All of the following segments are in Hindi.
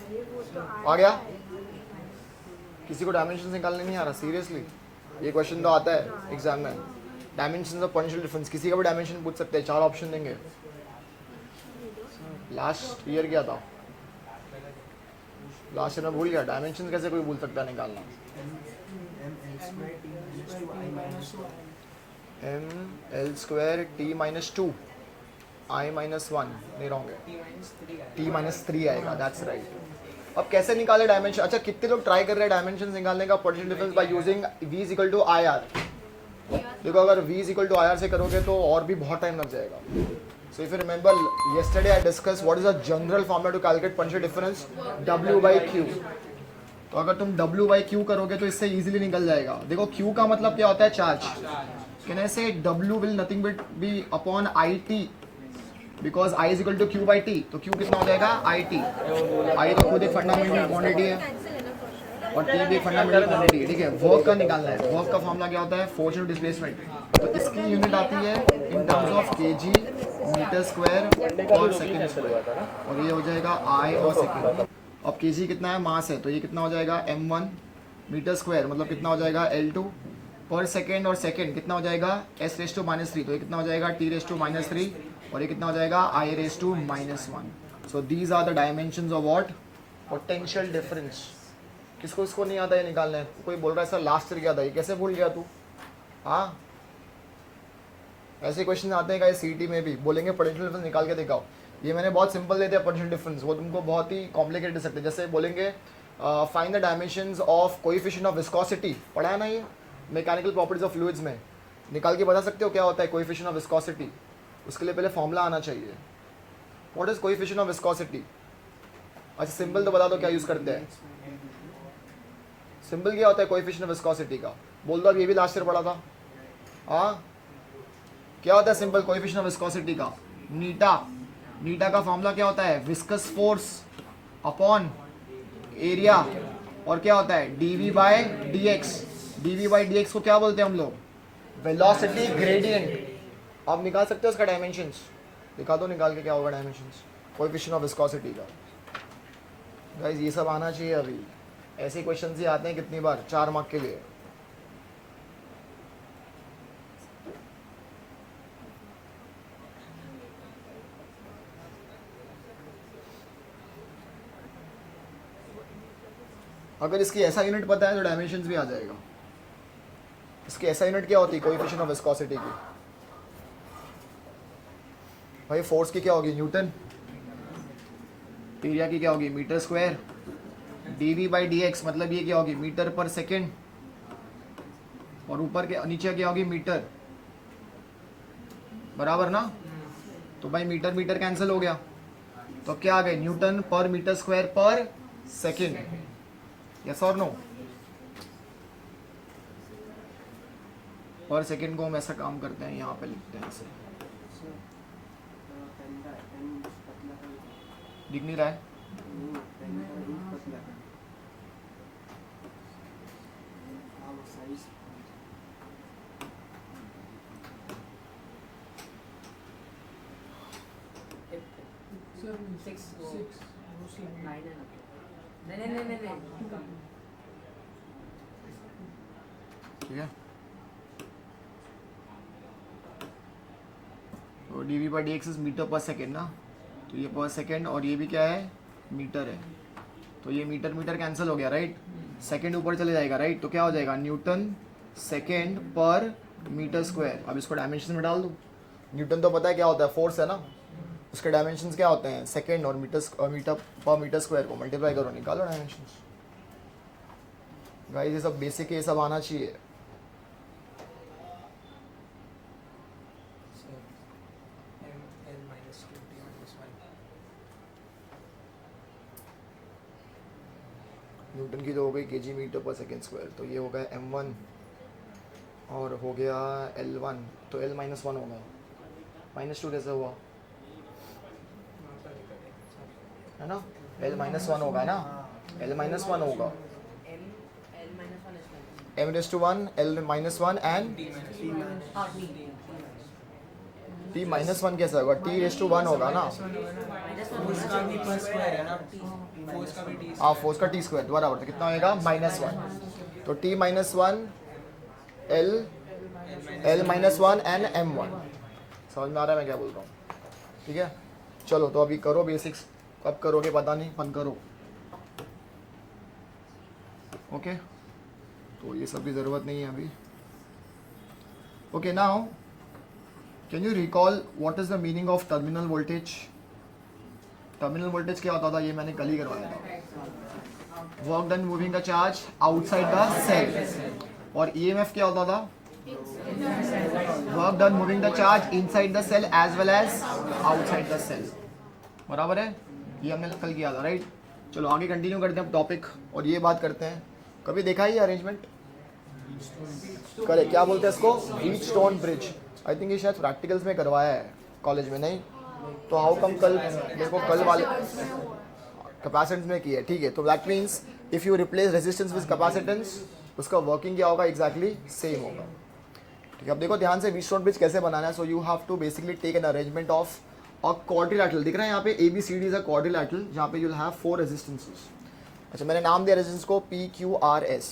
आ गया? किसी को डायमेंशन निकालने नहीं आ रहा सीरियसली? ये क्वेश्चन तो आता है एग्जाम में, डायमेंशन ऑफ पोटेंशियल डिफरेंस। किसी का भी डायमेंशन पूछ सकते हैं, 4 ऑप्शन देंगे। लास्ट ईयर क्या था? लास्ट ईयर में भूल गया। डायमेंशन कैसे कोई भूल सकता है निकालना? M L square T minus two I minus one, नहीं रॉन्ग है, टी माइनस थ्री आएगा, दैट्स राइट। अब कैसे निकाले डायमेंशन? अच्छा, कितने लोग ट्राई कर रहे हैं डायमेंशन निकालने का potential difference by using v is equal to I R? देखो, अगर v is equal to I R से करोगे तो और भी बहुत टाइम लग जाएगा। So if you remember yesterday I discussed what is the general formula to calculate potential difference, w by q। तो अगर तुम w by q करोगे तो इससे इजीली निकल जाएगा। देखो q का मतलब क्या होता है? चार्ज। कैन आई से w will nothing but be upon it because I is equal to q by t। तो q कितना हो जाएगा? it। I तो खुद एक फंडामेंटल क्वांटिटी है और t भी एक फंडामेंटल क्वांटिटी है, ठीक है। वर्क का निकालना है। वर्क का फॉर्मूला क्या होता है? Force into displacement. तो इसकी यूनिट आती है in terms of kg metre square और सेकंड स्क्वायर, और ये हो जाएगा I और सेकंड। अब kg कितना है? मास है, तो ये कितना हो जाएगा? m1 मीटर स्क्वायर मतलब कितना हो जाएगा? L2 पर सेकेंड, और सेकेंड कितना हो जाएगा? s raise to minus three, तो ये कितना हो जाएगा? t raise to minus three, और ये कितना हो जाएगा? I raise to minus one. So these are the dimensions of what? Potential difference. किसको इसको नहीं आता है निकालने? कोई बोल रहा है सर लास्ट ईयर क्या था, ये कैसे भूल गया तू? हाँ, ऐसे क्वेश्चन आते हैं गाइस सीईटी में भी, बोलेंगे पोटेंशियल डिफरेंस निकाल के दिखाओ। ये मैंने बहुत सिंपल देते हैं पोटेंशियल डिफरेंस, वो तुमको बहुत ही कॉम्प्लिकेटेड दे सकते हैं। जैसे बोलेंगे find the dimensions of coefficient of viscosity, पढ़ा है ना ये मैकेनिकल प्रॉपर्टीज ऑफ फ्लूइड्स में? निकाल के बता सकते हो क्या होता है कोएफिशिएंट ऑफ विस्कोसिटी? उसके लिए पहले फॉर्मूला आना चाहिए। What is coefficient of viscosity? अच्छा, सिंबल तो बता दो क्या यूज करते हैं? सिंबल क्या होता है कोएफिशिएंट ऑफ विस्कोसिटी का? बोल दो, अब ये भी लास्ट ईयर पढ़ा था। हाँ, क्या होता है सिंपल कोएफिशिएंट ऑफ विस्कोसिटी का? नीटा। नीटा का फॉर्मूला क्या होता है? विस्कस फोर्स अपॉन एरिया, और क्या होता है? Dv by dx. Dv by dx को क्या बोलते हैं हम लोग? Velocity gradient. आप निकाल सकते हो उसका डायमेंशंस? दिखा दो निकाल के क्या होगा डायमेंशंस कोएफिशिएंट ऑफ विस्कोसिटी का। गाइस ये सब आना चाहिए अभी, ऐसे क्वेश्चन ही आते हैं कितनी बार 4 मार्क के लिए। अगर इसकी ऐसा यूनिट पता है तो डायमेंशंस भी आ जाएगा। इसकी ऐसा यूनिट क्या होती है कोएफिशिएंट ऑफ विस्कोसिटी की? भाई फोर्स की क्या होगी? न्यूटन। एरिया की क्या होगी? Metre square. Dv by d x मतलब ये क्या होगी? मीटर पर सेकेंड, और ऊपर के नीचे क्या होगी? मीटर, बराबर ना? तो भाई मीटर मीटर कैंसिल हो गया, तो क्या आ गए? न्यूटन पर मीटर स्क्वायर पर सेकेंड। यस और नो? पर सेकेंड को हम ऐसा काम करते हैं, यहाँ पे लिखते हैं ऐसे। दिख नहीं रहा है? ठीक है, तो dv by d x is metre पर सेकेंड ना, तो ये पर सेकेंड और ये भी क्या है? मीटर है। तो ये मीटर मीटर कैंसिल हो गया, राइट? सेकेंड ऊपर चले जाएगा, राइट? तो क्या हो जाएगा? न्यूटन सेकेंड पर मीटर स्क्वायर। अब इसको डायमेंशन में डाल दूँ। न्यूटन तो पता है क्या होता है? फोर्स है ना, उसके डायमेंशंस क्या होते हैं? सेकेंड और मीटर पर मीटर स्क्वायर को मल्टीप्लाई करो, निकालो डायमेंशंस। गाइस ये सब बेसिक है, ये सब आना चाहिए। न्यूटन की तो हो गई केजी मीटर पर सेकेंड स्क्वायर, तो ये हो गया m1 और हो गया l1, तो l माइनस वन होगा। माइनस टू कैसे हुआ? है ना, l माइनस वन होगा ना, l माइनस वन होगा। m raise to one, l minus one and t t minus one कैसे होगा? t रेस टू 1 होगा ना। हाँ फोर्स का t स्क्वायर बराबर, तो कितना होएगा? Minus one. तो t minus one l minus one and m1। समझ में आ रहा है मैं क्या बोल रहा हूँ? ठीक है, चलो तो अभी करो बेसिक्स, कब करोगे पता नहीं, फन करो। ओके तो ये सब भी ज़रूरत नहीं है अभी। Okay now can you recall what is the meaning of terminal voltage? Terminal voltage क्या होता था? ये मैंने कल ही करवाया था। Work done moving the charge outside the cell. और ईएमएफ क्या होता था? Work done moving the charge inside the cell as well as outside the cell. बराबर है, ये हमने कल किया था राइट। चलो आगे कंटिन्यू करते हैं टॉपिक और ये बात करते हैं। कभी देखा है ये अरेंजमेंट? करे क्या बोलते हैं इसको? Wheatstone bridge. आई थिंक ये शायद प्रैक्टिकल्स में करवाया है कॉलेज में, नहीं तो हाउ कम कल मेरे को कल वाले कैपेसिटेंस में किया है। ठीक है, तो that means if you replace resistance with capacitance, उसका वर्किंग क्या होगा? एग्जैक्टली सेम होगा। ठीक है, अब देखो ध्यान से व्हीटस्टोन ब्रिज कैसे बनाना है। So you have to basically take an arrangement of a quadrilateral. दिख रहा है यहाँ पे ABCD इज अ क्वाड्रिलैटरल जहाँ पे यू विल हैव 4 रेजिस्टेंसेस। अच्छा मैंने नाम दिया रेजिस्टेंस को PQRS।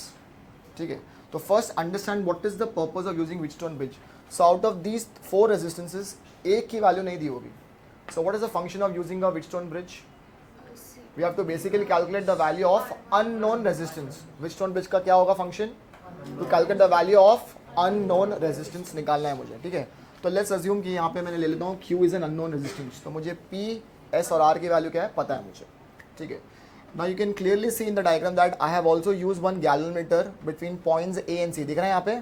ठीक है, तो first understand what is the purpose of using Wheatstone bridge. So out of these 4 resistances एक की वैल्यू नहीं दी होगी। So what is the function of using a Wheatstone bridge? We have to basically calculate the value of unknown resistance. Wheatstone bridge का क्या होगा function? To calculate the value of unknown resistance निकालना है मुझे। ठीक है, तो लेट्स अज्यूम कि यहाँ पे मैंने ले लेता हूँ Q is an unknown resistance. तो मुझे P, S और R की वैल्यू क्या है पता है मुझे। ठीक है, now you can clearly see in the diagram that I have also used one galvanometer between points A and C। दिख रहा है यहाँ पे?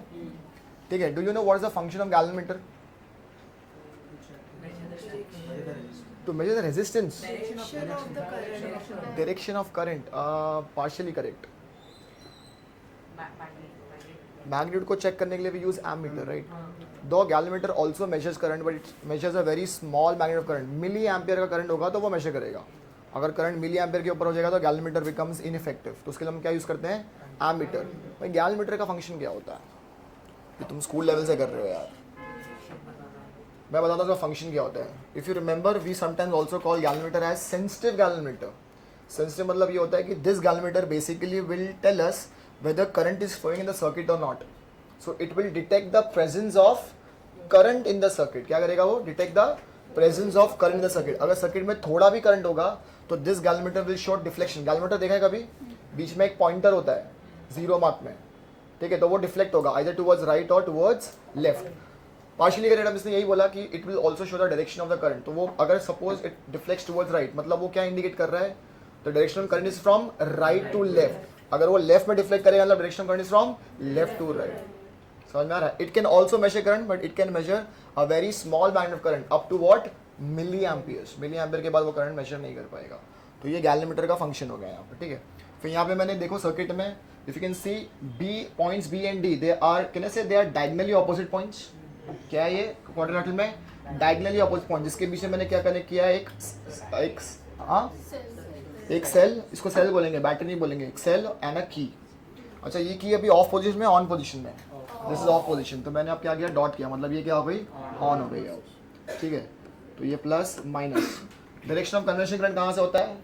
ठीक है, do you know what is the function of galvanometer? To measure the resistance, direction of current. Partially correct. Magnitude को चेक करने के लिए वी यूज एमीटर राइट। दो galvanometer also measures current but it measures a very small magnitude of current. Milli ampere का करंट होगा तो वो मेजर करेगा। अगर करंट मिली एम्पियर के ऊपर हो जाएगा तो गैलोमीटर बिकम्स इनइफेक्टिव। तो उसके लिए हम क्या यूज़ करते हैं? एमीटर। भाई गैलोमीटर का फंक्शन क्या होता है? ये तुम स्कूल लेवल से कर रहे हो यार, मैं बताता हूँ उसका फंक्शन क्या होता है। If you remember we sometimes also call galvanometer as sensitive galvanometer. Sensitive मतलब ये होता है कि this galvanometer basically will tell us whether current is flowing in the circuit or not. So it will detect the presence of current in the circuit. क्या करेगा वो? Detect the presence of current in the circuit. अगर सर्किट में थोड़ा भी करंट होगा तो this gallmeter will show deflection. Galvanometer देखा है कभी? बीच में एक पॉइंटर होता है 0 मार्क में, ठीक है, तो वो डिफ्लेक्ट होगा either towards right or towards left. Partially correct हम इसने यही बोला कि it will also show the direction of the current. तो वो अगर suppose it deflects towards right मतलब वो क्या इंडिकेट कर रहा है? The direction of current is from right to left. अगर वो लेफ्ट में डिफ्लेक्ट करेगा मतलब direction current is from left to right. समझ में आ रहा है? It can also measure current but it can measure a very small magnitude of current up to what? Milli amperes. Milli ampere के बाद वो करंट मेजर नहीं कर पाएगा। तो ये गैलोमीटर का फंक्शन हो गया यहाँ पे। ठीक है, फिर यहाँ पे मैंने देखो सर्किट में if you can see B points B and D they are can I say they are diagonally opposite points. क्या है ये क्वाड्रिलैटरल में? डायगोनली ऑपोजिट पॉइंट जिसके बीच में मैंने क्या कनेक्ट किया है? एक सेल, इसको सेल बोलेंगे, बैटरी नहीं बोलेंगे, एक सेल एंड अ की। अच्छा ये की अभी ऑफ पोजीशन में, ऑन पोजीशन में, दिस इज ऑफ पोजीशन। तो मैंने अब क्या किया? डॉट किया, मतलब ये क्या हो गई? ऑन हो गई अब। ठीक है, तो ये plus minus. Direction of convention current कहाँ से होता है?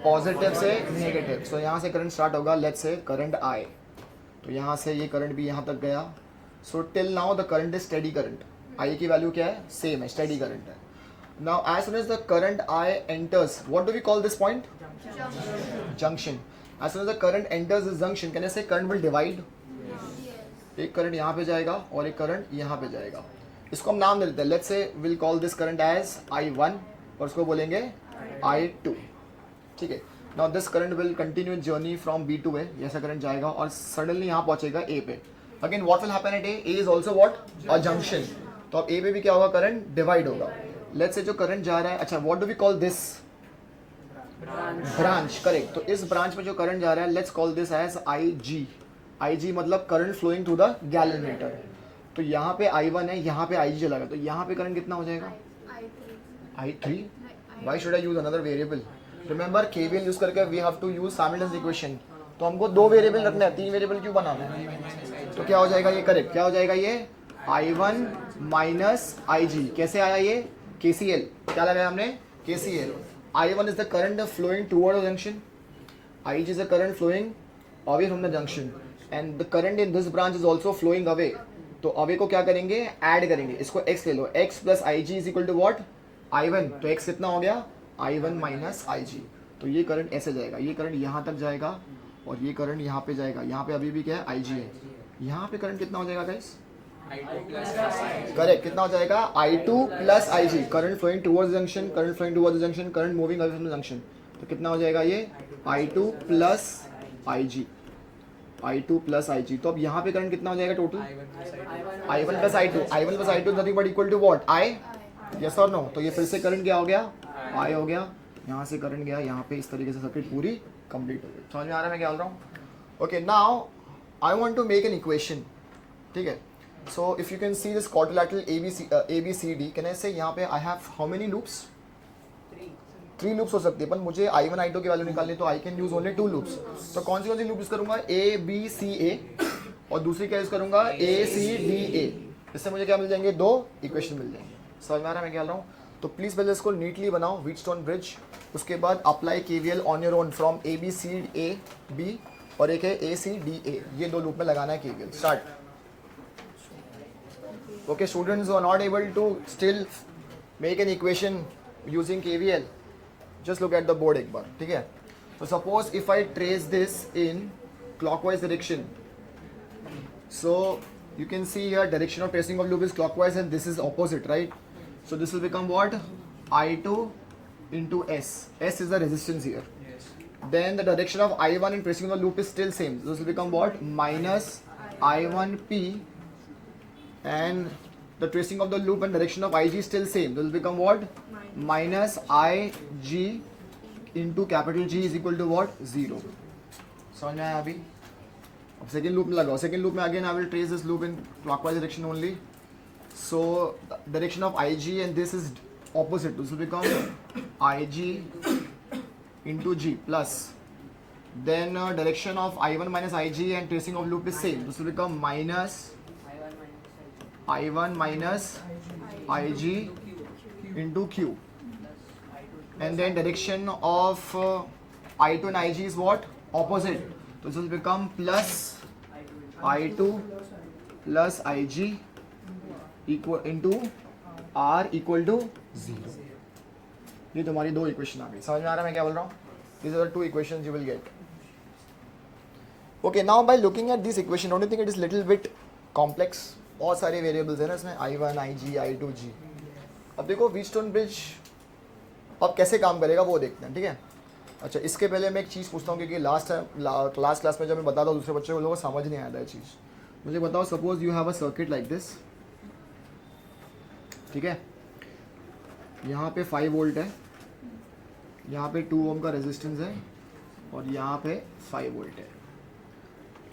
पॉजिटिव से नेगेटिव। सो यहाँ से करंट स्टार्ट होगा, लेट्स से करंट I, तो यहाँ से ये करंट भी यहाँ तक गया। So till now the current is steady current. I की वैल्यू क्या है? सेम है, स्टेडी करंट है। Now as soon as the current I enters, what do we call this point? Junction. As soon as the current enters this junction, can I say current will divide? एक करंट यहाँ पे जाएगा और एक करंट यहाँ पे जाएगा। इसको हम नाम दे देते हैं, let's say we'll call this current as I1 और उसको बोलेंगे I2। ठीक है, now this current will continue journey from B to A। ऐसा करंट जाएगा और सडनली यहाँ पहुँचेगा A पे। Again what will happen at A? A is also what? A junction। तो अब A पे भी क्या होगा? करंट डिवाइड होगा। लेट्स से जो करंट जा रहा है, अच्छा what do we call this? Branch. Correct, तो इस ब्रांच में जो करंट जा रहा है let's call this as IG। IG मतलब current flowing through the galvanometer. तो यहाँ पे I1 है, यहाँ पे IG चला गया, तो यहाँ पे करंट कितना हो जाएगा? I3। Why should I use another variable? Remember KVL use करके we have to use simultaneous equation. तो हमको 2 वेरिएबल रखना है, 3 वेरिएबल क्यों बनाना है? तो क्या हो जाएगा ये? करेक्ट, क्या हो जाएगा ये? I1 minus IG। कैसे आया ये? KCL। क्या लगाया हमने? KCL। I1 is the current flowing toward the junction, IG is the current flowing away from the junction, and the current in this branch is also flowing away। तो away को क्या करेंगे? ऐड करेंगे। इसको x ले लो, x plus IG is equal to what? I1। तो x कितना हो गया? I1 minus IG। तो ये करंट ऐसे जाएगा, ये करंट यहाँ तक जाएगा और ये करंट यहाँ पे जाएगा। यहाँ पे अभी भी क्या है? IG है। यहाँ पे करंट कितना हो जाएगा गाइस? करेक्ट। कितना हो जाएगा? I2 plus IG। Current flowing towards junction, current flowing towards junction, current moving away from the junction. तो कितना हो जाएगा ये? I2 plus IG। I2 plus IG। तो अब यहाँ पे करंट कितना हो जाएगा total? I1 plus I2। I1 plus I2 nothing but equal to what? I। Yes और नो? तो ये फिर से करंट क्या हो गया? I हो गया। यहाँ से करंट गया यहाँ पे। इस तरीके से सर्किट पूरी कंप्लीट हो गई। समझ में आ रहा है मैं क्या बोल रहा हूँ? Okay, now I want to make an equation. ठीक है, so if you can see this quadrilateral ABCD, can I say यहाँ पे I have how many loops? 3 loops हो सकती है, पर मुझे I1 I2 की वैल्यू निकालनी, तो I can use only 2 loops। तो कौन सी लूप यूज करूंगा? ABCA, और दूसरी क्या यूज करूंगा? ACDA। इससे मुझे क्या मिल जाएंगे? 2 इक्वेशन मिल जाएंगे। समझ में आ रहा है मैं क्या बोल रहा हूँ? तो प्लीज पहले इसको नीटली बनाओ, व्हीटस्टोन ब्रिज। उसके बाद apply KVL on your own from ABCAB, और एक है ACDA। ये 2 लूप में लगाना है KVL। Start. Okay, students who are not able to still make an equation using KVL, just look at the board एक बार, ठीक है? So suppose if I trace this in clockwise direction, so you can see here direction of tracing of loop is clockwise and this is opposite, right? So this will become what? I2 into S. S is the resistance here. Then the direction of I1 in tracing of the loop is still same. This will become what? Minus I1P, and the tracing of the loop and direction of IG is still same. This will become what? Minus IG into capital G is equal to what? 0. समझ में आया अभी? अब सेकेंड लूप में लगाओ। सेकेंड लूप में again I will trace this loop in clockwise direction only. So direction of IG and this is opposite. This will become IG into G plus. Then direction of I1 minus IG and tracing of loop is same. This will become minus I1 minus IG into Q, and then direction of I2 and IG is what? Opposite. So this will become plus I2 plus IG equal into R equal to 0. ये तुम्हारी 2 इक्वेशन आ गई। समझ में आ रहा है मैं क्या बोल रहा हूँ? These are the 2 equations you will get. Okay, now by looking at this equation, don't you think it is little bit complex? बहुत सारे वेरिएबल्स है ना इसमें, I1, IG, I2, G। अब देखो व्हीटस्टोन ब्रिज अब कैसे काम करेगा वो देखते हैं, ठीक है? अच्छा, इसके पहले मैं एक चीज़ पूछता हूँ, क्योंकि लास्ट टाइम क्लास में जब मैं बताता हूँ दूसरे बच्चों को, लोगों को समझ नहीं आया था ये चीज़। मुझे बताओ, suppose you have a circuit like this, ठीक है? यहाँ पे 5 वोल्ट है, यहाँ पे 2 ओम का रेजिस्टेंस है, और यहाँ पे 5 वोल्ट है।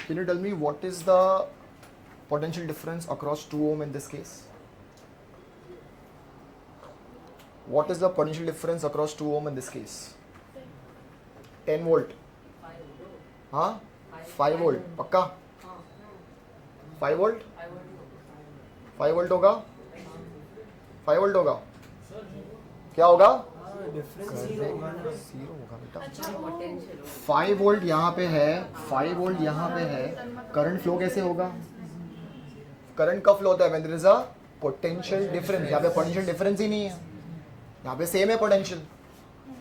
Can you tell me what is the potential difference across 2 ohm in this case? What is the potential difference across 2 ohm in this case? 10 volt. हाँ, 5 volt पक्का? 5 volt? 5 volt होगा? 5 volt होगा? क्या होगा? जीरो होगा बेटा। 5 वोल्ट यहाँ पे है, 5 वोल्ट यहाँ पे है, करंट फ्लो कैसे होगा? करंट का फ्लो होता है when there is a potential difference। यहाँ पे पोटेंशियल डिफरेंस ही नहीं है, यहाँ पे सेम है पोटेंशियल।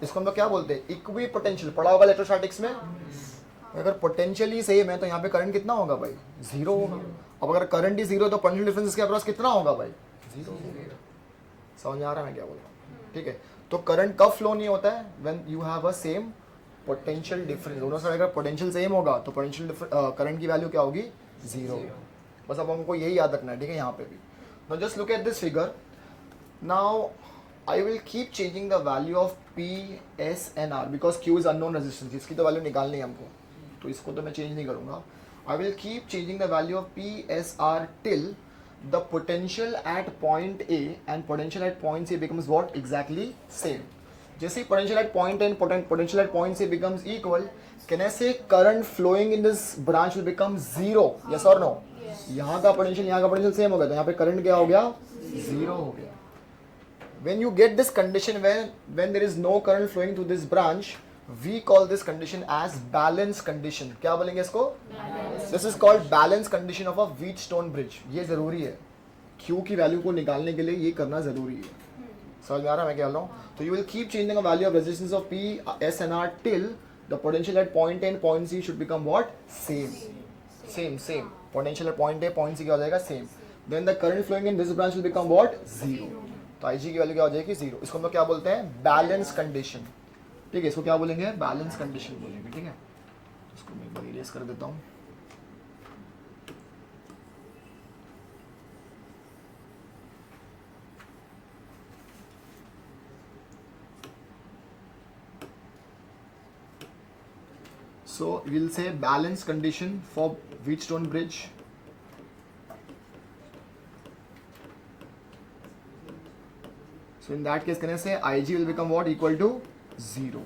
इसको हम लोग क्या बोलते हैं? Equi potential. पढ़ा होगा इलेक्ट्रोस्टैटिक्स में। अगर पोटेंशियल ही सेम है तो यहाँ पे करंट कितना होगा भाई? 0 होगा। अब अगर करंट ही 0 तो पोटेंशियल डिफरेंस इसके अक्रॉस कितना होगा भाई? 0 होगा। समझ आ रहा है मैं क्या बोल रहा हूँ? ठीक है, तो करंट कब फ्लो नहीं होता है? When you have a same potential difference. दोनों साइड अगर पोटेंशियल सेम होगा तो पोटेंशियल करंट की वैल्यू क्या होगी? 0। बस अब हमको यही याद रखना है, ठीक है? यहाँ पे भी। Now just look at this figure. Now I will keep changing the value of P, S and R because Q is unknown resistance. इसकी तो वैल्यू निकालनी है हमको, तो इसको तो मैं चेंज नहीं करूँगा। I will keep changing the value of P, S, R till the potential at point A and potential at point C becomes what? Exactly same. जैसे potential at point A and potential at point C becomes equal, can I say current flowing in this branch will become 0? Yes or no? Yes. यहाँ का पोटेंशियल यहाँ का पोटेंशियल सेम हो गया, तो यहाँ पे करंट क्या हो गया, जीरो हो गया. When you get this condition when there is no current flowing through this branch, we call this condition as balance condition. क्या बोलेंगे इसको? This is called balance condition of a Wheatstone bridge. ये जरूरी है, Q की वैल्यू को निकालने के लिए ये करना जरूरी है. समझ में आ रहा है मैं क्या बोल रहा हूँ? तो you will keep changing the value of resistance of P, S and R till the potential at point A and point C should become what? Same. Potential at point A, point C क्या हो जाएगा? Same. Then the current flowing in this branch will become what? Zero. तो IG की वैल्यू क्या हो जाएगी? जीरो. इसको हम लोग क्या बोलते हैं? Balance condition. ठीक है, इसको क्या बोलेंगे? बैलेंस कंडीशन बोलेंगे. ठीक है, इसको मैं एक बार इरेज कर देता हूँ. So we'll say balance condition for Wheatstone bridge. So in that case कहने से IG will become what? Equal to zero.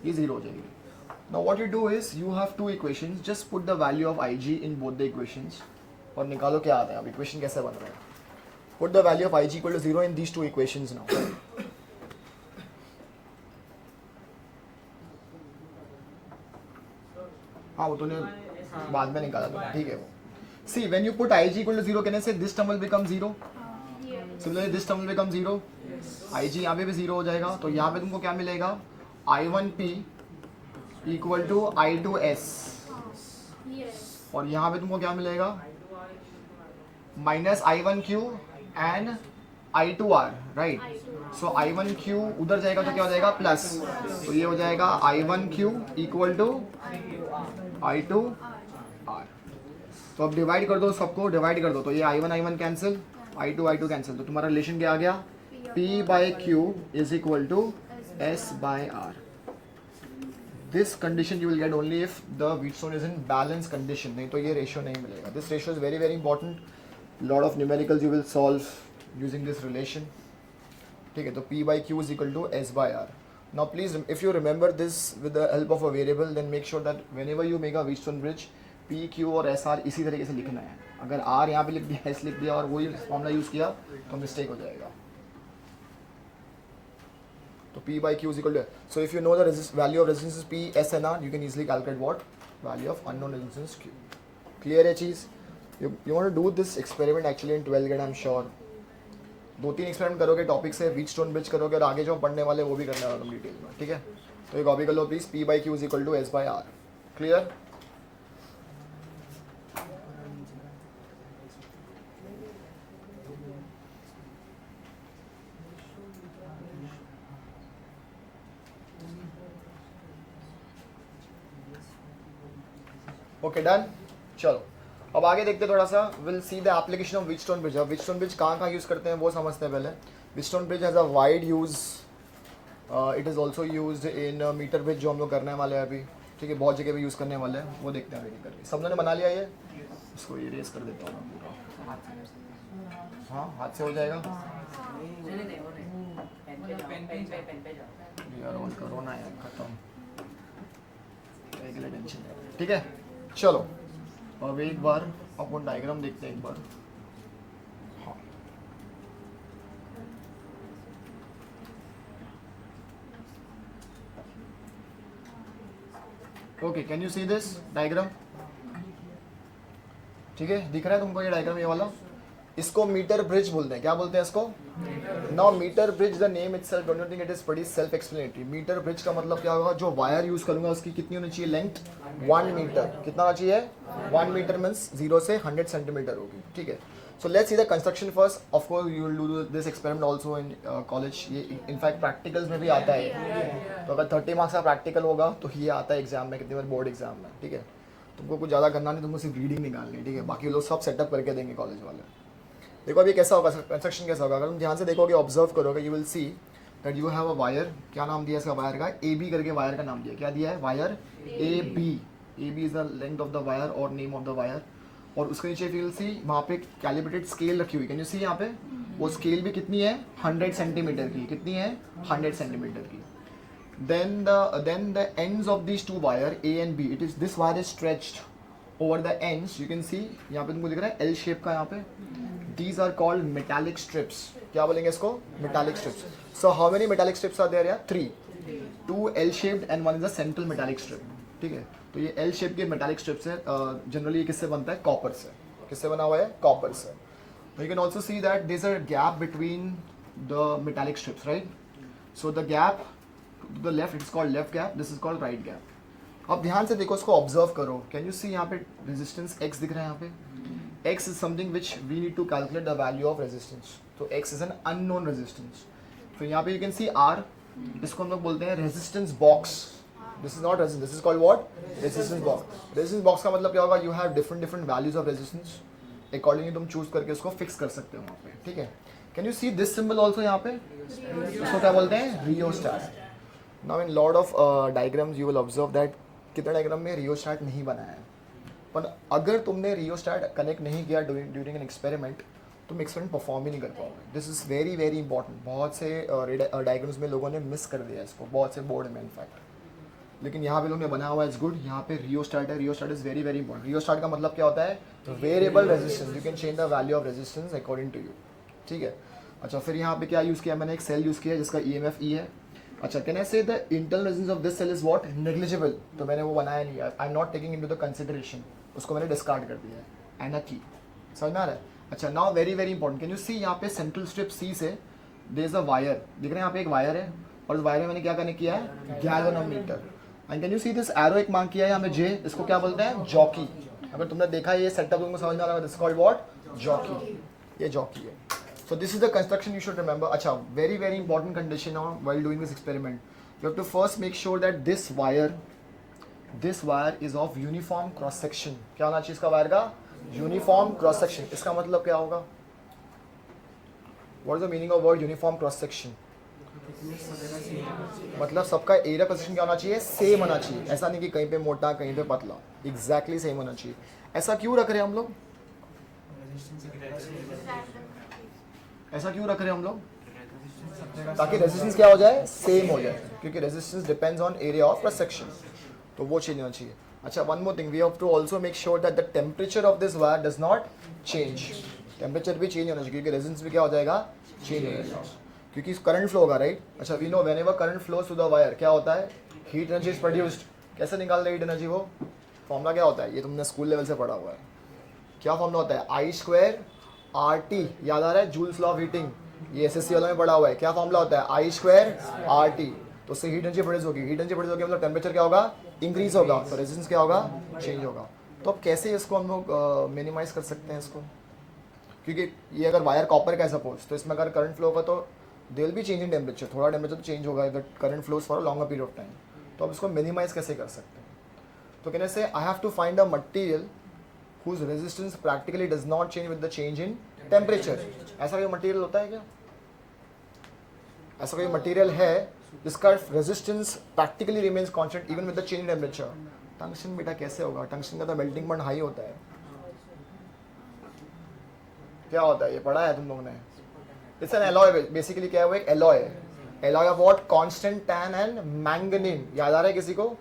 ये zero हो जाएगी. Now what you do is you have two equations. Just put the value of IG in both the equations और निकालो क्या आता है. अब equation कैसे बन रहा है? Put the value of IG equal to zero in these two equations now. हाँ वो तूने बाद में निकाला था, ठीक है वो. See when you put IG equal to zero कहने से this term will become zero. Similarly this term will become zero. IG यहाँ पे भी जीरो हो जाएगा, तो यहाँ पे तुमको क्या मिलेगा? I1P इक्वल टू I2S और यहाँ पे तुमको क्या मिलेगा? Minus I1Q and I2R, right. So I1Q उधर जाएगा तो क्या हो जाएगा? प्लस. तो ये हो जाएगा I1Q इक्वल टू I2R. तो अब डिवाइड कर दो, सबको डिवाइड कर दो, तो ये I1 कैंसिल, I2 कैंसिल, तो तुम्हारा रिलेशन क्या आ गया? P by Q is equal to S by R. This condition you will get only if the Wheatstone is in balance condition. नहीं तो ये ratio नहीं मिलेगा. This ratio is very important. Lot of numericals you will solve using this relation. ठीक है, तो P by Q is equal to S by R. Now please, if you remember this with the help of a variable, then make sure that whenever you make a Wheatstone bridge, P, Q और S R इसी तरीके से लिखना है. अगर R यहाँ पे लिख दिया, S लिख दिया और वही फॉर्मूला यूज़ किया तो मिस्टेक हो जाएगा. So P by Q is equal to, so if you know the value of resistance P, S and R, you can easily calculate what? Value of unknown resistance Q. Clear है चीज़? You want to do this experiment actually in 12th grade, I'm sure. 2-3 experiment करोगे टॉपिक से, Wheatstone bridge करोगे और आगे जो पढ़ने वाले वो भी करने वाला तुम डिटेल में, ठीक है. तो ये कॉपी कर लो please. P by Q is equal to S by R. Clear? Okay done. चलो अब आगे देखते थोड़ा सा. Will see the application of Wheatstone bridge. अब Wheatstone bridge कहाँ यूज़ करते हैं वो समझते हैं पहले. Wheatstone bridge has a wide use. It is also use in metre bridge जो हम लोग करने वाले हैं अभी, ठीक है. बहुत जगह पे यूज़ करने वाले हैं, वो देखते हैं अभी करके. सब लोगों ने बना लिया ये. इसको इरेज कर देता हूँ पूरा. हाँ हाथ से हो जाएगा यार. ऑन करो ना यार, खत्म. एक टेंशन है, ठीक है. चलो अब एक बार अपन डायग्राम देखते हैं एक बार. हाँ okay, can you see this diagram? ठीक है, दिख रहा है तुमको ये डायग्राम, ये वाला? इसको मीटर ब्रिज बोलते हैं. क्या बोलते हैं इसको? Now metre bridge, the name itself, don't you think it is pretty self explanatory. Metre bridge का मतलब क्या होगा? जो वायर यूज करूंगा उसकी कितनी होनी चाहिए लेंथ? 1 मीटर. कितना होना चाहिए? 1 मीटर मीन्स 0 से 100 सेंटीमीटर होगी, ठीक है. So let's see the construction first. Of course you will do this experiment also in college. ये इनफैक्ट प्रैक्टिकल्स में भी आता है. तो अगर 30 मार्क्स का प्रैक्टिकल होगा तो ये आता है एग्जाम में, कितनी बार बोर्ड एग्जाम में, ठीक है. तुमको कुछ ज़्यादा करना नहीं, तुमको सिर्फ रीडिंग निकालनी है, ठीक है. बाकी लोग सब सेटअप करके देंगे कॉलेज वाले. देखो अभी कैसा होगा कंस्ट्रक्शन, कैसा होगा. अगर तुम ध्यान से देखोगे, ऑब्जर्व करोगे, you will see that you have a wire. क्या नाम दिया इसका वायर का? ए बी करके वायर का नाम दिया. क्या दिया है? Wire A B. A B is the length of the wire और नेम ऑफ द वायर. और उसके नीचे यू विल सी वहाँ पे कैलिब्रेटेड स्केल रखी हुई. कैन यू सी यहाँ पे? वो स्केल भी कितनी है? 100 सेंटीमीटर की. कितनी है? 100 सेंटीमीटर की. then the ends of these two wire A and B, it is, this wire is stretched over the ends you can सी, यहाँ पे तुमको दिख रहा है एल शेप का यहाँ पे, these are called metallic strips. क्या बोलेंगे इसको? Metallic strips. So how many metallic strips are there? 3. 2 L shaped and 1 is a central metallic strip. ठीक है, तो ये एल शेप के मेटालिक स्ट्रिप्स है. जनरली ये किससे बनता है? कॉपर से. किससे बना हुआ है? कॉपर से. You can also see that there is a gap between the metallic strips, right? So the gap to the left it's called left gap, this is called right gap. अब ध्यान से देखो, इसको ऑब्जर्व करो. कैन यू सी यहाँ पे रेजिस्टेंस x दिख रहा है यहाँ पे? x is something which we need to calculate the value of resistance. तो x is an unknown resistance. फिर यहाँ पे यू कैन सी r, इसको हम लोग बोलते हैं resistance box. This is not resistance, this is called what? Resistance box. Resistance box का मतलब क्या होगा? You have different different values of resistance, accordingly तुम चूज करके उसको फिक्स कर सकते हो वहाँ पे. ठीक है, can you see this symbol also यहाँ पे? इसको क्या बोलते हैं? Rheostat. Now in lot of diagrams you will observe that कितना डायग्राम में रियोस्टैट नहीं बनाया है. पर अगर तुमने रियोस्टैट कनेक्ट नहीं किया ड्यूरिंग एन एक्सपेरिमेंट, तुम एक्सपेरिमेंट परफॉर्म ही नहीं कर पाओगे. This is very very important. बहुत से डायग्राम्स में लोगों ने मिस कर दिया इसको, बहुत से बोर्ड में इनफैक्ट. लेकिन यहाँ पे लोगों ने बना हुआ है, इट्स गुड. यहाँ पे रियोस्टैट है. Rheostat is very very important. Rheostat का मतलब क्या होता है? Variable resistance. You can change the value of resistance according to you. ठीक है, अच्छा फिर यहाँ पे क्या यूज़ किया मैंने? एक सेल यूज़ किया जिसका EMF E है. अच्छा, can I say the internal resistance of this cell is what? Negligible. तो मैंने वो बनाया नहीं है. I am not taking into the consideration. उसको मैंने डिस्कार्ड कर दिया है. एंड अ की. समझ में आ रहा है? अच्छा, now very very important. Can you see यहाँ पे सेंट्रल स्ट्रिप C से देयर इज अ वायर. दिख रहे हैं यहाँ पे एक वायर है, और उस वायर में मैंने क्या कनेक्ट किया है? Galvanometer. And can you see this arrow एक मार्क किया है यहाँ पे J. इसको क्या बोलते हैं? जॉकी. अगर तुमने देखा ये सेटअप तुमको समझ में आ रहा है, दिस कॉल्ड व्हाट? जॉकी. ये जॉकी है. So this is the construction you should remember. अच्छा, very very important condition now while doing this experiment. You have to first make sure that this wire is of uniform cross section. क्या होना चाहिए इसका वायर का? Uniform cross section. इसका मतलब क्या होगा? What is the meaning of word uniform cross section? मतलब सबका एरिया क्रॉस सेक्शन क्या होना चाहिए? सेम होना चाहिए. ऐसा नहीं कि कहीं पे मोटा कहीं पे पतला. एग्जैक्टली सेम होना चाहिए. ऐसा क्यों रख रहे हैं हम लोग? ऐसा क्यों रख रहे हैं हम लोग? ताकि रेजिस्टेंस क्या हो जाए? सेम हो जाए. क्योंकि resistance depends on area of cross section. तो वो चेंज होना चाहिए. अच्छा, one more thing, we have to also make sure that the temperature of this wire does not change. Temperature भी चेंज होना चाहिए, क्योंकि रेजिस्टेंस भी क्या हो जाएगा? चेंज हो जाएगा. क्योंकि करंट फ्लो होगा, राइट? अच्छा, we know whenever current flows through the wire क्या होता है? Heat energy is produced. कैसे निकालते हैं हीट एनर्जी? वो फॉर्मूला क्या होता है? ये तुमने स्कूल लेवल से पढ़ा हुआ है. क्या फॉर्मूला होता है? I² RT. याद आ रहा है? Joules law of heating. ये SSC वालों में पढ़ा हुआ है. क्या फॉर्मूला होता है? I² RT. तो उससे हीट एनर्जी प्रोड्यूस होगी. हीट एनर्जी प्रोड्यूस होगी मतलब टेम्परेचर क्या होगा? इंक्रीज होगा. तो रेजिस्टेंस क्या होगा? चेंज होगा. तो अब कैसे इसको हम लोग मिनिमाइज कर सकते हैं इसको? क्योंकि ये अगर वायर कॉपर का है सपोज, तो इसमें अगर करंट फ्लो होगा तो they will be change in temperature. थोड़ा टेम्परेचर तो चेंज होगा if current flows for a longer period of time. तो अब इसको मिनिमाइज कैसे कर सकते हैं? तो कहने से I have to find a material whose resistance practically does not change with the change in temperature. ऐसा कोई मटेरियल होता है क्या? ऐसा कोई मटेरियल है जिसका resistance practically remains constant even with the change in temperature? Tungsten बेटा कैसे होगा? टंगस्टन का तो मेल्टिंग पॉइंट हाई होता है. क्या होता है? ये पढ़ा है तुम लोगों ने? It's an alloy. बेसिकली क्या है वो? एक एलॉय है. Alloy of what? Constant tan and manganin. याद आ रहा है किसी को?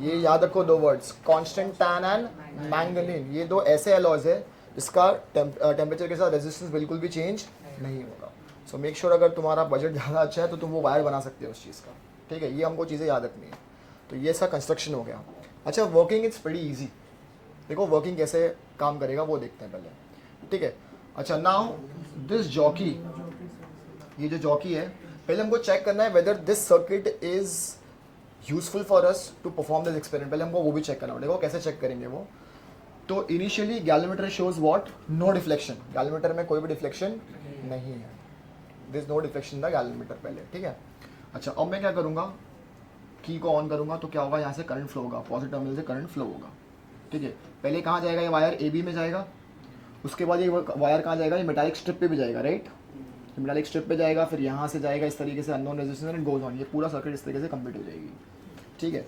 ये याद रखो दो words, constant tan and manganin. ये दो ऐसे एलॉयज है जिसका टेम्परेचर के साथ रेजिस्टेंस बिल्कुल भी चेंज नहीं होगा. सो मेक श्योर अगर तुम्हारा बजट ज़्यादा अच्छा है तो तुम वो वायर बना सकते हो उस चीज़ का. ठीक है, ये हमको चीज़ें याद रखनी है. तो ये सा कंस्ट्रक्शन हो गया. अच्छा, वर्किंग इट्स प्रीटी ईजी. देखो वर्किंग कैसे काम करेगा वो देखते हैं पहले. ठीक है, अच्छा नाउ दिस जॉकी, ये जो जॉकी है, पहले हमको चेक करना है whether this circuit is useful for us to perform this experiment. पहले हमको वो भी चेक करना पड़ेगा. कैसे चेक करेंगे वो? तो initially galvanometer shows what? No deflection. Galvanometer में कोई भी डिफ्लेक्शन नहीं है. This no deflection the galvanometer पहले. ठीक है, अच्छा अब मैं क्या करूँगा? की को ऑन करूँगा तो क्या होगा? यहाँ से करंट फ्लो होगा, पॉजिटिव टर्मिनल से करंट फ्लो होगा. ठीक है, पहले कहाँ जाएगा? ये वायर AB में जाएगा. उसके बाद ये वायर कहाँ जाएगा? ये मेटालिक स्ट्रिप पे भी जाएगा, राइट? मेटालिक स्ट्रिप पे जाएगा, फिर यहाँ से जाएगा इस तरीके से unknown resistance and goes on. ये पूरा सर्किट इस तरीके से कंप्लीट हो जाएगी. ठीक है,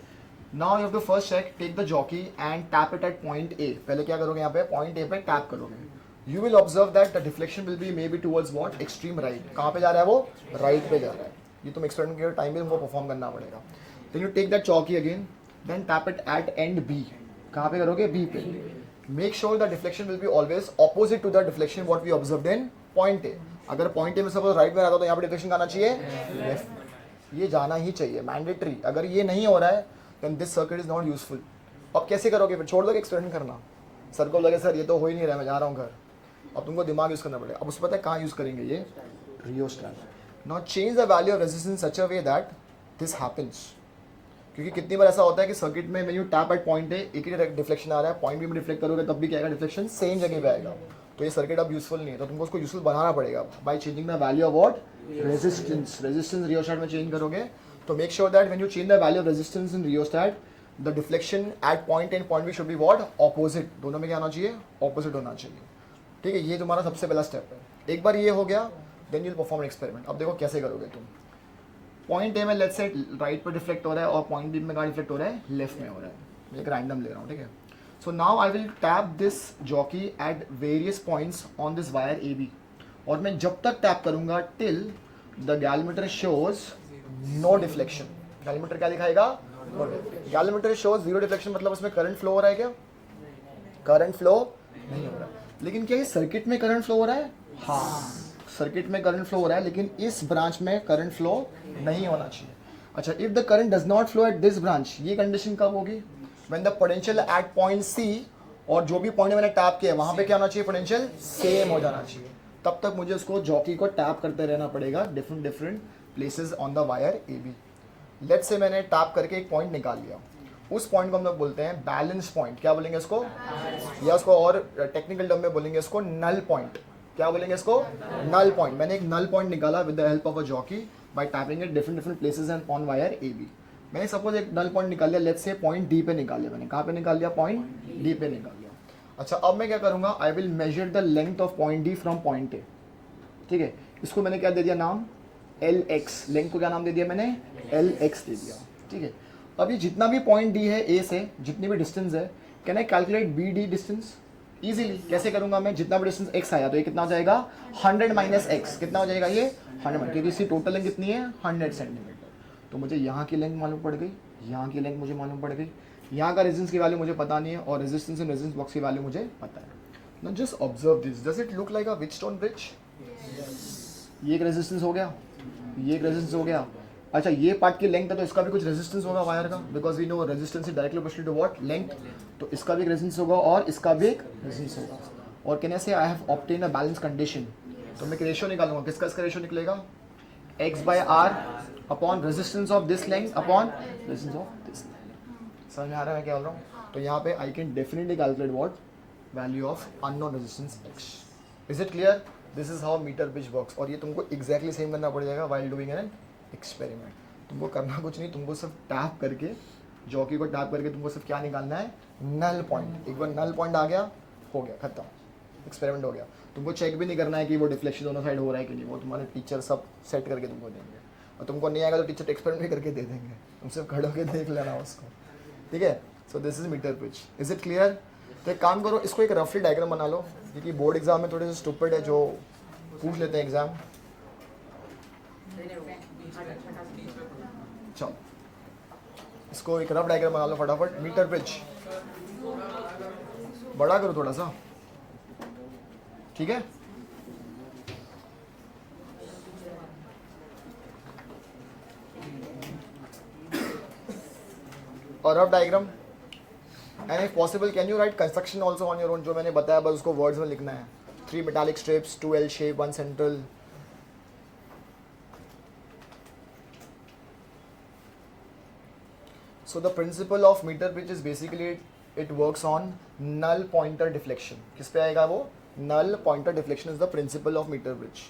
now you have to first check, take the jockey and tap it at point A. पहले क्या करोगे? यहाँ पे पॉइंट A पे टैप करोगे. You will observe that the deflection will be maybe towards what? Extreme right. कहाँ पे जा रहा है वो? राइट पे जा रहा है. ये तुम एक्सपेरिमेंट के टाइम में तुमको परफॉर्म करना पड़ेगा. Then you take that jockey again, then tap it at end B. कहाँ पे करोगे? B पे. Make sure the deflection will be always opposite to the deflection what we observed in point A. अगर पॉइंट ए में सपोज राइट में रहता तो यहाँ पे डिफ्लेक्शन आना चाहिए लेफ्ट। ये जाना ही चाहिए, मैंडेटरी। अगर ये नहीं हो रहा है then this circuit is not useful. अब कैसे करोगे फिर? छोड़ दोगे एक्सपेरिमेंट करना? सर को लगे सर ये तो हो ही नहीं रहा, मैं जा रहा हूँ घर। अब तुमको दिमाग यूज़ करना पड़ेगा। अब उसको पता है कहाँ यूज़ करेंगे? ये rheostat. Now change the value of resistance such a way that this happens. क्योंकि कितनी बार ऐसा होता है कि सर्किट में when you tap at point A एक ही डिफ्लेक्शन आ रहा है, पॉइंट बी में डिफ्लेक्ट करोगे तब भी क्या आएगा? डिफ्लेक्शन सेम जगह पे आएगा। तो ये सर्किट अब यूजफुल नहीं है। तो तुमको उसको यूजफुल बनाना पड़ेगा by changing the value of what? Resistance. Resistance rheostat में चेंज करोगे तो make sure that when you change the value of resistance in rheostat the deflection at point A and point B should be what? Opposite. दोनों में क्या होना चाहिए? ऑपोजिट होना चाहिए। ठीक है, ये तुम्हारा सबसे पहला स्टेप है। एक बार ये हो गया then you will perform experiment. अब देखो कैसे करोगे तुम। पॉइंट ए में लेट्स से राइट पर डिफ्लेक्ट हो रहा है और पॉइंट बी में कहाँ डिफ्लेक्ट हो रहा है? लेफ्ट में हो रहा है। मैं एक रैंडम ले रहा हूँ, ठीक है। So now I will tap this jockey at various points on this wire A B, और मैं जब तक टैप करूंगा till the galvanometer shows no deflection. Galvanometer क्या दिखाएगा? गैलमीटर शोज जीरो डिफ्लेक्शन, मतलब उसमें करंट फ्लो हो रहा है क्या? करंट फ्लो नहीं हो रहा है। लेकिन क्या ये सर्किट में करंट फ्लो हो रहा है? हाँ, सर्किट में करंट फ्लो हो रहा है, लेकिन इस ब्रांच में करंट फ्लो नहीं होना चाहिए। अच्छा, if the current does not flow at this branch, ये कंडीशन कब होगी? When the potential at point C, और जो भी पॉइंट मैंने टैप किया वहां पे क्या होना चाहिए? पोटेंशियल सेम हो जाना चाहिए। तब तक मुझे उसको जॉकी को टैप करते रहना पड़ेगा different different places on the wire A B. Let's say मैंने टैप करके एक पॉइंट निकाल लिया, उस पॉइंट को हम लोग बोलते हैं बैलेंस पॉइंट। क्या बोलेंगे इसको? या उसको और टेक्निकल टर्म में बोलेंगे इसको नल पॉइंट। क्या बोलेंगे इसको? Null point. मैंने एक नल पॉइंट निकाला with the help of a jockey by tapping it different different places and on wire A B. मैंने सपोज एक नल पॉइंट निकाल लिया, लेट्स से पॉइंट डी पे निकाल लिया। मैंने कहाँ पे निकाल लिया? पॉइंट डी पे निकाल लिया। अच्छा, अब मैं क्या करूँगा? I will measure the length of point D from point A. ठीक है, इसको मैंने क्या दे दिया नाम? L x. लेंथ को क्या नाम दे दिया मैंने? एल एक्स दे दिया। ठीक है, अब ये जितना भी पॉइंट डी है ए से, जितनी भी डिस्टेंस है, can I calculate B D distance easily? कैसे करूंगा मैं? जितना भी डिस्टेंस x आया तो ये कितना हो जाएगा? 100 माइनस एक्स। कितना हो जाएगा ये? 100, क्योंकि इसकी टोटल लेंथ कितनी है? 100 सेंटीमीटर। तो मुझे यहाँ की लेंथ मालूम पड़ गई, यहाँ की लेंथ मुझे मालूम पड़ गई, यहाँ का रेजिस्टेंस की वैल्यू मुझे पता नहीं है, और रेजिस्टेंस इन रेजिस्टेंस बॉक्स की वैल्यू मुझे पता है। Now just observe this, does it look like a Wheatstone bridge? ये एक रेजिस्टेंस हो गया, ये एक रेजिस्टेंस हो गया। अच्छा, ये पार्ट की लेंथ है तो इसका भी कुछ रेजिस्टेंस होगा वायर का, because we know resistance is directly proportional to what? Length. तो इसका भी एक रेजिस्टेंस होगा और इसका भी एक रेजिस्टेंस होगा। और कैन आई से I have obtain a balance condition? तो मैं एक रेशियो निकालूंगा। किसका इसका रेशियो निकलेगा? x by R upon resistance of this length upon resistance of this length. समझ में आ रहा है मैं क्या बोल रहा हूँ? तो यहाँ पे I can definitely calculate what? Value of unknown resistance x। Is it clear? This is how metre bridge works. और ये तुमको एग्जैक्टली सेम करना पड़ जाएगा व्हाइल डूइंग एन एक्सपेरिमेंट। तुमको करना कुछ नहीं, तुमको सिर्फ टैप करके, जॉकी को टैप करके तुमको सिर्फ क्या निकालना है? Null point. एक बार नल पॉइंट आ गया, हो गया, खत्म, एक्सपेरिमेंट हो गया। तुमको चेक भी नहीं करना है कि वो डिफ्लेक्शन दोनों साइड हो रहा है कि नहीं, वो तुम्हारे टीचर सब सेट करके तुमको देंगे। और तुमको नहीं आएगा तो टीचर एक्सपेरिमेंट भी करके दे देंगे, तुम सिर्फ खड़े होकर देख लेना उसको। ठीक है, so this is metre bridge. Is it clear? तो एक काम करो, इसको एक रफली डायग्राम बना लो, क्योंकि बोर्ड एग्जाम में थोड़े से स्टूपिड है जो पूछ लेते हैं एग्जाम। चलो, इसको एक रफ डायग्राम बना लो फटाफट। मीटर ब्रिज बड़ा करो थोड़ा सा, ठीक है। और rough diagram, and if possible can you right construction also on your own. जो मैंने बताया बस उसको वर्ड्स में लिखना है। 3 metallic strips, 2 L shape, 1 central। So the principle of meter bridge is basically it works on null pointer deflection. किस पे आएगा वो? Null pointer deflection is the principle of meter bridge.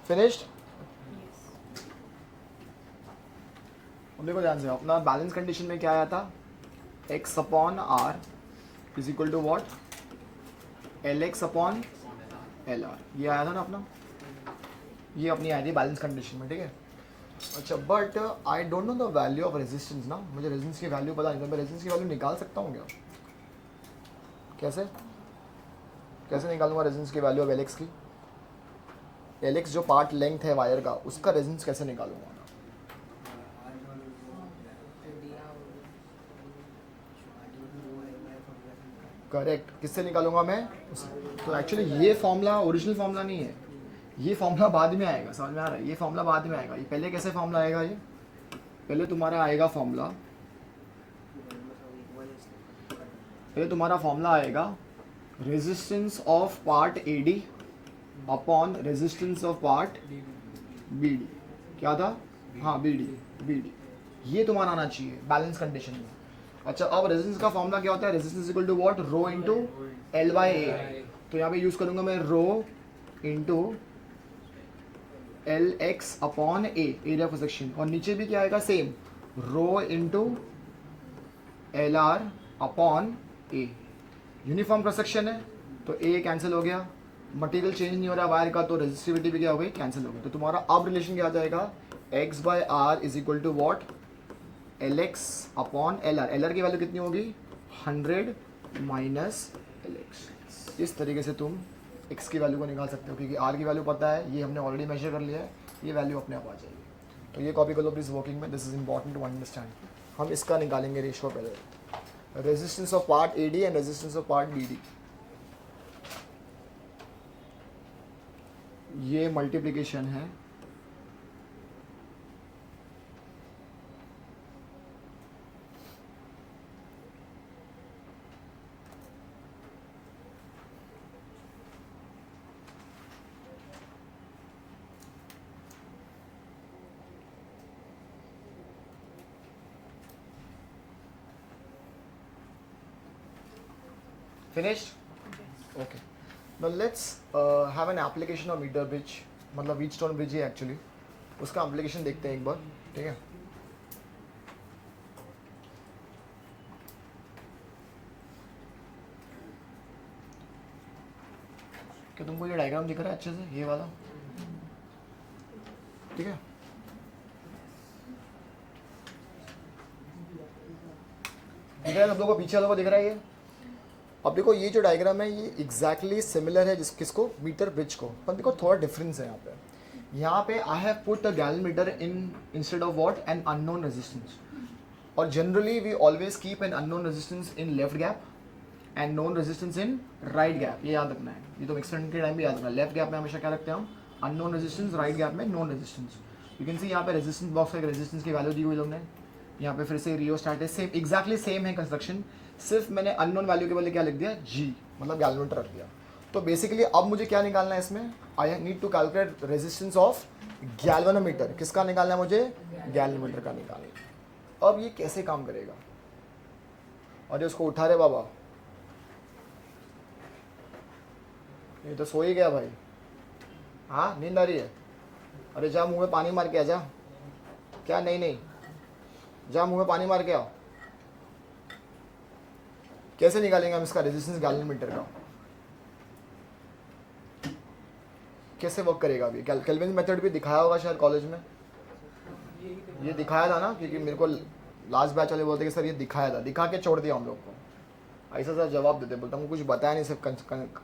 Finished? अब देखो ध्यान से, अपना बैलेंस कंडीशन में क्या आया था? x upon R is equal to what? Lx upon LR। ये आया था ना अपना, ये अपनी आई थी बैलेंस कंडीशन में, ठीक है। अच्छा, but I don't know the value of resistance ना, मुझे रेजिस्टेंस की वैल्यू पता नहीं, तो मैं रेजिस्टेंस की वैल्यू निकाल सकता हूँ क्या? कैसे कैसे निकालूंगा रेजिस्टेंस की वैल्यू ऑफ Lx की? Lx जो पार्ट लेंथ है वायर का, उसका रेजिस्टेंस कैसे निकालूंगा? करेक्ट, किससे निकालूंगा मैं? तो एक्चुअली ये फॉर्मूला ओरिजिनल फॉर्मूला नहीं है, ये फॉर्मूला बाद में आएगा, समझ में आ रहा है? ये फॉर्मूला बाद में आएगा। ये पहले कैसे फॉर्मूला आएगा? ये पहले तुम्हारा आएगा फॉर्मूला, पहले तुम्हारा फॉर्मूला आएगा resistance of part A D upon resistance of part B D. क्या था? हाँ, बी डी, ये तुम्हारा आना चाहिए बैलेंस कंडीशन में। अच्छा, अब रेजिस्टेंस का फॉर्मूला क्या होता है? Resistance equal to what? Rho into L by A. तो यहाँ पे यूज करूंगा मैं rho into L x upon A, area of section, और नीचे भी क्या आएगा? Same, rho into L R upon A. Uniform cross section है तो ए कैंसिल हो गया, मटेरियल चेंज नहीं हो रहा वायर का, तो रेजिस्टिविटी भी क्या हो गई? कैंसिल हो गई। तो तुम्हारा अब रिलेशन क्या आ जाएगा? X by R is equal to what? L x upon L R. L R की वैल्यू कितनी होगी? 100 माइनस एल एक्स। इस तरीके से तुम एक्स की वैल्यू को निकाल सकते हो, क्योंकि आर की वैल्यू पता है, ये हमने ऑलरेडी मेजर कर लिया है, ये वैल्यू अपने आप आ जाएगी। तो ये कॉपी कर लो प्लीज वर्किंग में, this is important to understand. हम इसका निकालेंगे रेशियो पहले, resistance of part A D and resistance of part B D. ये मल्टीप्लिकेशन है, finished? Okay. Now let's have an application of meter bridge, मतलब Wheatstone bridge है एक्चुअली, उसका एप्लीकेशन देखते हैं एक बार, ठीक है? क्या तुमको ये डायग्राम दिख रहा है अच्छे से, ये वाला? ठीक है, दिख रहा है? सब लोगों को पीछे वालों को दिख रहा है ये? अब देखो ये जो डायग्राम है ये एग्जैक्टली सिमिलर है किसको? मीटर ब्रिज को, पर देखो थोड़ा डिफरेंस है यहाँ पे। यहाँ पे I have put a galvanometer in instead of what? An unknown resistance. और generally we always keep an unknown resistance in left gap and known resistance in right gap. ये याद रखना है, ये तो एक्सटेंड के टाइम भी याद रखना है। लेफ्ट गैप में हमेशा क्या रखते हैं हम? अननोन रेजिस्टेंस, राइट गैप में नोन रेजिस्टेंस। यू कैन सी यहाँ पे रेजिस्टेंस बॉक्स का रेजिस्टेंस की वैल्यू दी हुई लोग ने, यहाँ पे फिर से रियोस्टैट है, सेम एग्जैक्टली सेम है कंस्ट्रक्शन, सिर्फ मैंने अननोन वैल्यू के बदले क्या लिख दिया? जी, मतलब गैलमीटर रख दिया। तो बेसिकली अब मुझे क्या निकालना है इसमें? I need to calculate resistance of galvanometer. किसका निकालना है मुझे? गैल्वेनोमीटर का निकालना है। अब ये कैसे काम करेगा? और ये उसको उठा रहे बाबा, ये तो सो ही गया भाई। हाँ, नींद आ रही है? अरे जा मुंह में पानी मार के आ जा। क्या? नहीं, जा मुंह में पानी मार के आओ। कैसे निकालेंगे हम इसका रेजिस्टेंस गैल्वेनोमीटर का? कैसे वर्क करेगा? अभी केल्विन मेथड भी दिखाया होगा शायद कॉलेज में, ये दिखाया था ना, क्योंकि मेरे को लास्ट बैच वाले बोलते कि सर ये दिखाया था, दिखा के छोड़ दिया हम लोग को। ऐसा सर जवाब देते, बोलता हूँ कुछ बताया नहीं, सिर्फ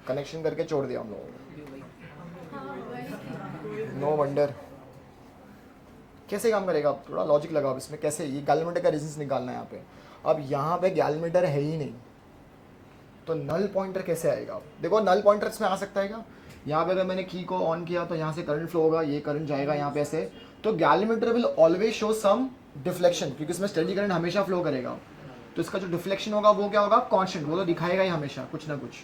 कनेक्शन करके छोड़ दिया हम लोगों को। No wonder. कैसे काम करेगा? अब थोड़ा लॉजिक लगाओ इसमें, कैसे ये गैल्वेनोमीटर का रेजिस्टेंस निकालना है यहाँ पे। अब यहाँ पे गैल्वेनोमीटर है ही नहीं, तो नल पॉइंटर कैसे आएगा? देखो नल पॉइंटर इसमें आ सकता है क्या? यहाँ पे अगर मैंने की को ऑन किया तो यहाँ से करंट फ्लो होगा, ये करंट जाएगा यहाँ पे ऐसे, तो galvanometer will always show some deflection, क्योंकि इसमें स्टेडी करंट हमेशा फ्लो करेगा। तो इसका जो डिफ्लेक्शन होगा वो क्या होगा? कांस्टेंट, वो तो दिखाएगा ही हमेशा कुछ ना कुछ।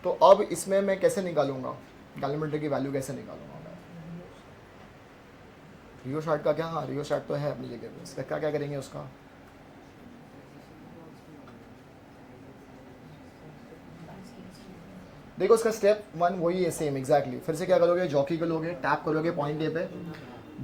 तो अब इसमें मैं कैसे निकालूंगा गैल्वेनोमीटर की वैल्यू? कैसे निकालूंगा मैं? रियोस्टैट का क्या? हाँ, रियोस्टैट तो है अपनी जगह पे, इसका क्या क्या करेंगे उसका? देखो उसका स्टेप 1 वही है, सेम एग्जैक्टली। फिर से क्या करोगे? जॉकी को लोगे, टैप करोगे पॉइंट ए पे,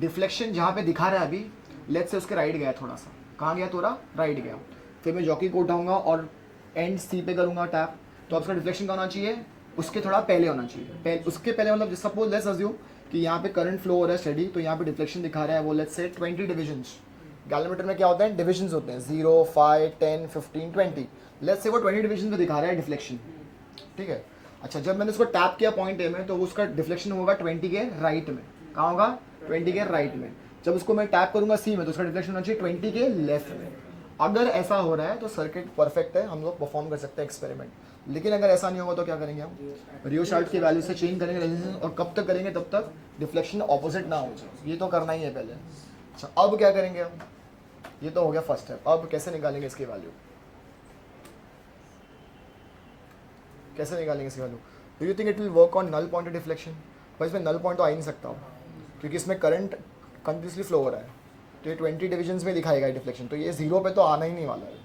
डिफ्लेक्शन जहाँ पे दिखा रहा है अभी, लेट्स से उसके राइट गया थोड़ा सा, कहाँ गया? थोड़ा राइट गया। फिर मैं जॉकी को उठाऊंगा और एंड सी पे करूँगा टैप, तो उसका डिफ्लेक्शन क्या होना चाहिए? उसके थोड़ा पहले होना चाहिए, उसके पहले मतलब सपोज लेट्स अज्यूम कि यहाँ पे करंट फ्लो हो रहा है स्टेडी, तो यहाँ पे डिफ्लेक्शन दिखा रहा है वो लेट्स से 20 डिविजन्स। गैल्वेनोमीटर में क्या होता है? डिविजन्स होते हैं, 0, 5, 10, 15, 20। लेट्स से वो 20 डिविजन पे दिखा रहा है डिफ्लेक्शन, ठीक है? अच्छा, जब मैंने उसको टैप किया पॉइंट ए में, तो उसका डिफ्लेक्शन होगा 20 के राइट में। कहाँ होगा? 20 के राइट में। जब उसको मैं टैप करूंगा सी में, तो उसका डिफ्लेक्शन होना चाहिए 20 के लेफ्ट में। अगर ऐसा हो रहा है तो सर्किट परफेक्ट है, हम लोग परफॉर्म कर सकते हैं एक्सपेरिमेंट। लेकिन अगर ऐसा नहीं होगा तो क्या करेंगे हम, रियोशार्ट की वैल्यू से चेंज करेंगे रेजिस्टेंस, और कब तक करेंगे, तब तक डिफ्लेक्शन ऑपोजिट ना हो जाए। ये तो करना ही है पहले। अच्छा अब क्या करेंगे हम, ये तो हो गया फर्स्ट स्टेप। अब कैसे निकालेंगे इसकी वैल्यू, कैसे निकालेंगे इसकी value? Do you think it will work on null point deflection? पर इसमें नल पॉइंट तो आ ही नहीं सकता हो, क्योंकि इसमें करंट कंटिन्यूसली फ्लो हो रहा है, तो ये 20 डिविजन्स में दिखाएगा डिफ्लेक्शन, तो ये जीरो पे तो आना ही नहीं वाला है।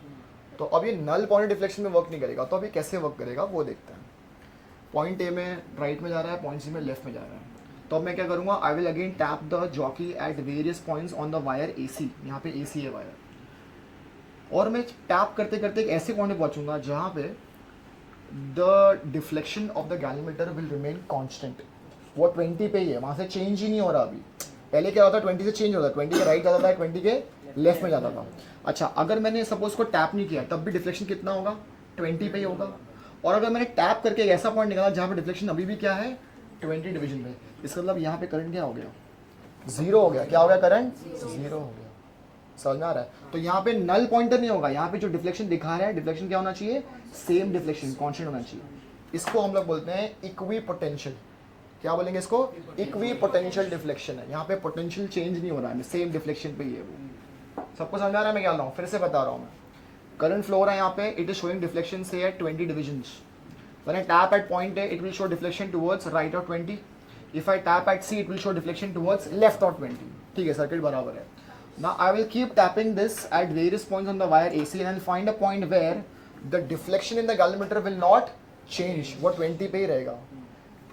तो अब ये नल पॉइंट डिफ्लेक्शन में वर्क नहीं करेगा, तो अभी कैसे वर्क करेगा वो देखते हैं। पॉइंट ए में राइट में जा रहा है, पॉइंट सी में लेफ्ट में जा रहा है। तो अब मैं क्या करूँगा, I will again tap the jockey at various points on the wire A C. यहाँ पे ए सी है वायर, और मैं टैप करते करते एक ऐसे पॉइंट पे पहुँचूंगा जहाँ पे the deflection of the galvanometer will remain constant. वो 20 पे ही है, वहाँ से चेंज ही नहीं हो रहा अभी। पहले क्या होता था, 20 से चेंज होता था, 20 के राइट जाता था, 20 के लेफ्ट में जाता था। अच्छा अगर मैंने सपोज को टैप नहीं किया तब भी डिफ्लेक्शन कितना होगा, 20 पे ही होगा। और अगर मैंने टैप करके एक ऐसा पॉइंट निकाला जहाँ पे डिफ्लेक्शन अभी भी क्या है, 20 डिवीजन में, इसका मतलब यहाँ पे करंट क्या हो गया, जीरो हो गया। क्या हो गया, करंट जीरो हो गया। समझ में आ रहा है? तो यहाँ पे नल पॉइंटर नहीं होगा, यहाँ पे जो डिफ्लेक्शन दिखा रहा है, डिफ्लेक्शन क्या होना चाहिए, सेम डिफ्लेक्शन, कांस्टेंट होना चाहिए। इसको हम लोग बोलते हैं इक्वी पोटेंशियल। क्या बोलेंगे इसको, इक्वी पोटेंशियल डिफ्लेक्शन है। यहाँ पे पोटेंशियल चेंज नहीं हो रहा है, सेम डिफ्लेक्शन पे ही है वो। सबको समझ आ रहा है मैं क्या रहा हूँ, फिर से बता रहा हूँ मैं। करंट फ्लो हो रहा है यहाँ पे, it is showing deflection say at 20 divisions. When I tap at point A, it will show deflection towards right or 20. If I tap at C, it will show deflection towards left or 20. ठीक है, सर्किट बराबर है। Now I will keep tapping this at various points on the wire AC, and I'll find a point where the deflection in the galvanometer will not change. वो 20 पे ही रहेगा।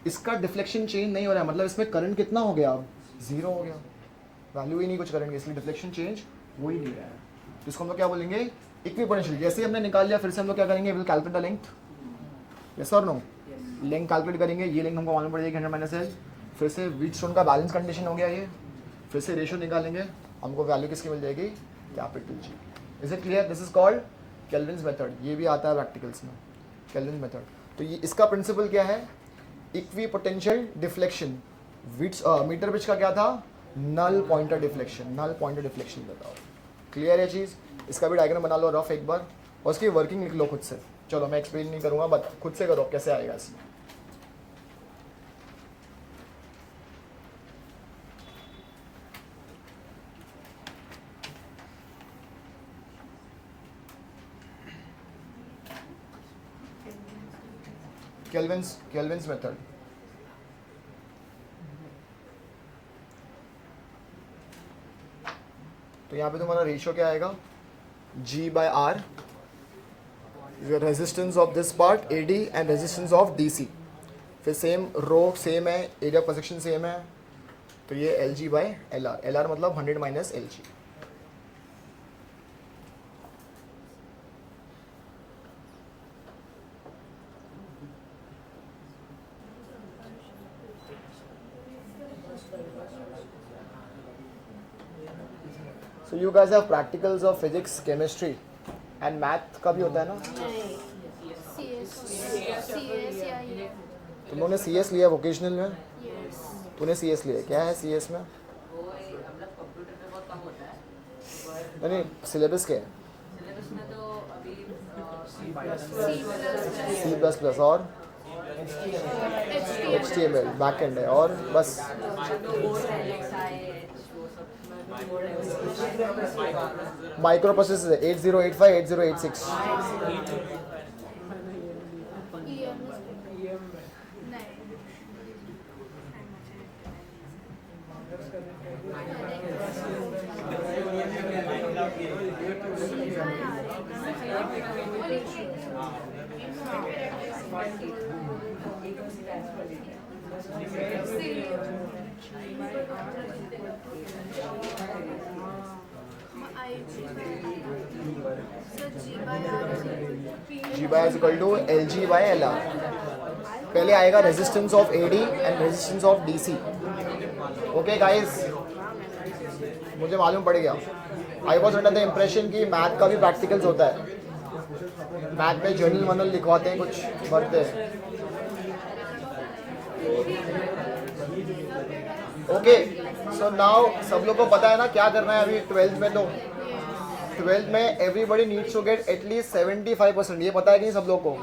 इसका डिफ्लेक्शन चेंज नहीं हो रहा है, मतलब इसमें करंट कितना हो गया, अब जीरो हो गया, वैल्यू ही नहीं कुछ करंट की, इसलिए डिफ्लेक्शन चेंज हो ही नहीं रहा है। तो इसको हम लोग क्या बोलेंगे, इक्विपोटेंशियल। जैसे ही हमने निकाल लिया, फिर से हम लोग क्या करेंगे, will calculate the length. Yes और नो, लेंथ कैलकुलेट करेंगे। ये लेंथ हमको मालूम पड़ जाएगी 100 माइनस एल। फिर से व्हीट स्टोन का बैलेंस कंडीशन हो गया ये। फिर से रेशियो निकालेंगे, हमको वैल्यू किसकी मिल जाएगी, capital G. Is it clear? This is called Kelvin's method. ये भी आता है प्रैक्टिकल्स में, केल्विन मेथड। तो ये इसका प्रिंसिपल क्या है, इक्वी पोटेंशियल डिफ्लेक्शन। व्हीट मीटर ब्रिज का क्या था, null pointer deflection, null pointer deflection बताओ। क्लियर है चीज़? इसका भी डायग्राम बना लो रफ एक बार, और उसकी वर्किंग लिख लो खुद से। चलो मैं एक्सप्लेन नहीं करूंगा, बट खुद से करो कैसे आएगा इसमें। Kelvin's method. तो यहाँ पे तुम्हारा रेशियो क्या आएगा, G/R, resistance of this part AD and resistance of DC। फिर सेम रो सेम है, एरिया ऑफ सेक्शन सेम है, तो ये LG/LR। LR मतलब 100 minus LG। So you guys have practicals of physics, chemistry and math का भी होता है ना? तुम लोगों ने CS लिया वोकेशनल में? तूने CS लिया, क्या है CS में? नहीं, सिलेबस क्या है? C++ और HTML बैकएंड है, और बस माइक्रो प्रोसेसर है 8085 8086। G/R is equal to LG/LR। पहले आएगा resistance of AD and resistance of DC। Okay guys, मुझे मालूम पड़ गया। I was under the impression कि मैथ का भी प्रैक्टिकल्स होता है, मैथ में जर्नल वर्नल लिखवाते हैं, कुछ भरते हैं। ओके, सो नाउ सब लोग को पता है ना क्या करना है अभी 12th में। तो 12 में everybody needs to get at least 75%, ये पता है कि नहीं सब लोग को,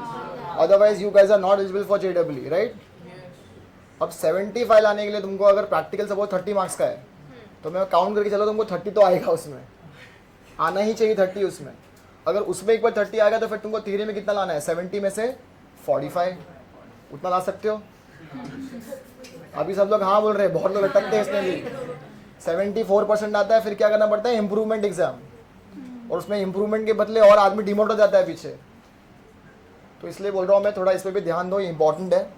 otherwise you guys are not eligible for JEE, right. अब 75 लाने के लिए तुमको अगर प्रैक्टिकल सपोज 30 मार्क्स का है तो मैं काउंट करके चलो तुमको 30 तो आएगा, उसमें आना ही चाहिए 30 उसमें। अगर उसमें एक बार 30 आएगा तो फिर तुमको थ्योरी में कितना लाना है, 70 में से 45, उतना ला सकते हो। अभी सब लोग हाँ बोल रहे हैं, बहुत लोग अटकते हैं इसमें भी। 74% आता है, फिर क्या करना पड़ता है, इम्प्रूवमेंट एग्जाम, और उसमें इम्प्रूवमेंट के बदले और आदमी डिमोट हो जाता है पीछे। तो इसलिए बोल रहा हूँ मैं, थोड़ा इस पर भी ध्यान दो, इंपॉर्टेंट है।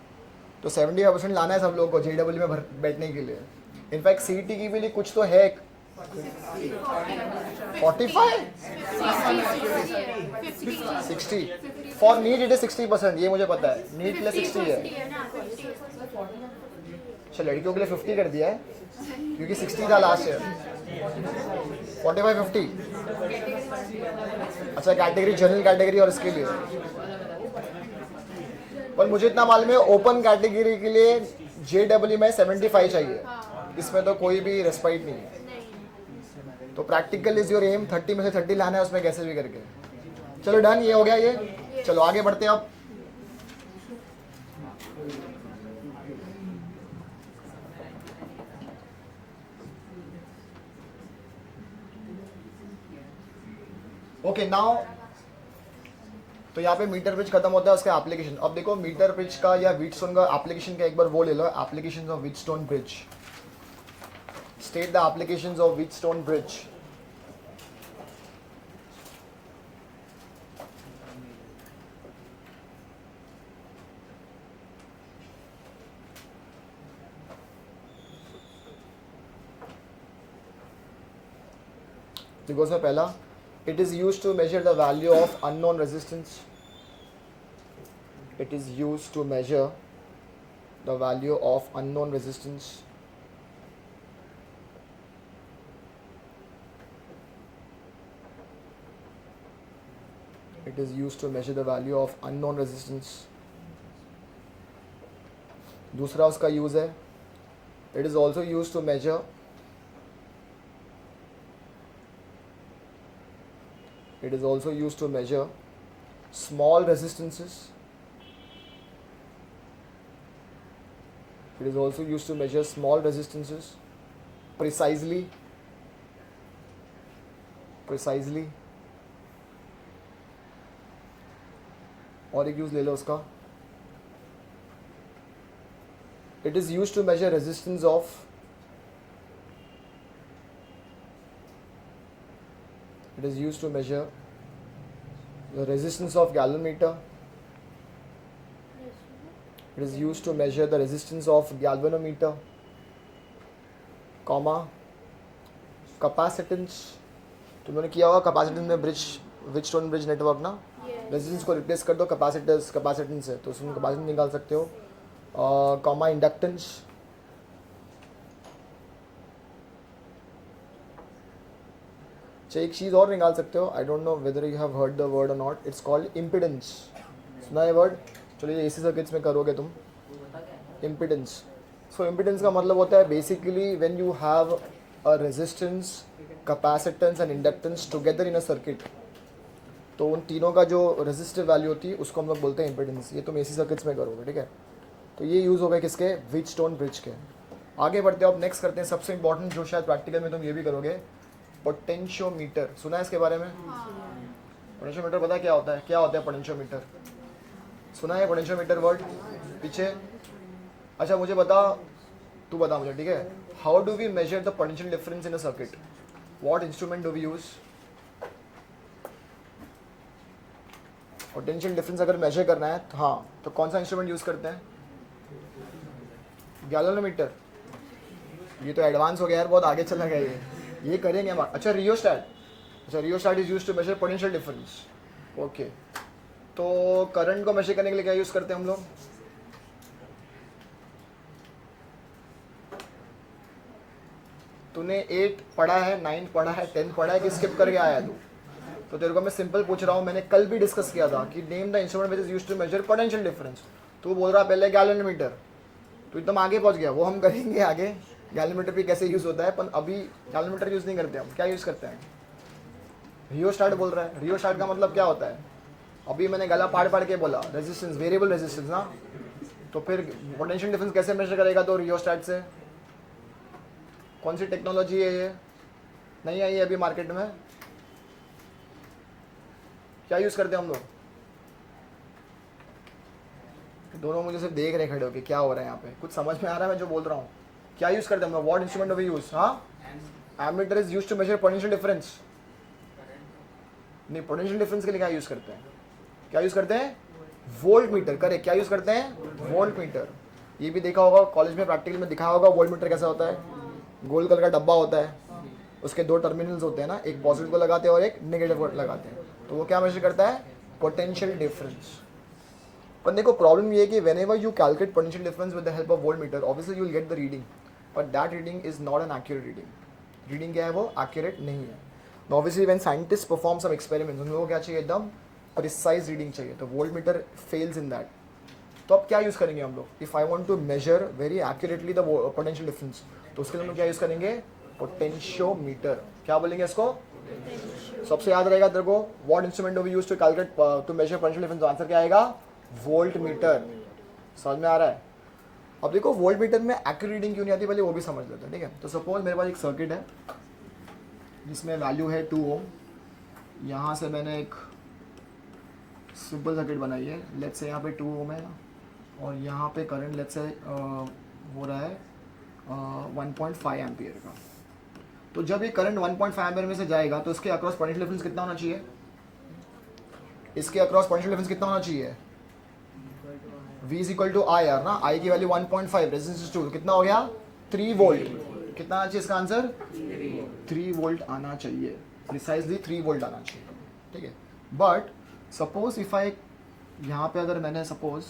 तो 75% लाना है सब लोगों को JEE में बैठने के लिए। इनफैक्ट CET की भी लिए कुछ तो है, 45 60 फॉर नीट इट इज 60%, ये मुझे पता है, नीट के लिए 60 है। अच्छा, लड़कियों के लिए 50 कर दिया है क्योंकि 60 था लास्ट ईयर, 45 50। अच्छा, कैटेगरी जनरल कैटेगरी और इसके लिए, पर मुझे इतना मालूम है ओपन कैटेगरी के लिए JEE में 75 चाहिए, इसमें तो कोई भी रेस्पाइट नहीं है। तो प्रैक्टिकल इज योर एम, 30 में से 30 लाना है उसमें कैसे भी करके। चलो डन, ये हो गया ये। चलो आगे बढ़ते हैं अब। ओके नाउ, तो यहाँ पे मीटर ब्रिज खत्म होता है, उसका एप्लीकेशन। अब देखो मीटर ब्रिज का या व्हीटस्टोन का एप्लीकेशन का एक बार वो ले लो, applications of Wheatstone bridge. State the applications of Wheatstone bridge. देखो उसमें पहला, it is used to measure the value of unknown resistance. It is used to measure the value of unknown resistance. It is used to measure the value of unknown resistance. दूसरा उसका यूज है, it is also used to measure small resistances. It is also used to measure small resistances precisely. और एक यूज ले लो उसका, it is used to measure resistance of the resistance of galvanometer. It is used to measure the resistance of galvanometer, comma capacitance. तुमने किया होगा कैपेसिटेंस में ब्रिज, व्हीटस्टोन ब्रिज नेटवर्क ना, रेजिस्टेंस को रिप्लेस कर दो कैपेसिटेंस है, तो उसमें कैपेसिटेंस निकाल सकते हो, कॉमा इंडक्टेंस। एक चीज़ और निकाल सकते हो, I don't know whether you have heard the word और नॉट, इट्स कॉल्ड इम्पिडेंस। सुना है वर्ड? चलो ये AC सर्किट्स में करोगे तुम, इम्पिडेंस। सो इम्पिडेंस का मतलब होता है basically when you have a resistance, capacitance and inductance together in a circuit, तो उन तीनों का जो रेजिस्टिव वैल्यू होती है उसको हम लोग बोलते हैं इम्पिडेंस। ये तुम AC सर्किट्स में करोगे, ठीक है। तो ये यूज़ हो गए किसके, व्हीटस्टोन ब्रिज के। आगे बढ़ते हो, अब नेक्स्ट करते हैं सबसे इंपॉर्टेंट, जो शायद प्रैक्टिकल में तुम ये भी करोगे, पोटेंशियोमीटर। सुना है इसके बारे में? पोटेंशियोमीटर पता है क्या होता है? क्या होता है पोटेंशियोमीटर? सुना है पोटेंशियोमीटर वर्ड पीछे? अच्छा मुझे बता, तू बता मुझे, ठीक है। How do we measure the potential difference in a circuit? What instrument do we use? Potential difference अगर मेजर करना है तो हाँ, तो कौन सा इंस्ट्रूमेंट यूज करते हैं? गैल्वेनोमीटर। ये तो एडवांस हो गया यार, बहुत आगे चला गया ये करेंगे हम। अच्छा रियोस्टैट, अच्छा rheostat is used to measure potential difference. Okay, तो करंट को मेजर करने के लिए क्या यूज करते हैं हम लोग? तूने 8 पढ़ा है, 9 पढ़ा है, 10 पढ़ा है कि स्किप करके आया तू? तो तेरे को मैं सिंपल पूछ रहा हूँ, मैंने कल भी डिस्कस किया था कि name the instrument which is used to measure potential difference. तू बोल रहा पहले गैल्वेनोमीटर, तो एकदम आगे पहुंच गया। वो हम करेंगे आगे, गैल्वेनोमीटर भी कैसे यूज़ होता है, पर अभी गैल्वेनोमीटर यूज़ नहीं करते हम। क्या यूज़ करते हैं? रियोस्टाट बोल रहा है। रियोस्टाट का मतलब क्या होता है? अभी मैंने गला पाड़ पाड़ के बोला रेजिस्टेंस, वेरिएबल रेजिस्टेंस ना, तो फिर पोटेंशियल डिफरेंस कैसे मेजर करेगा? तो रियोस्टाट से। कौन सी टेक्नोलॉजी है ये? नहीं आई है अभी मार्केट में। क्या यूज करते हैं हम लोग? दोनों मुझे सिर्फ देख रहे खड़े होके क्या हो रहा है यहाँ पे, कुछ समझ में आ रहा है मैं जो बोल रहा हूँ? क्या यूज करते हैं हम लोग? What instrument do we use? हाँ, ammeter is used to measure potential difference. नहीं, पोटेंशियल डिफरेंस के लिए क्या यूज करते हैं? क्या यूज करते हैं? Volt meter. करेक्ट। क्या यूज करते हैं? Volt meter. ये भी देखा होगा कॉलेज में, प्रैक्टिकल में दिखाया होगा वोल्ट मीटर कैसा होता है। गोल्ड कलर का डब्बा होता है, उसके दो टर्मिनल्स होते हैं ना, एक पॉजिटिव को लगाते हैं और एक नेगेटिव को लगाते हैं, तो वो क्या मेजर करता है? Potential difference. पर देखो प्रॉब्लम ये है कि whenever you calculate potential difference with the help of voltmeter, obviously you will get the reading, but that reading is not an accurate reading. Reading क्या है? वो accurate नहीं है। Now obviously when scientists perform some experiments, उन लोगों को क्या चाहिए? एकदम precise reading चाहिए, तो voltmeter fails in that. तो अब क्या यूज़ करेंगे हम लोग? If I want to measure very accurately the potential difference, तो उसके लिए हम लोग क्या यूज़ करेंगे? पोटेंशियोमीटर। क्या बोलेंगे इसको? सबसे याद रहेगा तेरे को, what instrument do we use to calculate to measure potential difference? Answer क्या आएगा? Volt meter. समझ में आ रहा है? अब देखो वोल्ट मीटर में एक्यूरेट रीडिंग क्यों नहीं आती, पहले वो भी समझ लेते हैं, ठीक है? तो सपोज मेरे पास एक सर्किट है जिसमें वैल्यू है 2 ओम। यहाँ से मैंने एक सिंपल सर्किट बनाई है, लेट्स से यहाँ पे 2 ओम है और यहाँ पे करंट लेट्स से हो रहा है 1.5 एम्पियर का। तो जब ये करंट 1.5 एम्पियर में से जाएगा तो इसके अक्रॉस पोटेंशियल डिफरेंस कितना होना चाहिए? इसके अक्रॉस पोटेंशियल डिफरेंस कितना होना चाहिए? V is equal to I R ना, आई की वैल्यू 1.5, रेजिस्टेंस 2, कितना हो गया? 3 वोल्ट। कितना आना चाहिए इसका आंसर? 3 वोल्ट आना चाहिए, प्रिसाइजली 3 वोल्ट आना चाहिए, ठीक है? बट सपोज इफ आई, यहाँ पे अगर मैंने सपोज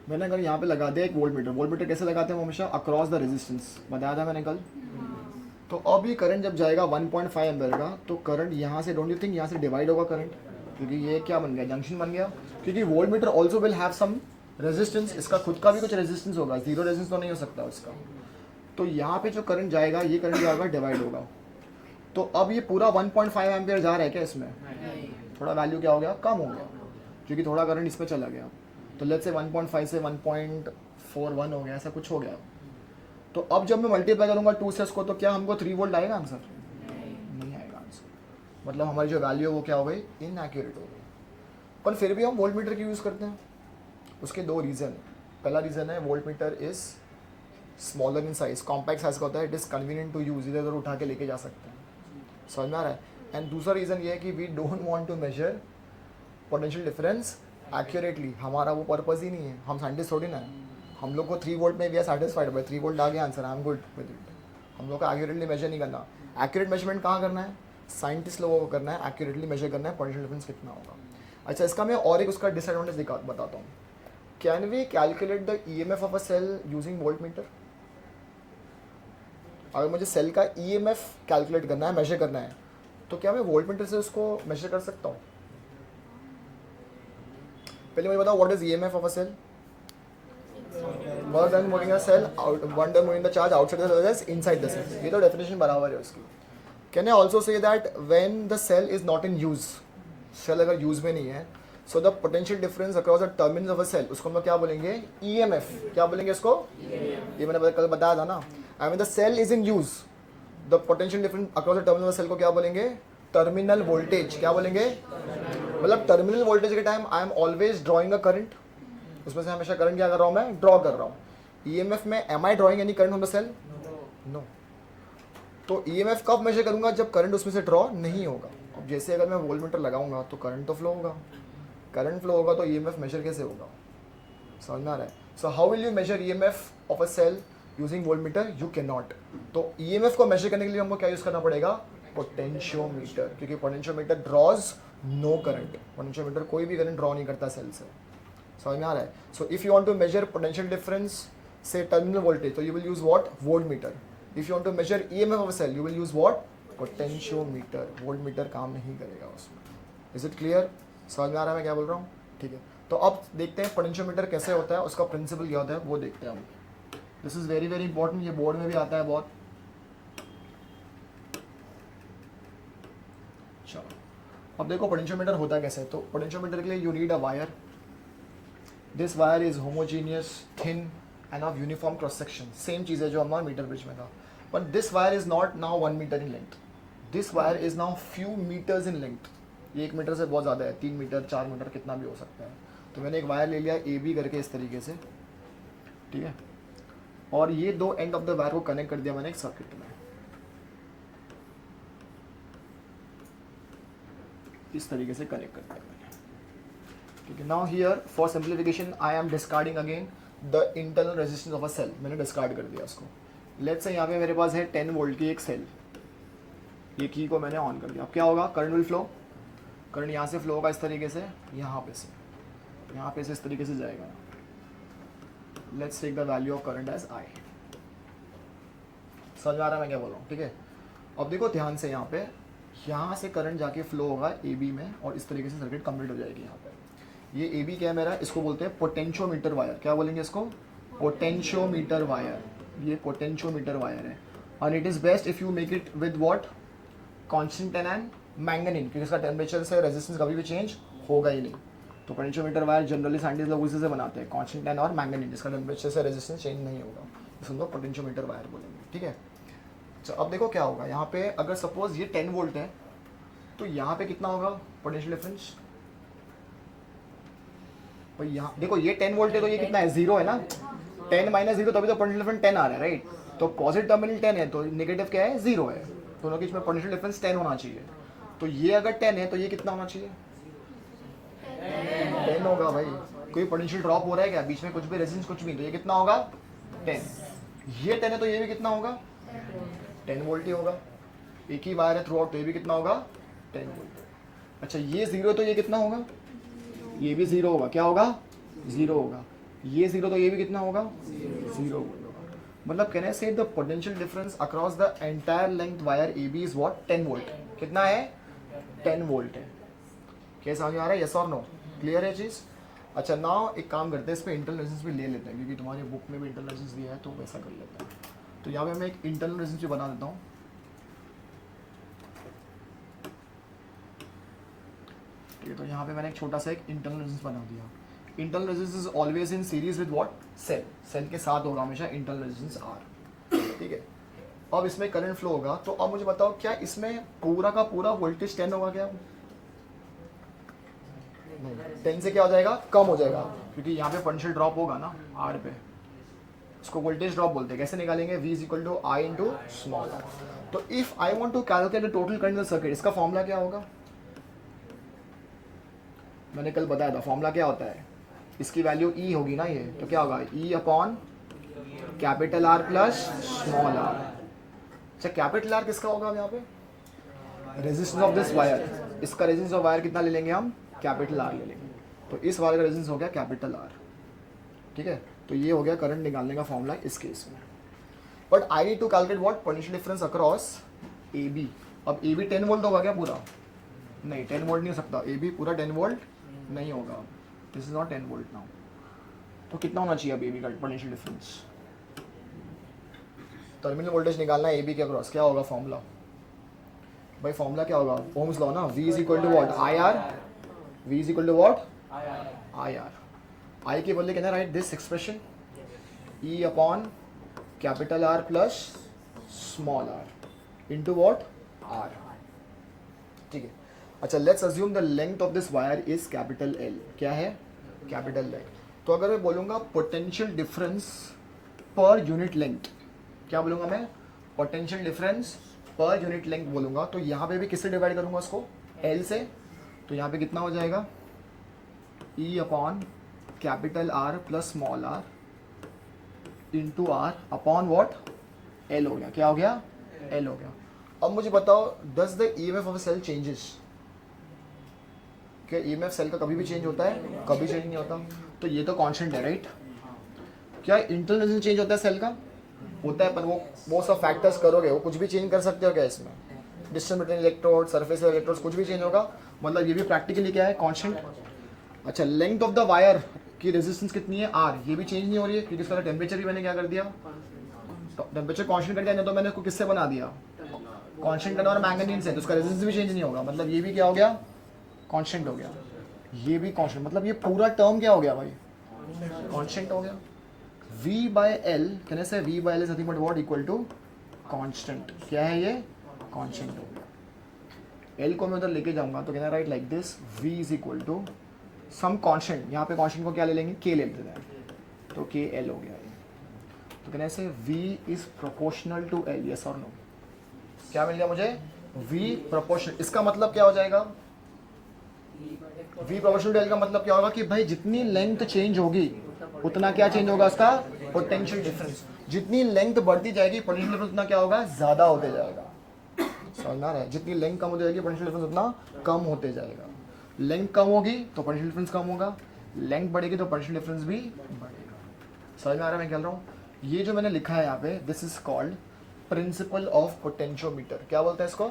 मैंने अगर यहाँ पे लगा दिया एक वोल्ट मीटर। वोल्ट मीटर कैसे लगाते हैं? वो हमेशा अक्रॉस द रेजिस्टेंस, बताया था मैंने कल। तो अब ये करंट जब जाएगा 1.5 एम्पियर का, तो करंट यहाँ से, डोंट यू थिंक यहाँ से डिवाइड होगा करंट? क्योंकि ये क्या बन गया? जंक्शन बन गया। क्योंकि voltmeter also will have some resistance, इसका खुद का भी कुछ रेजिस्टेंस होगा, जीरो रेजिस्टेंस तो नहीं हो सकता इसका। तो यहाँ पे जो करंट जाएगा, ये करंट क्या होगा? डिवाइड होगा। तो अब ये पूरा 1.5 एम्पियर जा रहा है क्या इसमें? थोड़ा वैल्यू क्या हो गया? कम हो गया, क्योंकि थोड़ा करंट इसमें चला गया। तो लेट्स से 1.5 से 1.41 हो गया, ऐसा कुछ हो गया। तो अब जब मैं मल्टीप्लाई करूंगा 2 से इसको, तो क्या हमको 3 वोल्ट आएगा आंसर? नहीं आएगा आंसर। मतलब हमारी जो वैल्यू है वो क्या हो गई? इनएक्यूरेट हो गई। पर फिर भी हम वोल्ट मीटर की यूज़ करते हैं। उसके दो रीज़न। पहला रीज़न है voltmeter is smaller in size, compact size का होता है, it is convenient to use, इधर उधर उठा के लेके जा सकते हैं। समझ में आ रहा है? एंड दूसरा रीज़न ये है कि we don't want to measure potential difference accurately. हमारा वो पर्पज़ ही नहीं है, हम साइंटिस्ट थोड़ी ना है। हम लोग को 3 वोल्ट में we are satisfied by 3 volt आ गया answer, I am good with it. हम लोग को एक्यूरेटली मेजर नहीं करना। एक्यूरेट मेजरमेंट कहाँ करना है? साइंटिस्ट लोगों को करना है, एक्यूरेटली मेजर करना है पोटेंशियल डिफरेंस कितना होगा। अच्छा, इसका मैं और एक उसका डिसएडवांटेज बताता हूँ। Can we calculate the EMF of a cell using voltmeter? अगर मुझे सेल का EMF कैलकुलेट करना है, मेजर करना है, तो क्या मैं वोल्ट मीटर से उसको मेजर कर सकता हूँ? पहले मुझे बताओ, what is EMF of a cell? Work done moving a cell, one done moving the charge outside the cell as inside the cell. ये तो डेफिनेशन बराबर है उसकी। Can I also say that when the cell is not in use, cell अगर यूज में नहीं है, so the potential difference across the terminals of a cell, उसको हम लोग क्या बोलेंगे? EMF। क्या बोलेंगे इसको? ये मैंने कल बताया था ना। And when the cell is in use, the potential difference across the terminal of cell को क्या बोलेंगे? Terminal voltage. क्या बोलेंगे? मतलब टर्मिनल वोल्टेज के time I am always drawing a current, उसमें से हमेशा करंट क्या कर रहा हूँ मैं? ड्रॉ कर रहा हूँ। EMF में am I drawing any current from the cell? No. तो EMF कब मेजर करूंगा? जब करंट उसमें से ड्रॉ नहीं होगा। अब जैसे अगर मैं वोल्ट मीटर लगाऊंगा तो करंट तो फ्लो होगा, करंट फ्लो होगा तो EMF मेजर कैसे होगा? समझ में आ रहा है? So how will you measure EMF of a cell using voltmeter? You can not. तो EMF को मेजर करने के लिए हमको क्या यूज करना पड़ेगा? पोटेंशियोमीटर, क्योंकि potentiometer draws no current. Potentiometer कोई भी करंट ड्रॉ नहीं करता सेल से। समझ में आ रहा है? So if you want to measure potential difference say terminal voltage, तो you will use what? Voltmeter. If you want to measure EMF of a cell, you will use what? Potentiometer. Voltmeter काम नहीं करेगा उसमें। Is it clear? समझ में आ रहा है मैं क्या बोल रहा हूँ? ठीक है। तो अब देखते हैं पोटेंशियोमीटर कैसे होता है, उसका प्रिंसिपल क्या होता है वो देखते हैं हम। This is very very important, ये बोर्ड में भी आता है बहुत। चलो अब देखो पोटेंशियोमीटर होता कैसे है। तो पोटेंशियोमीटर के लिए you need a wire, this wire is homogeneous thin and of uniform cross section, same चीज़ है जो हमारा मीटर ब्रिज में था, but this wire is not now 1 metre in length, this wire is now few metres in length. ये 1 मीटर से बहुत ज़्यादा है, 3 मीटर 4 मीटर कितना भी हो सकता है। तो मैंने एक वायर ले लिया ए बी करके इस तरीके से, ठीक है, और ये दो एंड ऑफ द वायर को कनेक्ट कर दिया मैंने एक सर्किट में, इस तरीके से कनेक्ट कर दिया मैंने, ठीक है। Now here for simplification I am discarding again the internal resistance of a cell, मैंने डिस्कार्ड कर दिया उसको। लेट्स से यहाँ पे मेरे पास है 10 वोल्ट की एक सेल, ये की को मैंने ऑन कर दिया। अब क्या होगा, करंट विल फ्लो, करंट यहाँ से फ्लो होगा इस तरीके से, यहाँ पे से इस तरीके से जाएगा। Let's take the value of current as I. समझ में आ रहा है मैं क्या बोल रहा हूँ, ठीक है। अब देखो ध्यान से, यहाँ से करंट जाके फ्लो होगा ए बी में और इस तरीके से सर्किट कंप्लीट हो जाएगी। यहाँ पे ये ए बी क्या है मेरा, इसको बोलते हैं पोटेंशियोमीटर वायर। क्या बोलेंगे इसको, पोटेंशियोमीटर वायर। ये पोटेंशियोमीटर वायर है और it is best if you make it with what, constant and manganin, क्योंकि इसका टेम्परेचर से रेजिस्टेंस कभी भी चेंज होगा ही नहीं। तो पोटेंशियोमीटर वायर जनरली साइंटिस्ट लोग उसी से बनाते हैं, कांस्टेंट एंड और मैंगनीन, जिसका टेम्परेचर से रेजिस्टेंस चेंज नहीं होगा, इसको पोटेंशियोमीटर वायर बोलेंगे, ठीक है। तो अब देखो क्या होगा, यहाँ पे अगर सपोज ये 10 वोल्ट है तो यहाँ पे कितना होगा पोटेंशियल डिफरेंस, भाई यहाँ देखो ये 10 वोल्ट है तो ये कितना है, 0 है ना, 10 माइनस 0 तभी तो पोटेंशियल डिफरेंस 10 आ रहा है, राइट। तो पॉजिटिव टर्मिनल 10 है तो नेगेटिव क्या है, 0 है, दोनों के बीच में पोटेंशियल डिफरेंस 10 होना चाहिए। तो ये अगर 10 है तो ये कितना होना चाहिए, 10 होगा भाई। कोई पोटेंशियल ड्रॉप हो रहा है क्या बीच में, कुछ भी रेजिस्टेंस कुछ भी, तो ये कितना होगा 10। ये 10 है तो ये भी कितना होगा 10 वोल्ट ही होगा, एक ही वायर है थ्रू आउट, तो ये भी कितना होगा 10 वोल्ट। अच्छा ये 0 तो ये कितना होगा, ये भी 0 होगा, क्या होगा 0 होगा, ये 0 तो ये भी कितना होगा 0 होगा। मतलब कहने से the potential difference across the entire length wire A B is what, 10 volt. कितना है 10 वोल्ट है। क्या समझ में आ रहा है, यस और नो, क्लियर है चीज़। अच्छा नाउ एक काम करते हैं, इस पर इंटरनल रेजिस्टेंस भी ले लेते हैं, क्योंकि तुम्हारी बुक में भी इंटरनल रेजिस्टेंस दिया है तो वैसा कर लेते हैं। तो यहाँ पे मैं एक इंटरनल रेजिस्टेंस भी बना देता हूँ, ठीक है। तो यहाँ पे मैंने एक छोटा सा एक इंटरनल रेजिस्टेंस बना दिया। Internal resistance is always in series with what, cell, cell के साथ होगा हमेशा इंटरनल रेजिस्टेंस आर, ठीक है। अब इसमें करंट फ्लो होगा, तो अब मुझे बताओ क्या इसमें पूरा का पूरा वोल्टेज 10 होगा क्या, नहीं, 10 से क्या हो जाएगा, कम हो जाएगा, क्योंकि यहाँ पे पोटेंशियल ड्रॉप होगा ना आर पे, इसको वोल्टेज ड्रॉप बोलते हैं। कैसे निकालेंगे, V is equal to I into small r. तो if I want to calculate the total current in the circuit, इसका फॉर्मूला क्या होगा, मैंने कल बताया था फॉर्मूला क्या होता है, इसकी वैल्यू E होगी ना, ये तो क्या होगा E upon capital R plus small r. अच्छा कैपिटल R किसका होगा यहाँ पे, रेजिस्टेंस ऑफ दिस वायर, इसका रेजिस्टेंस ऑफ वायर कितना ले लेंगे हम, कैपिटल R ले लेंगे। तो इस वायर का रेजिस्टेंस हो गया कैपिटल R, ठीक है। तो ये हो गया करंट निकालने का फॉर्मूला इस केस में। But I need to calculate what, potential difference across A B. अब ए बी 10 वोल्ट होगा क्या पूरा, नहीं 10 वोल्ट नहीं हो सकता, ए बी पूरा 10 वोल्ट नहीं होगा, this is not 10 volt now. तो कितना होना चाहिए अब ए बी का पोटेंशियल डिफरेंस, टर्मिनल वोल्टेज निकालना है ए बी के अक्रॉस, क्या होगा फॉर्मूला, भाई फॉर्मूला क्या होगा, ओम्स लॉ ना, V is equal to what, I R, V is equal to what, I R. I के बदले कहना write this expression E upon capital R plus small r into what, R, ठीक है। अच्छा let's assume the length of this wire is capital L, क्या है कैपिटल लेंथ। तो अगर मैं बोलूँगा potential difference per unit length, क्या बोलूँगा मैं, potential difference per unit length बोलूँगा, तो यहाँ पे भी किससे डिवाइड करूँगा उसको, L से। तो यहाँ पे कितना हो जाएगा E upon capital R plus small r into R upon what, L हो गया, क्या हो गया L हो गया। अब मुझे बताओ does the EMF of a cell changes, क्या EMF सेल का कभी भी चेंज होता है, कभी चेंज नहीं होता। तो ये तो कांस्टेंट है राइट। क्या इंटरनल रेजिस्टेंस चेंज होता है सेल का, होता है, पर वो सब फैक्टर्स करोगे, वो कुछ भी चेंज कर सकते हो क्या इसमें, distance between electrode, surface electrodes, कुछ भी चेंज होगा, मतलब ये भी प्रैक्टिकली क्या है कांस्टेंट। अच्छा, लेंथ ऑफ द वायर की रेजिस्टेंस कितनी है, आर, ये भी चेंज नहीं हो रही है क्योंकि इसका टेम्परेचर भी मैंने क्या कर दिया, टेम्परेचर कांस्टेंट कर दिया, नहीं तो मैंने इसको किससे बना दिया, कांस्टेंट करना और मैंगनीज से, तो उसका रेजिस्टेंस भी चेंज नहीं होगा, मतलब ये भी क्या हो गया, कांस्टेंट हो गया, ये भी कांस्टेंट, मतलब ये पूरा टर्म क्या हो गया भाई, कांस्टेंट हो गया. V by L, can I say V by L is nothing but what, equal to constant. क्या है ये, constant हो गया. L को मैं उधर लेके जाऊंगा तो कहना right like this, V is equal to some constant, यहाँ पे constant को क्या ले लेंगे, K ले लेते हैं, तो K L हो गया ये. तो कहना से V is proportional to L, yes or no. क्या मिल गया मुझे, V proportional, इसका मतलब क्या हो जाएगा, V proportional to L का मतलब क्या होगा कि भाई जितनी लेंथ चेंज होगी उतना क्या चेंज होगा, उसका पोटेंशियल डिफरेंस, जितनी लेंथ बढ़ती जाएगी पोटेंशियल डिफरेंस उतना क्या होगा, ज्यादा होते जाएगा. समझना रहा है, जितनी लेंथ कम होती जाएगी पोटेंशियल डिफरेंस उतना कम होते जाएगा. लेंथ कम होगी तो पोटेंशियल डिफरेंस कम होगा, लेंथ बढ़ेगी तो पोटेंशियल डिफरेंस भी बढ़ेगा. समझ में आ रहा है मैं क्या कर रहा हूँ. ये जो मैंने लिखा है यहाँ पे, this is called principle of potentiometer. क्या बोलता है इसको,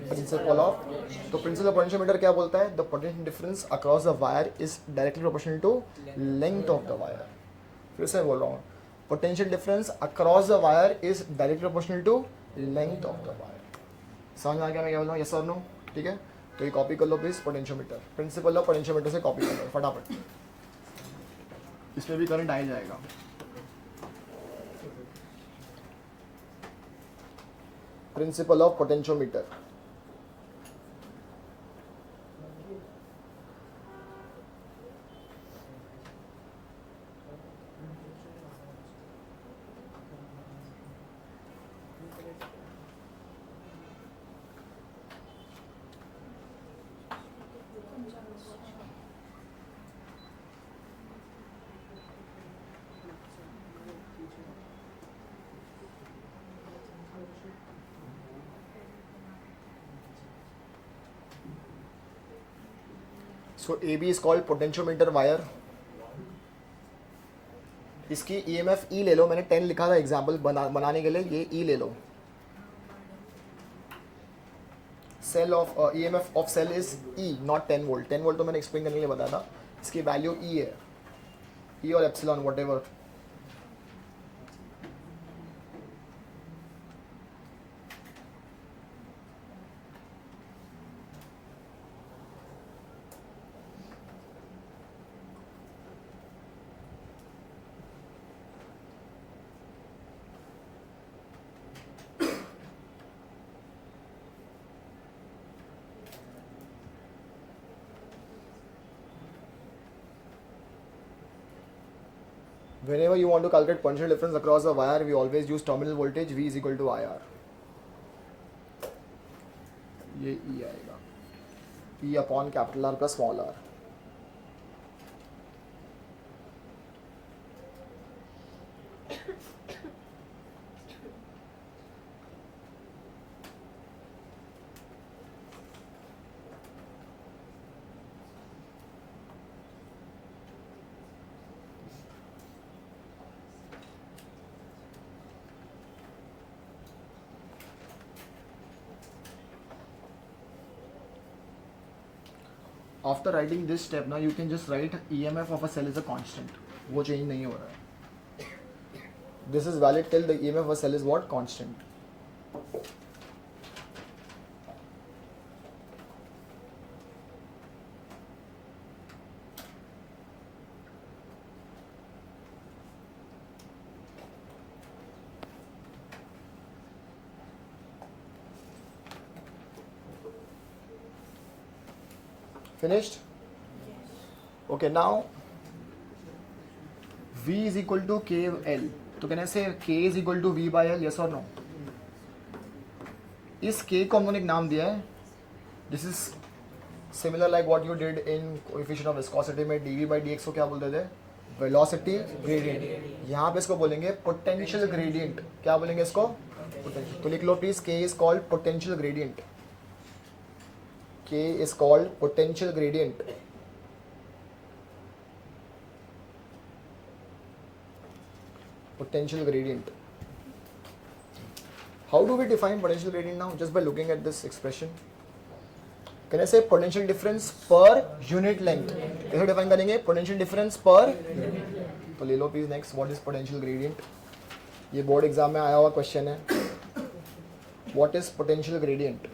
प्रिंसिपल ऑफ. तो प्रिंसिपल ऑफ पोटेंशियोमीटर क्या बोलता है, the potential difference across the wire is directly proportional to length of the wire. फिर से बोल रहा हूँ, potential difference across the wire is directly proportional to length of the wire. समझ में आ गया मैं क्या बोल रहा हूँ, यस और नो. ठीक है, तो ये कॉपी कर लो please, potentiometer, principle of potentiometer से कॉपी कर लो फटाफट, इसमें भी करंट आ ही जाएगा. Principle of potentiometer. So AB is called potentiometer wire. इसकी EMF E ले लो, मैंने 10 लिखा था एग्जाम्पल बनाने के लिए, ये E ले लो. Cell of EMF of cell is E, not 10 volt. 10 volt तो मैंने एक्सप्लेन करने के लिए बताया था, इसकी वैल्यू E है, E और epsilon whatever. Whenever you want to calculate potential difference across the wire, we always use terminal voltage V is equal to IR. ये E आएगा, E upon capital R plus small r. After writing this step, now you can just write EMF of a cell is a constant. वो चेंज नहीं हो रहा है. This is valid till the EMF of a cell is what, constant. Finished? Okay, now V is equal to KL. तो कहने से K is equal to V by L, yes or no? इस K को हमने एक नाम दिया है. This is similar like what you did in coefficient of viscosity में dV by dx को क्या बोलते थे, velocity gradient. यहाँ पे इसको बोलेंगे potential gradient. क्या बोलेंगे इसको, potential. तो लिख लो please, K is called potential gradient. K is called potential gradient. Potential gradient. How do we define potential gradient now? Just by looking at this expression. Can I say potential difference per unit length, कैसे डिफाइन करेंगे पोटेंशियल डिफरेंस पर, तो ले लो please next, what is potential gradient, ये बोर्ड एग्जाम में आया हुआ क्वेश्चन है, व्हाट इज पोटेंशियल ग्रेडियंट।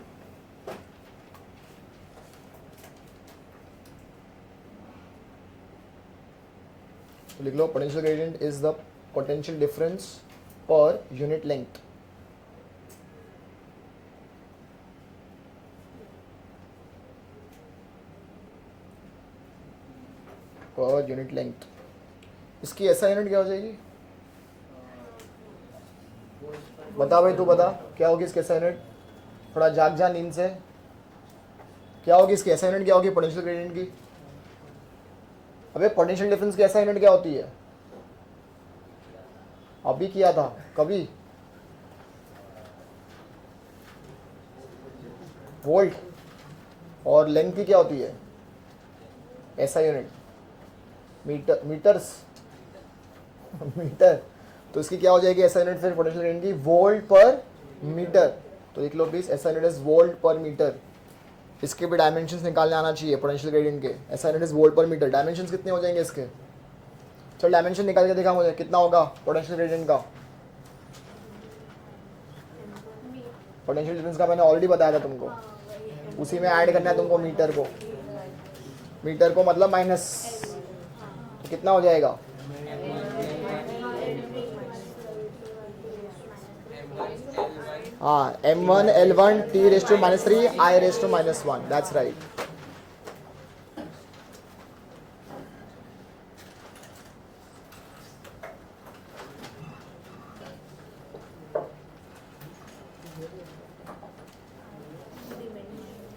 तो लिख low potential gradient is the potential difference per unit length. पर यूनिट लेंथ, इसकी ऐसा यूनिट क्या हो जाएगी, बता भाई तू बता क्या होगी इसकी ऐसा यूनिट, थोड़ा जाग जा नींद से, क्या होगी इसकी ऐसा यूनिट, क्या होगी पोटेंशियल ग्रेडियंट की। अबे पोटेंशियल डिफरेंस की ऐसा यूनिट क्या होती है, अभी किया था कभी, वोल्ट, और लेंथ की क्या होती है ऐसा यूनिट, मीटर, मीटर्स मीटर, तो इसकी क्या हो जाएगी ऐसा यूनिट फिर पोटेंशियल ग्रेडियंट की, वोल्ट पर मीटर। तो लिख लो प्लीज ऐसा यूनिट इज वोल्ट पर मीटर। इसके भी डायमेंशंस निकालने आना चाहिए पोटेंशियल ग्रेडियंट के, ऐसा यूनिट इज वोल्ट पर मीटर। डायमेंशंस कितने हो जाएंगे इसके, चल डायमेंशन निकाल के दिखा मुझे कितना होगा पोटेंशियल ग्रेडियंट का। पोटेंशियल डिफरेंस का मैंने ऑलरेडी बताया था तुमको, उसी में ऐड करना है तुमको मीटर को, मीटर को मतलब माइनस, तो कितना हो जाएगा, हाँ m1 l1 t⁻³ i⁻⁻1, that's right.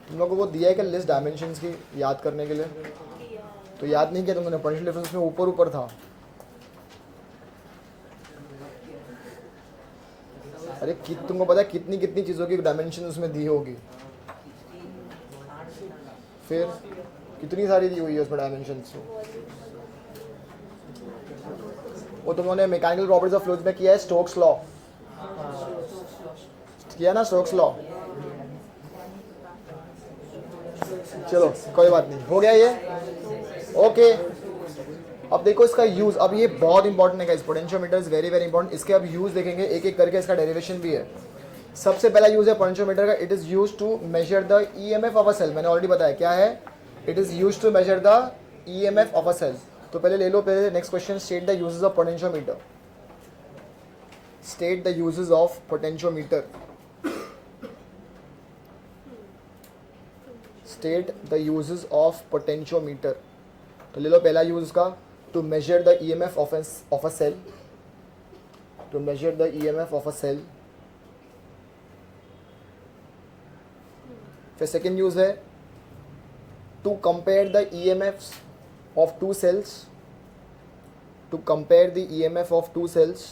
तुम लोगों को दिया है कि लिस्ट डायमेंशंस की याद करने के लिए, तो याद नहीं किया तुमने, पोटेंशियल डिफरेंस में ऊपर ऊपर था। अरे तुमको पता है कितनी कितनी चीज़ों की डायमेंशन उसमें दी होगी, फिर कितनी सारी दी हुई है उसमें डायमेंशन। वो तुमने मैकेनिकल प्रॉपर्टीज ऑफ फ्लूइड्स में किया है, स्टोक्स लॉ किया ना, स्टोक्स लॉ। चलो कोई बात नहीं, हो गया ये, ओके। अब देखो इसका यूज, अब ये बहुत इंपॉर्टेंट है, potentiometer is very very important. इसके अब यूज देखेंगे एक एक करके, इसका डेरिवेशन भी है। सबसे पहला यूज है पोटेंशियोमीटर का, it is use to measure the EMF of a cell. मैंने ऑलरेडी बताया क्या है, it is use to measure the EMF of a cell. तो पहले ले लो, पहले next question, state the uses of potentiometer, state the uses of potentiometer, state the uses of potentiometer. तो ले लो पहला यूज का, to measure the EMF of a cell, to measure the EMF of a cell। फिर सेकेंड यूज है to compare the EMFs of two cells, to compare the EMF of two cells।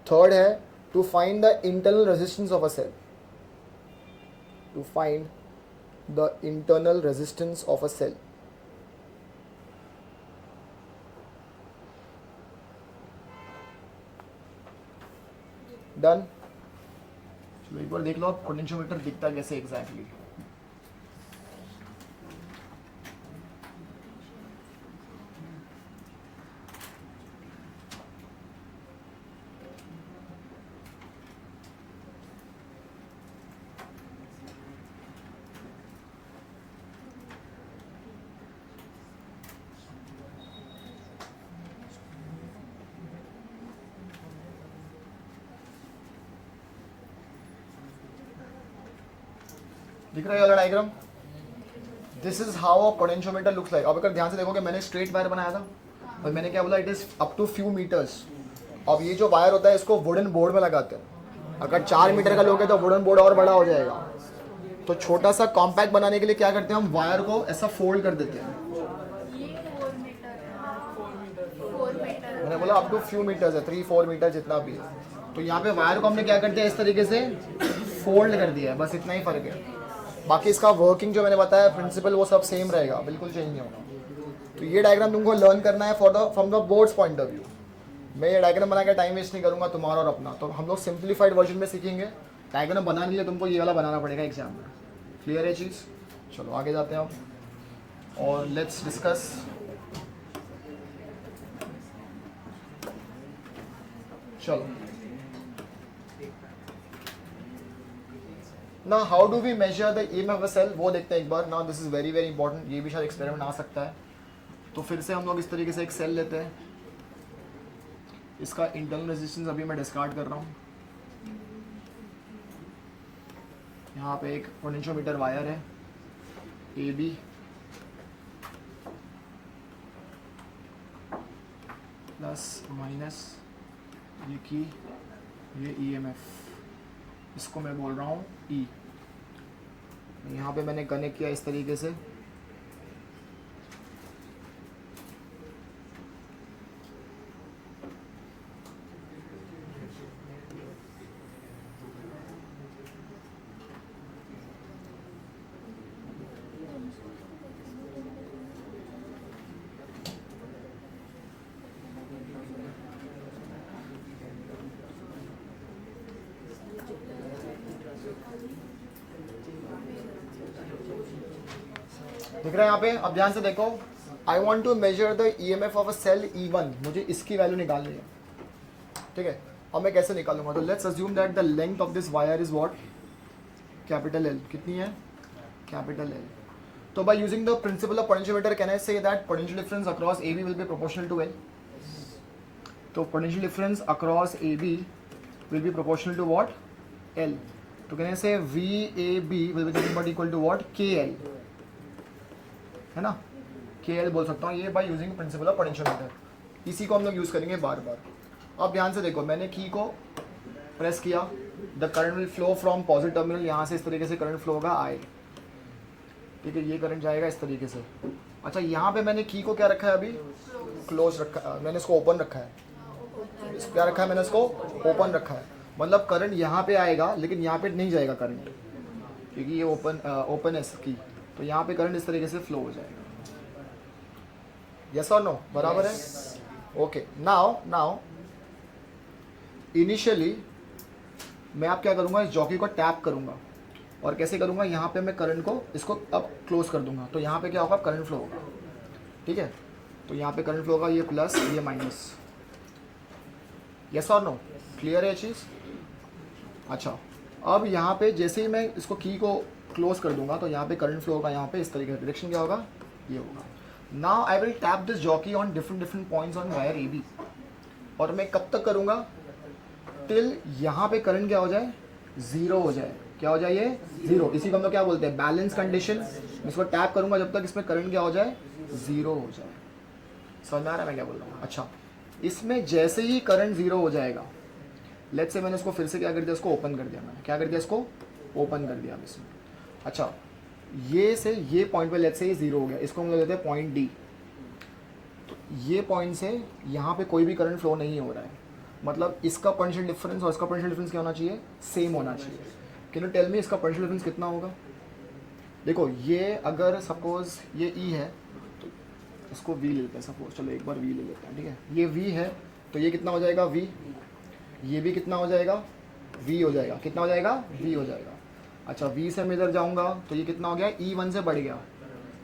Third है to find the internal resistance of a cell, to find the internal resistance of a cell। Done. चलो एक बार देख लो पोटेंशियोमीटर दिखता कैसे एग्जैक्टली। दिख रहा है वाला diagram, this is how a potentiometer looks like. अब अगर ध्यान से देखोगे मैंने स्ट्रेट वायर बनाया था और मैंने क्या बोला, it is up to few metres. अब ये जो वायर होता है इसको वुडन बोर्ड में लगाते हैं, अगर 4 मीटर का लोगे तो वुडन बोर्ड और बड़ा हो जाएगा। तो छोटा सा कॉम्पैक्ट बनाने के लिए क्या करते हैं, हम वायर को ऐसा फोल्ड कर देते हैं। मैंने बोला अप टू फ्यू मीटर्स है, 3-4 मीटर जितना भी है। तो यहाँ पे वायर को हमने क्या करते हैं, इस तरीके से फोल्ड कर दिया है, बस इतना ही फर्क है। बाकी इसका वर्किंग जो मैंने बताया प्रिंसिपल वो सब सेम रहेगा, बिल्कुल चेंज नहीं होगा। तो ये डायग्राम तुमको लर्न करना है from the boards point of view. मैं ये डायग्राम बना के टाइम वेस्ट नहीं करूंगा तुम्हारा और अपना। तो हम लोग सिंप्लीफाइड वर्जन में सीखेंगे। डायग्राम बनाने के लिए तुमको ये वाला बनाना पड़ेगा एग्जाम में। क्लियर है चीज़? चलो आगे जाते हैं अब और लेट्स डिस्कस। चलो ना, how do we measure the EMF of a cell, वो देखते हैं एक बार ना। This is very very important. ये भी शायद एक्सपेरिमेंट आ सकता है। तो फिर से हम लोग इस तरीके से एक सेल लेते हैं। इसका इंटरनल रेजिस्टेंस अभी मैं डिस्कार्ड कर रहा हूँ। यहाँ पे एक पोटेंशियोमीटर वायर है ए बी, प्लस माइनस ये की, ये ईएमएफ, इसको मैं बोल रहा हूँ ई। यहाँ पे मैंने कनेक्ट किया इस तरीके से। दिख रहा है यहाँ पे? अब ध्यान से देखो। I want to measure the E M F of a cell E1। मुझे इसकी वैल्यू निकालनी है, ठीक है। अब मैं कैसे निकालूंगा? तो let's assume that the length of this wire is what? Capital L। कितनी है? Capital L। तो by using the principle of potentiometer can I say that potential difference across AB will be proportional to L। तो potential difference across AB will be proportional to what? L। तो can I say VAB will be nothing but equal to what? KL, है ना। KL बोल सकता हूँ ये bye using principle of potentiometer. इसी को हम लोग यूज़ करेंगे बार बार। अब ध्यान से देखो, मैंने की को प्रेस किया, the current will flow from positive terminal. यहाँ से इस तरीके से करंट फ्लो होगा I, ठीक है। ये करंट जाएगा इस तरीके से। अच्छा, यहाँ पे मैंने की को क्या रखा है? अभी क्लोज रखा, मैंने इसको ओपन रखा है। क्या रखा है मैंने? इसको ओपन रखा है। मतलब करंट यहाँ पे आएगा लेकिन यहाँ पे नहीं जाएगा करंट, क्योंकि ये ओपन है की। तो यहाँ पे करंट इस तरीके से फ्लो हो जाएगा। यस और नो? बराबर है? ओके। नाउ इनिशियली मैं आप क्या करूँगा? इस जॉकी को टैप करूँगा। और कैसे करूँगा? यहाँ पे मैं करंट को इसको अब क्लोज कर दूंगा। तो यहाँ पे क्या होगा? करंट फ्लो होगा, ठीक है। तो यहाँ पे करंट फ्लो होगा, ये प्लस ये माइनस। यस और नो? क्लियर है चीज़? अच्छा, अब यहाँ पे जैसे ही मैं इसको की को क्लोज कर दूंगा तो यहाँ पे करंट फ्लो होगा। यहाँ पे इस तरीके का डायरेक्शन क्या होगा? ये होगा। Now I will tap this jockey on different points on wire AB। और मैं कब तक करूँगा? टिल यहाँ पे करंट क्या हो जाए? ज़ीरो हो जाए। क्या हो जाए? ये ज़ीरो। इसी को हम लोग क्या बोलते हैं? Balance condition. मैं इसको टैप करूँगा जब तक इसमें करंट क्या हो जाए? ज़ीरो हो जाए। समझ में आ रहा है मैं क्या बोल रहा हूँ? अच्छा, इसमें जैसे ही करंट ज़ीरो हो जाएगा, लेट्स से मैंने इसको फिर से क्या कर दिया? इसको ओपन कर दिया। मैंने क्या कर दिया? इसको ओपन कर दिया इसमें। अच्छा, ये से ये पॉइंट पे लेट्स से ये ज़ीरो हो गया। इसको हम लोग लेते हैं पॉइंट D। तो ये पॉइंट से यहाँ पे कोई भी करंट फ्लो नहीं हो रहा है। मतलब इसका पोटेंशियल डिफरेंस और इसका पोटेंशियल डिफरेंस क्या होना चाहिए? सेम होना चाहिए। कैन यू टेल मी इसका पोटेंशियल डिफरेंस कितना होगा? देखो, ये अगर सपोज ये E है तो इसको V ले लेते हैं सपोज। चलो एक बार V ले लेते हैं, ठीक है। ये V है तो ये कितना हो जाएगा? V। ये भी कितना हो जाएगा? V हो जाएगा। कितना हो जाएगा? V हो जाएगा। अच्छा, V से मैं इधर जाऊँगा तो ये कितना हो गया? E1 से बढ़ गया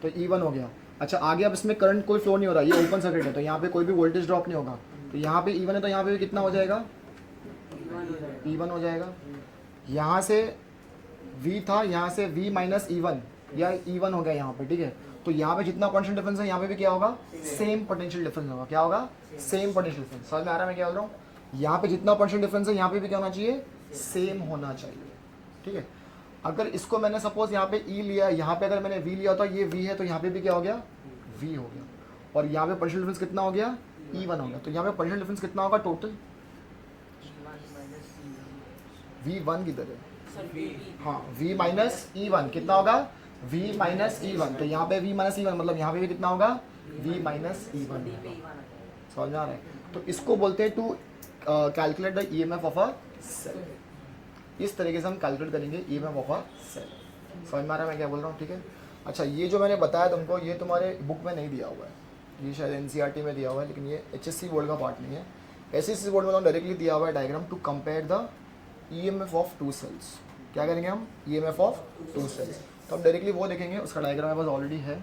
तो E1 हो गया। अच्छा, आगे अब इसमें करंट कोई फ्लो नहीं हो रहा, ये ओपन सर्किट है तो यहाँ पे कोई भी वोल्टेज ड्रॉप नहीं होगा। तो यहाँ पे E1 है तो यहाँ पे भी कितना हो जाएगा? E1 हो जाएगा। यहाँ से V था, यहाँ से V माइनस E1 या E1 हो गया यहाँ पे, ठीक है। तो यहाँ पे जितना पोटेंशियल डिफरेंस है यहाँ पे भी क्या होगा? सेम पोटेंशियल डिफरेंस होगा। क्या होगा? Same potential difference. समझ में आ रहा है मैं क्या बोल रहा हूँ? यहाँ पे जितना पोटेंशियल डिफरेंस है यहाँ पे भी क्या होना चाहिए? सेम होना चाहिए, ठीक है। अगर इसको मैंने सपोज यहाँ पे E लिया, यहाँ पे अगर मैंने V लिया तो ये V है तो यहाँ पे भी क्या हो गया? V हो गया। और यहाँ पे पोटेंशियल डिफरेंस कितना हो गया? E1 हो गया। तो यहाँ पे पोटेंशियल डिफरेंस कितना होगा टोटल? V1 किधर है? हाँ, V माइनस E1 कितना होगा? V minus E1। तो यहाँ पे V माइनस E1 मतलब यहाँ पे भी कितना होगा? V minus E1। समझ में आ रहा है? तो इसको बोलते हैं to calculate the EMF of a cell. इस तरीके से हम कैलकुलेट करेंगे EMF ऑफ अ सेल। समझ में आ रहा है मैं क्या बोल रहा हूँ? ठीक है। अच्छा, ये जो मैंने बताया तुमको ये तुम्हारे बुक में नहीं दिया हुआ है, ये शायद एनसीईआरटी में दिया हुआ है, लेकिन ये एचएससी बोर्ड का पार्ट नहीं है। एसएससी बोर्ड में डायरेक्टली दिया हुआ है diagram to compare the EMF of two cells. क्या करेंगे हम? EMF of two cells. तो हम डायरेक्टली वो देखेंगे, उसका डायग्राम मेरे पास ऑलरेडी है।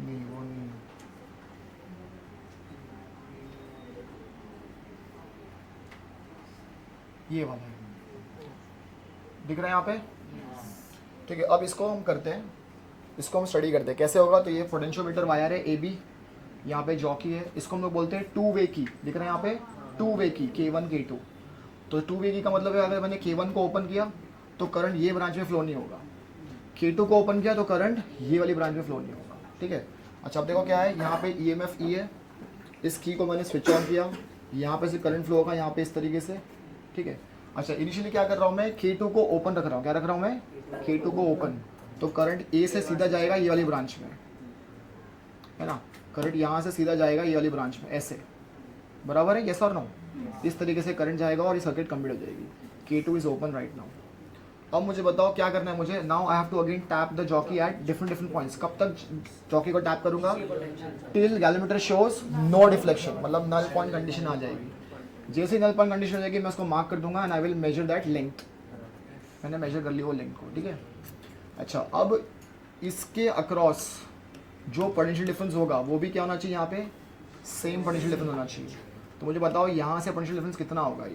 नहीं वो नहीं है। ये वाला है, दिख रहा है यहाँ पे? ठीक है, अब इसको हम करते हैं, इसको हम स्टडी करते हैं कैसे होगा। तो ये पोटेंशियोमीटर वायर है ए बी, यहाँ पे जॉकी है, इसको हम लोग बोलते हैं टू वे की। दिख रहा है यहाँ पे टू वे की, K1 K2। तो टू वे की का मतलब है अगर मैंने K1 को ओपन किया तो करंट ये ब्रांच में फ्लो नहीं होगा, K2 को ओपन किया तो करंट ये वाली ब्रांच में फ्लो नहीं होगा। ठीक है, अच्छा अब देखो क्या है, यहाँ पे EMF E है, इस की को मैंने स्विच ऑन किया, यहाँ पे से करंट फ्लो होगा यहाँ पे इस तरीके से। ठीक है, अच्छा इनिशियली क्या कर रहा हूँ मैं, K2 को ओपन रख रहा हूँ। क्या रख रहा हूँ मैं? K2 को ओपन। तो करंट ए से सीधा जाएगा ये वाली ब्रांच में, है ना, करंट यहाँ से सीधा जाएगा ये वाली ब्रांच में, ऐसे, बराबर है, यस और नो? इस तरीके से करंट जाएगा और ये सर्किट कंप्लीट हो जाएगी। K2 is open right now. अब मुझे बताओ क्या करना है मुझे। Now I have to again tap the jockey at different points. कब तक जॉकी को टैप करूंगा? Till galvanometer shows no deflection, मतलब नल पॉइंट कंडीशन आ जाएगी। जैसे नल पॉइंट कंडीशन हो जाएगी मैं उसको मार्क कर दूंगा and I will measure that length. मैंने मेजर कर ली वो लेंथ को। ठीक है, अच्छा अब इसके अक्रॉस जो पोटेंशियल डिफरेंस होगा वो भी क्या होना चाहिए, यहाँ पे सेम पोटेंशियल डिफरेंस होना चाहिए। तो मुझे बताओ यहाँ से पोटेंशियल डिफरेंस कितना होगा?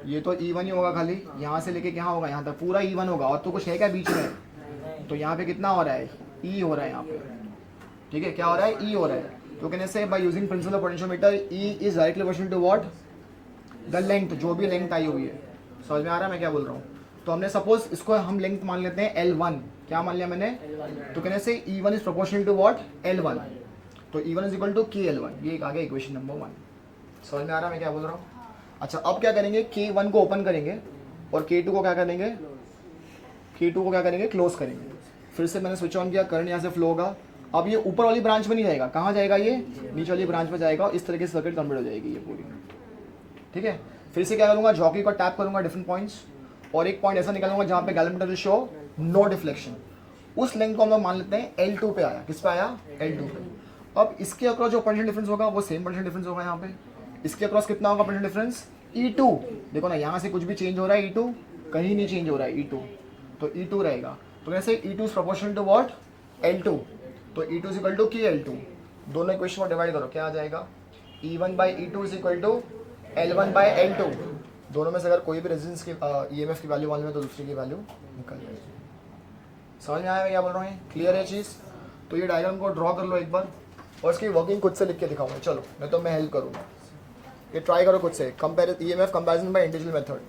ये तो E1 ही होगा खाली, यहाँ से लेके क्या होगा यहाँ तक पूरा E1 होगा, और तो कुछ है क्या बीच में? तो यहाँ पे कितना हो रहा है? E हो रहा है यहाँ पे। ठीक है, क्या हो रहा है? E हो रहा है। तो कहने से by using principle of potentiometer E is directly proportional to what? The length, जो भी लेंथ आई हुई है। समझ में आ रहा है मैं क्या बोल रहा हूँ? तो हमने सपोज इसको हम लेंथ मान लेते हैं L1। क्या मान लिया मैंने? तो कहने से E1 is proportional to what? L1। तो E1 is equal to KL1। ये एक आ गया इक्वेशन नंबर 1। समझ में आ रहा है मैं क्या बोल रहा हूँ? अच्छा अब क्या करेंगे, K1 को ओपन करेंगे और K2 को क्या करेंगे? K2 को क्या करेंगे? क्लोज करेंगे। फिर से मैंने स्विच ऑन किया, करंट यहाँ से फ्लो होगा। अब ये ऊपर वाली ब्रांच में नहीं जाएगा, कहाँ जाएगा? ये नीचे वाली ब्रांच में जाएगा, और इस तरीके से सर्किट कंप्लीट हो जाएगी ये पूरी। ठीक है, फिर से क्या करूँगा, जॉकी को टैप करूँगा डिफरेंट पॉइंट्स, और एक पॉइंट ऐसा निकालूंगा जहाँ पे galvanometer will show no deflection. उस लेंथ को हम लोग मान लेते हैं L2 पे आया। किस पे आया? L2 पे। अब इसके अक्रॉस जो पोटेंशियल डिफरेंस होगा वो सेम पोटेंशियल डिफरेंस होगा यहाँ पे। इसके अक्रॉस कितना होगा पोटेंशियल डिफरेंस? E2। देखो ना, यहाँ से कुछ भी चेंज हो रहा है, E2 कहीं नहीं चेंज हो रहा है, E2 तो E2 रहेगा। तो कैसे E2 is proportional to what? L2। तो E2 is equal to KL2। दोनों इक्वेशन को डिवाइड करो, क्या आ जाएगा? E1 by E2 is equal to L1 by L2। दोनों में से अगर कोई भी रेजिस्टेंस की EMF की वैल्यू मालूम है तो दूसरी की वैल्यू निकल जाएगी। समझ में आया मैं क्या बोल रहा हूँ? क्लियर है चीज़? तो ये डायग्राम को ड्रॉ कर लो एक बार, और इसकी वर्किंग खुद से लिख के दिखाऊंगा। चलो, नहीं तो मैं हेल्प करूँगा। ये ट्राई करो खुद से। Compare EMF comparison by individual method.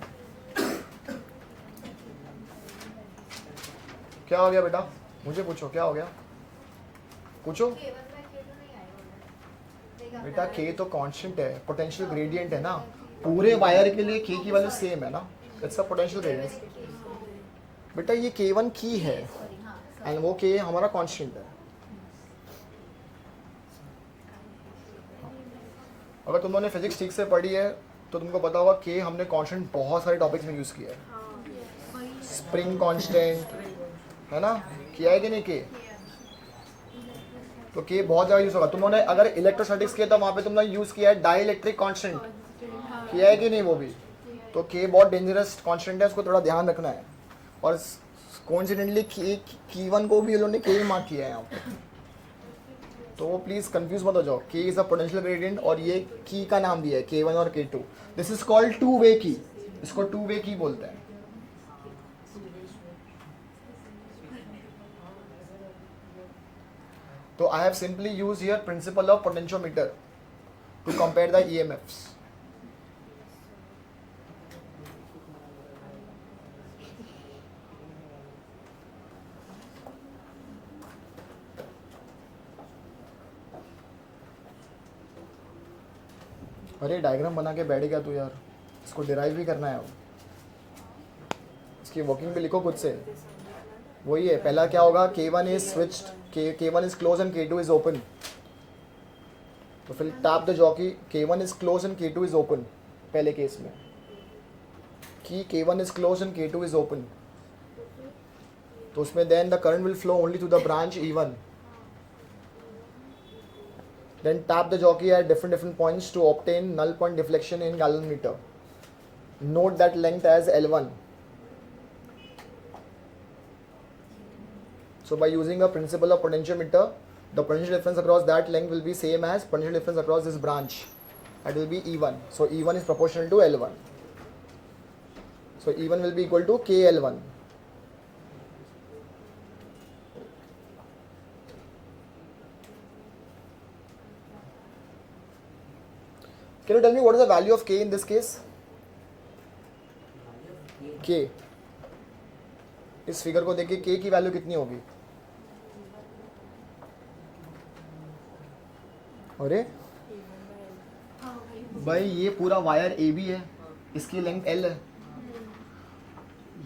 क्या हो गया बेटा? मुझे पूछो क्या हो गया, पूछो बेटा। K तो कांस्टेंट है, पोटेंशियल ग्रेडियंट है ना, पूरे वायर के लिए K की वैल्यू सेम है ना, इट्स अ पोटेंशियल ग्रेडियंट। बेटा ये K1 की है एंड वो K हमारा कांस्टेंट है। अगर तुम लोगों ने फिजिक्स ठीक से पढ़ी है तो तुमको पता होगा K हमने कांस्टेंट बहुत सारे टॉपिक्स में यूज़ किया है। स्प्रिंग कांस्टेंट है ना, किया है कि नहीं K? तो K बहुत ज़्यादा यूज़ होगा। तुम लोगों ने अगर इलेक्ट्रोस्टैटिक्स किया तो वहाँ पे तुम लोगों ने यूज़ किया है डाई इलेक्ट्रिक कॉन्स्टेंट, किया है कि नहीं वो भी? तो K बहुत डेंजरस कॉन्स्टेंट है, उसको थोड़ा ध्यान रखना है। और कोइंसिडेंटली K1 को भी ये लोगों ने K मार्क किया है यहाँ पे, तो वो प्लीज़ कंफ्यूज मत हो जाओ। K is a potential gradient और ये की का नाम दिया है K1 और K2। This is called two way key, इसको टू वे की बोलते हैं। तो I have simply use here principle of potentiometer to compare the EMFs। अरे डायग्राम बना के बैठ गया तू यार, इसको डिराइव भी करना है। इसकी वर्किंग भी लिखो खुद से। वही है, पहला क्या होगा, K1 is switched, K1 is close and K2 is open. तो फिर tap the jockey, K1 is close and K2 is open. पहले केस में कि K1 is close and K2 is open, तो उसमें then the current will flow only to the branch E1। Then tap the jockey at different points to obtain null point deflection in galvanometer. Note that length as L1. So by using a principle of potentiometer, the potential difference across that length will be same as potential difference across this branch. That will be E1. So E1 is proportional to L1. So E1 will be equal to KL1. Can you tell me what is the value of K in this case? K. इस फिगर को देखिए, K की वैल्यू कितनी होगी? अरे भाई ये पूरा वायर ए बी है, इसकी लेंथ एल है,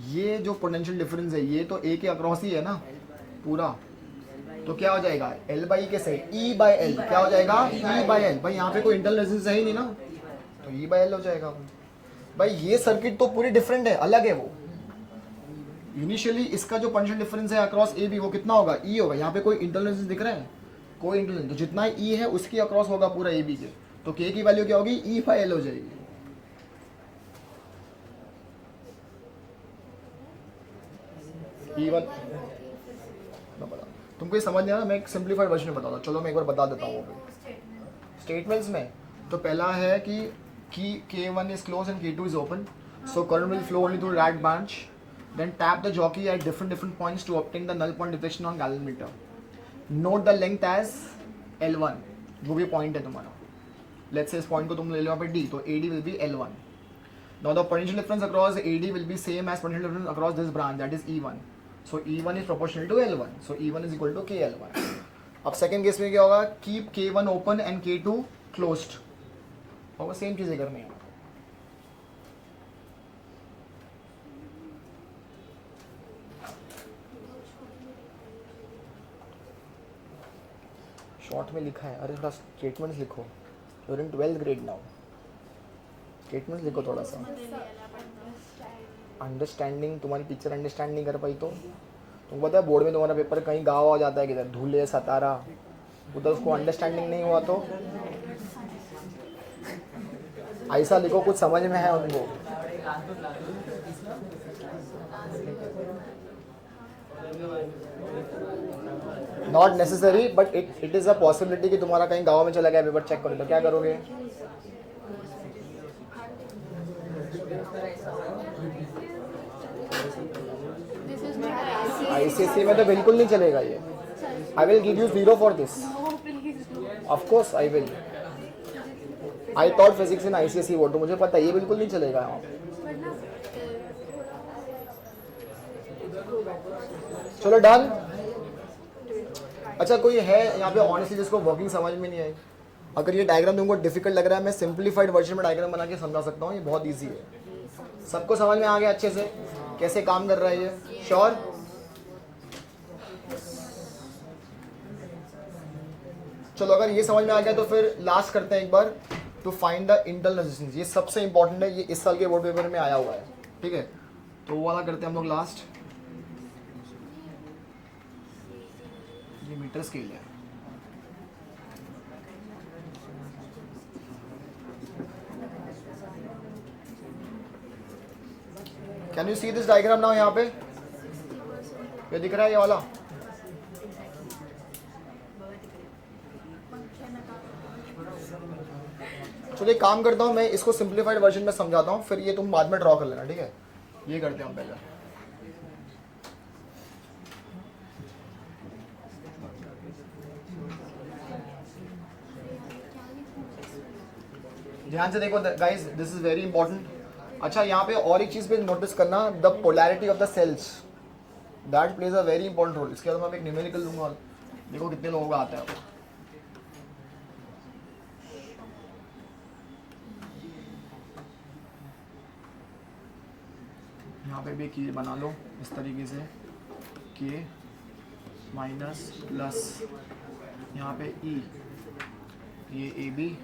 ये जो पोटेंशियल डिफरेंस है ये तो ए के अक्रॉस ही है ना पूरा, तो क्या हो जाएगा एल बाई के सही ई बाई एल, क्या हो जाएगा ई बाई एल। भाई यहाँ पे कोई इंटरनल रेजिस्टेंस है ही नहीं ना, तो ई बाई एल हो जाएगा। भाई ये सर्किट तो पूरी डिफरेंट है, अलग है वो। इनिशियली इसका जो पोटेंशियल डिफरेंस है अक्रॉस ए बी वो कितना होगा, ई होगा। यहाँ पे कोई इंटरनल रेजिस्टेंस दिख रहा है, कोई इंटरनल, तो जितना ई है उसकी अक्रॉस होगा पूरा ए बी के, तो के की वैल्यू क्या होगी ई बाई एल हो जाएगी। E1 तुमको ये समझ नहीं आ रहा, मैं एक सिंप्लीफाइड वर्जन में बताता हूँ। चलो मैं एक बार बता देता हूँ। वो स्टेटमेंट्स में तो पहला है कि K1 is closed and K2 is open, so current will flow only through that branch. Then tap the jockey at different points to obtain the null point deflection on galvanometer. Note the length as L1, जो भी पॉइंट है तुम्हारा। Let's say इस पॉइंट को तुम ले लो यहाँ पे D, तो AD will be L1. Now the potential difference across AD will be same as potential difference across this branch, that is E1. So E1 is proportional to L1. So E1 is equal to KL1. अब सेकेंड केस में क्या होगा, keep K1 open and K2 closed, और सेम चीज़ें करनी है। शॉर्ट में लिखा है, अरे थोड़ा स्टेटमेंट्स लिखो, you are in 12th grade now, statements लिखो थोड़ा सा। अंडरस्टैंडिंग, तुम्हारी टीचर अंडरस्टैंड नहीं कर पाई तो तुमको पता है बोर्ड में तुम्हारा पेपर कहीं गाँव आ जाता है, किधर धूले सतारा, उधर उसको अंडरस्टैंडिंग नहीं हुआ तो ऐसा लिखो कुछ समझ में है उनको। Not necessary but it is a possibility कि तुम्हारा कहीं गाँव में चला गया पेपर चेक करो, तो क्या करोगे? ICSE में तो बिल्कुल नहीं चलेगा ये। I will give you 0 for this, of course I will. I thought physics in ICSE board, तो मुझे पता है ये बिल्कुल नहीं चलेगा यहाँ पे। चलो डन। अच्छा कोई है यहाँ पे ऑनेस्टली जिसको वर्किंग समझ में नहीं आई? अगर ये डायग्राम तुमको डिफिकल्ट लग रहा है, मैं सिंप्लीफाइड वर्जन में डायग्राम बना के समझा सकता हूँ, ये बहुत ईजी है। सबको समझ में आ गया अच्छे से कैसे काम कर रहा है ये? श्योर? चलो अगर ये समझ में आ गया तो फिर लास्ट करते हैं एक बार, to find the internal resistance. ये सबसे इंपॉर्टेंट है, ये इस साल के बोर्ड पेपर में आया हुआ है, ठीक है? तो वो वाला करते हैं हम लोग लास्ट। ये मीटर स्केल है। Can you see this diagram now? यहाँ पे ये दिख रहा है ये वाला? चलिए काम करता हूँ, मैं इसको सिंप्लीफाइड वर्जन में समझाता हूँ, फिर ये तुम बाद में ड्रॉ कर लेना, ठीक है? ये करते हैं हम पहले। ध्यान से देखो guys, this is very important. अच्छा यहाँ पे और एक चीज़ पे नोटिस करना, the polarity of the cells, that plays a very important role. इसके बाद मैं एक न्यूमेरिकल दूंगा, देखो कितने लोगों का आता है वो। यहाँ पे भी की बना लो इस तरीके से, के माइनस प्लस यहाँ पे ई ये ए बी,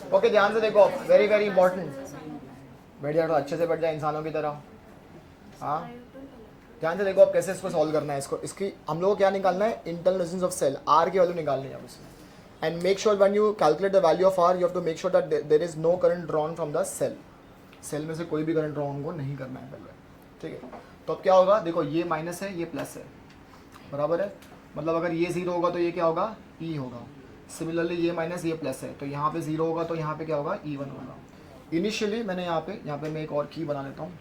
ओके ध्यान से देखो, वेरी वेरी इंपॉर्टेंट। बैठ जाओ, अच्छे से बैठ जाए इंसानों की तरह। हाँ ध्यान से देखो अब कैसे इसको सॉल्व करना है। इसको इसकी हम लोग को क्या निकालना है, internal resistance of cell, R की वैल्यू निकालनी है उसमें। And make sure when you calculate the value of R, you have to make sure that there is no current drawn from the cell. Cell में से कोई भी करंट ड्रॉन को नहीं करना है पहले, ठीक है। तो अब क्या होगा, देखो ये माइनस है, ये प्लस है, बराबर है। मतलब अगर ये 0 होगा तो ये क्या होगा, ई होगा। सिमिलरली ये माइनस ये प्लस है, तो यहाँ पे 0 होगा तो यहाँ पे क्या होगा, E1 होगा। इनिशियली मैंने यहाँ पे मैं एक और की बना लेता हूँ।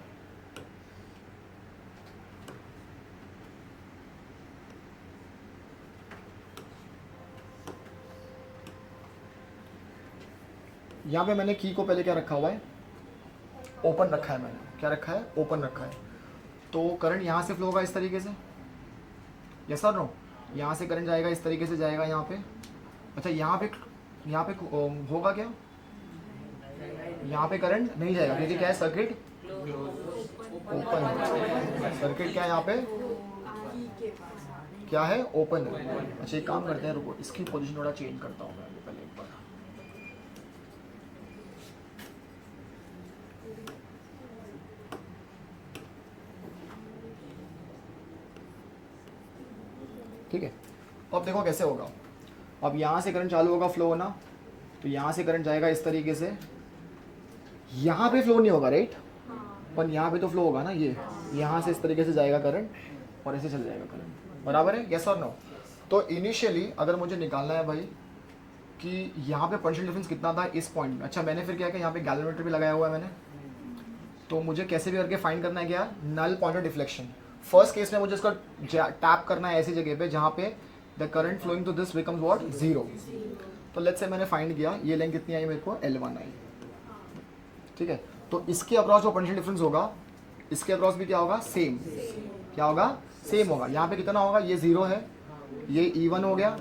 यहाँ पे मैंने की को पहले क्या रखा हुआ है, ओपन रखा है। मैंने क्या रखा है, ओपन रखा है। तो करंट यहाँ से फ्लो होगा इस तरीके से, यस और नो। यहाँ से करंट जाएगा इस तरीके से, जाएगा यहाँ पे। अच्छा यहाँ पे होगा क्या, यहाँ पे करंट नहीं जाएगा क्योंकि क्या है, सर्किट ओपन है। सर्किट क्या है यहाँ पे, क्या है, ओपन है। अच्छा एक काम करते हैं, रुको इसकी पोजीशन थोड़ा चेंज करता हूँ मैं पहले एक बार। ठीक है, अब देखो कैसे होगा। अब यहाँ से करंट चालू होगा फ्लो होना, तो यहाँ से करंट जाएगा इस तरीके से। यहाँ पे फ्लो नहीं होगा राइट, पर यहाँ पे तो फ्लो होगा ना। ये यहाँ से इस तरीके से जाएगा करंट और ऐसे चल जाएगा करंट, बराबर है, यस और नो। तो इनिशियली अगर मुझे निकालना है भाई कि यहाँ पे पोटेंशियल डिफरेंस कितना था इस पॉइंट में। अच्छा मैंने फिर क्या किया, यहाँ पे गैल्वेनोमीटर भी लगाया हुआ है मैंने। तो मुझे कैसे भी करके फाइंड करना है क्या, null point of deflection. First case में मुझे इसका टैप करना है ऐसी जगह पे जहाँ पे the current flowing to this becomes what, 0। तो लेट्स से मैंने फाइंड किया, ये लेंथ कितनी आई मेरे को, L1 आई, ठीक है। तो इसके अक्रॉस जो पोटेंशियल डिफरेंस होगा, इसके अक्रॉस भी क्या होगा, सेम। क्या होगा, सेम होगा। यहाँ पे कितना होगा, ये 0 है, ये E1 हो गया।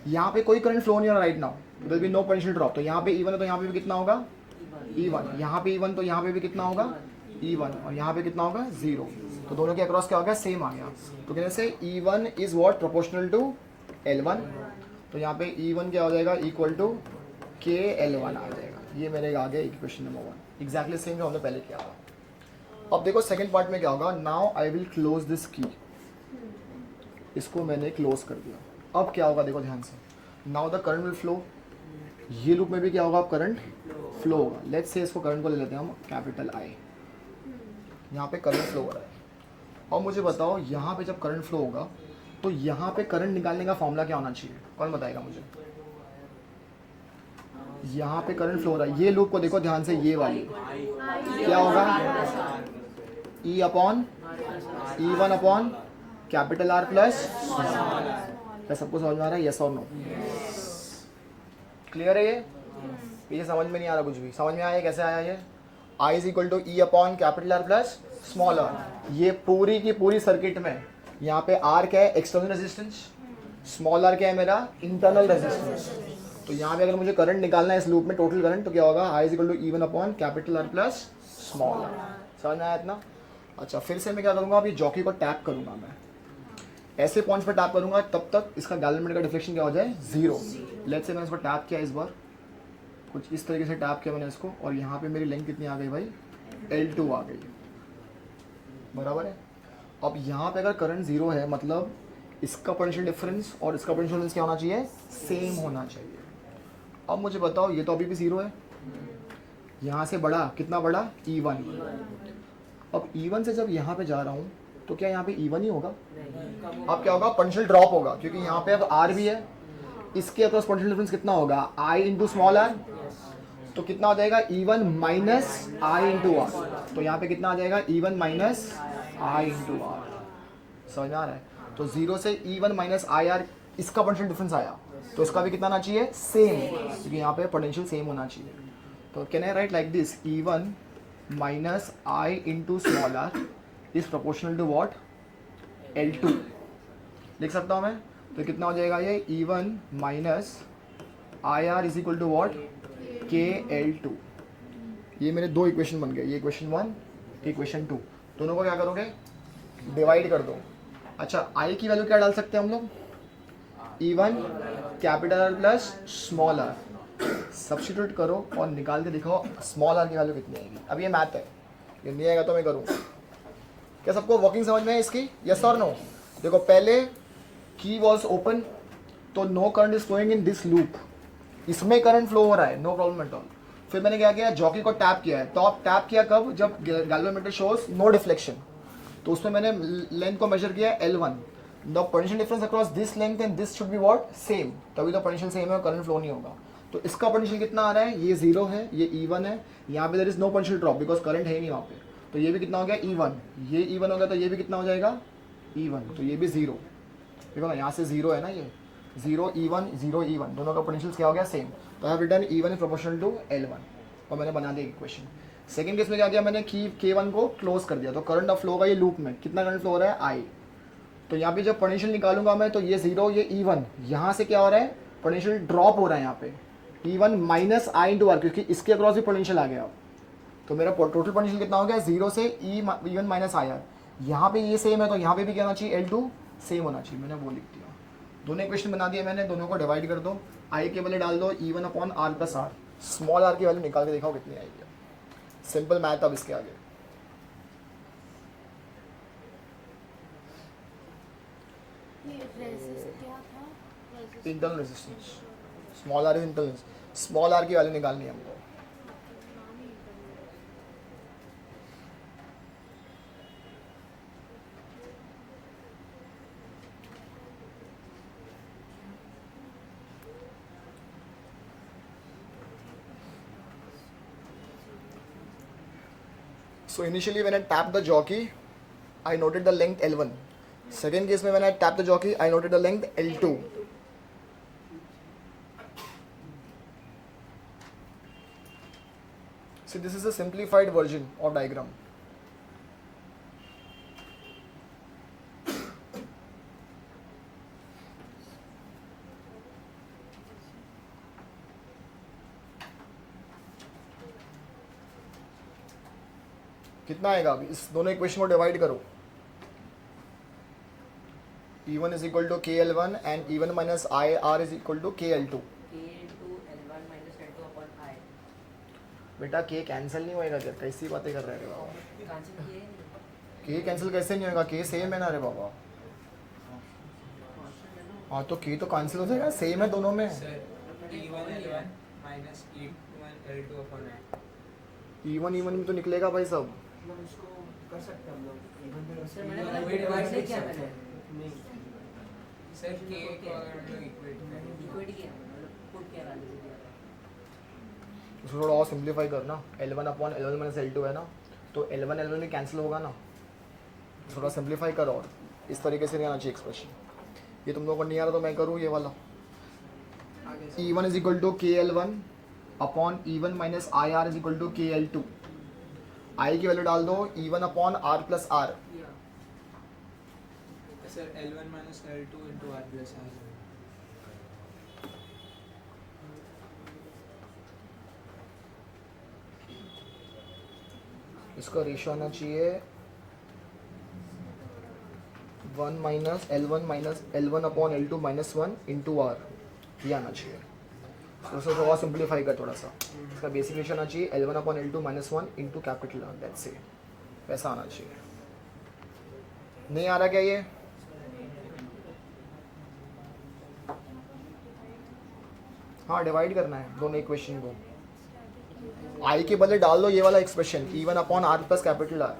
यहाँ पे कोई करंट फ्लो नहीं हो रहा right now, there will be no potential drop. तो यहाँ पे E1 है तो यहाँ पे भी कितना होगा, E1। यहाँ पे E1 तो यहाँ पे भी कितना होगा, E1। और यहाँ पे कितना होगा, 0। तो दोनों के अक्रॉस क्या हो गया, सेम आ गया। तो कहने से E1 is what, proportional to L1। तो यहाँ पे E1 क्या हो जाएगा, इक्वल टू KL1 आ जाएगा। ये मेरे आ गया इक्वेशन नंबर 1, एग्जैक्टली सेम जो हमने पहले किया था। अब देखो सेकंड पार्ट में क्या होगा, now I will close this की। इसको मैंने क्लोज कर दिया। अब क्या होगा देखो ध्यान से, now the current will flow. ये लूप में भी क्या होगा, अब करंट फ्लो होगा। लेट्स से इसको करंट को ले लेते हैं हम, कैपिटल I। यहाँ पे करंट फ्लो हो रहा है। और मुझे बताओ यहाँ पे जब करंट फ्लो होगा तो यहाँ पे करंट निकालने का फॉर्मूला क्या होना चाहिए, कौन बताएगा मुझे। यहाँ पे करंट फ्लो हो रहा है, ये लूप को देखो ध्यान से, ये वाली क्या होगा, E1 upon capital R plus. क्या सबको समझ में आ रहा है, यस और नो, क्लियर है। ये समझ में नहीं आ रहा कुछ भी, समझ में आया कैसे आया ये। I is equal to E upon capital R plus small r। ये पूरी की पूरी सर्किट में यहाँ पे R क्या है, एक्सटर्नल रेजिस्टेंस, स्मॉल r क्या है मेरा, इंटरनल रेजिस्टेंस। तो यहाँ पे अगर मुझे करंट निकालना है इस लूप में टोटल करंट, तो क्या होगा, I is equal to E1 upon capital R plus small r। समझ में आया इतना। अच्छा फिर से मैं क्या करूँगा, अभी जॉकी को टैप करूँगा, मैं ऐसे पॉइंट्स पर टैप करूँगा तब तक इसका गैल्वेनोमीटर का डिफ्लेक्शन क्या हो जाए, 0। लेट्स से मैंने इसको टैप किया इस बार, कुछ इस तरीके से टैप किया मैंने इसको, और यहाँ पे मेरी लेंथ कितनी आ गई भाई, L2 आ गई, बराबर है। अब यहाँ पे अगर करंट 0 है, मतलब इसका पोटेंशियल डिफरेंस और इसका पोटेंशियल डिफरेंस क्या होना चाहिए, सेम होना चाहिए। अब मुझे बताओ, ये तो अभी भी 0 है, यहाँ से बड़ा कितना बड़ा, E1। अब E1 से जब यहाँ पे जा रहा हूँ तो क्या यहाँ पे E1 ही होगा। अब क्या होगा, पोटेंशियल ड्रॉप होगा, क्योंकि यहाँ पे अब R भी है। इसके अक्रॉस पोटेंशियल डिफरेंस कितना होगा, I इंटू स्मॉल r। तो कितना हो जाएगा, E1 minus I into R। तो यहाँ पे कितना आ जाएगा, E1 minus I into R। समझ में आ रहा है। तो 0 से E1 माइनस IR, इसका पोटेंशियल डिफरेंस आया, तो इसका भी कितना आना चाहिए, सेम, क्योंकि यहाँ पे पोटेंशियल सेम होना चाहिए। तो can I write like this, E1 minus I into small r is proportional to what, L2 लिख सकता हूँ मैं। तो कितना हो जाएगा ये, E1 minus IR is equal to what, KL2। ये मेरे दो इक्वेशन बन गए, ये इक्वेशन 1, इक्वेशन 2, दोनों को क्या करोगे, डिवाइड कर दो। अच्छा I की वैल्यू क्या डाल सकते हैं हम लोग, E1 capital R plus small r, substitute करो और निकाल के दिखाओ स्मॉल r की वैल्यू कितनी आएगी। अब ये मैथ है, ये नहीं आएगा तो मैं करूँ। क्या सबको वर्किंग समझ में है इसकी, यस और नो? देखो पहले की वॉज ओपन, तो no current is flowing in this loop, इसमें करंट फ्लो हो रहा है, नो प्रॉब्लम एट ऑल। फिर मैंने क्या किया, जॉकी को टैप किया है। तो आप टैप किया कब, जब गैल्वेनोमीटर शोज नो डिफ्लेक्शन, तो उसमें मैंने लेंथ को मेजर किया L1। The potential difference across this length and this should be what, same, तभी तो पोटेंशियल सेम है और करंट फ्लो नहीं होगा। तो इसका पोटेंशियल कितना आ रहा है, ये 0 है, ये E1 है, यहाँ पे there is no potential drop because current है नहीं वहाँ पे। तो ये भी कितना हो गया E1, ये E1 हो गया, तो ये भी कितना हो जाएगा E1, तो ये भी 0। देखो ना यहाँ से 0 है ना, ये 0 E1 0 E1 दोनों का पोटेंशियल क्या हो गया, सेम। तो I have written E1 is proportional to L1 और मैंने बना दिया इक्वेशन। सेकंड केस में क्या किया मैंने, की K1 को क्लोज कर दिया। तो करंट ऑफ फ्लो का ये लूप में कितना करंट फ्लो हो रहा है, I। तो यहाँ पे जब पोटेंशियल निकालूंगा मैं, तो ये 0 ये E1, यहाँ से क्या हो रहा है, पोटेंशियल ड्रॉप हो रहा है यहाँ पे, E1 minus I into R, क्योंकि इसके अक्रॉस भी पोटेंशियल आ गया। तो मेरा टोटल पोटेंशियल कितना हो गया, 0 से E1 माइनस IR। यहाँ पे ये सेम है, तो यहाँ पे भी क्या होना चाहिए, L2 सेम होना चाहिए, मैंने वो लिख दिया। दोनों इक्वेशन बना दिए मैंने, दोनों को डिवाइड कर दो, I के वैल्यू डाल दो E1 upon R plus R, small r की वैल्यू निकाल के दिखाओ कितनी आएगी। सिंपल मैथ अब इसके आगे। Internal resistance, small r is internal, small r की वैल्यू निकालनी है हमको। So initially when I tapped the jockey, I noted the length L1. Second case में when I tapped the jockey, I noted the length L2. See, this is a simplified version of diagram. कितना आएगा, अभी इस दोनों इक्वेशन को डिवाइड करो। E1 is equal to KL1 and E1 minus IR is equal to KL2. बेटा K कैंसिल नहीं होएगा क्या, कैसी बातें कर रहे हैं बाबा, K कैंसिल कैसे नहीं होएगा, K सेम है ना रे बाबा। हाँ तो K तो कैंसिल हो जाएगा, सेम है दोनों में। E1 में तो निकलेगा भाई सब। कर सकते हम लोग, उसको थोड़ा और सिंप्लीफाई करना, L1 upon L1 minus L2 है ना, तो L1 भी कैंसिल होगा ना, थोड़ा सिंप्लीफाई करो। और इस तरीके से नहीं आना चाहिए एक्सप्रेशन, ये तुम लोगों को नहीं आ रहा तो मैं करूँ ये वाला। E1 is equal to KL1 upon E1 minus IR is equal to KL2। I की वैल्यू डाल दो E1 upon R plus R। Sir L1 minus L2 into R plus R। इसका रेशियो आना चाहिए 1 minus L1 upon L2 minus 1 into R, ये आना चाहिए। तो उसको थोड़ा सिंप्लीफाई कर थोड़ा सा, इसका बेसिक रेशियो आना चाहिए L1 upon L2 minus 1 into capital R, that's it, वैसा आना चाहिए। नहीं आ रहा क्या ये? हाँ डिवाइड करना है दोनों इक्वेशन को, I के बदले डाल दो ये वाला expression E1 upon R plus capital R।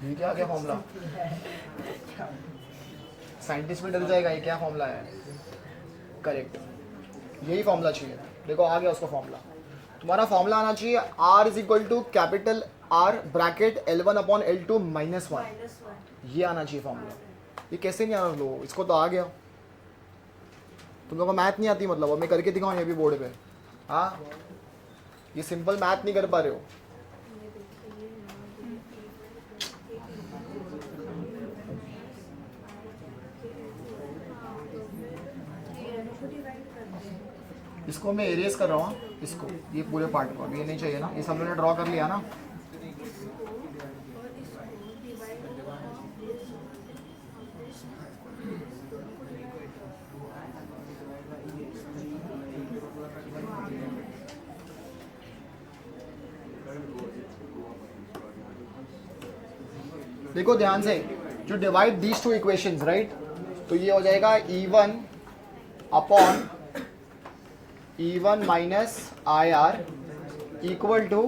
ये क्या क्या फॉर्मूला, साइंटिस्ट भी डर जाएगा, ये क्या फॉर्मूला है। करेक्ट, यही फॉर्मूला चाहिए। देखो आ गया उसका फॉर्मूला, तुम्हारा फॉर्मूला आना चाहिए R is equal to capital R bracket L1 upon L2 minus 1, ये आना चाहिए फॉर्मूला। ये कैसे नहीं आ रहा लोग, इसको तो आ गया। तुम लोगों को मैथ नहीं आती मतलब, अब मैं करके दिखाऊँ ये भी बोर्ड पे? हाँ, ये सिंपल मैथ नहीं कर पा रहे हो। इसको मैं एरियस कर रहा हूँ, इसको, ये पूरे पार्ट को, अब ये नहीं चाहिए ना, ये सब लोगों ने ड्रॉ कर लिया ना। देखो ध्यान से, जो divide these two equations, right, तो ये हो जाएगा E1 upon E1 minus IR equal to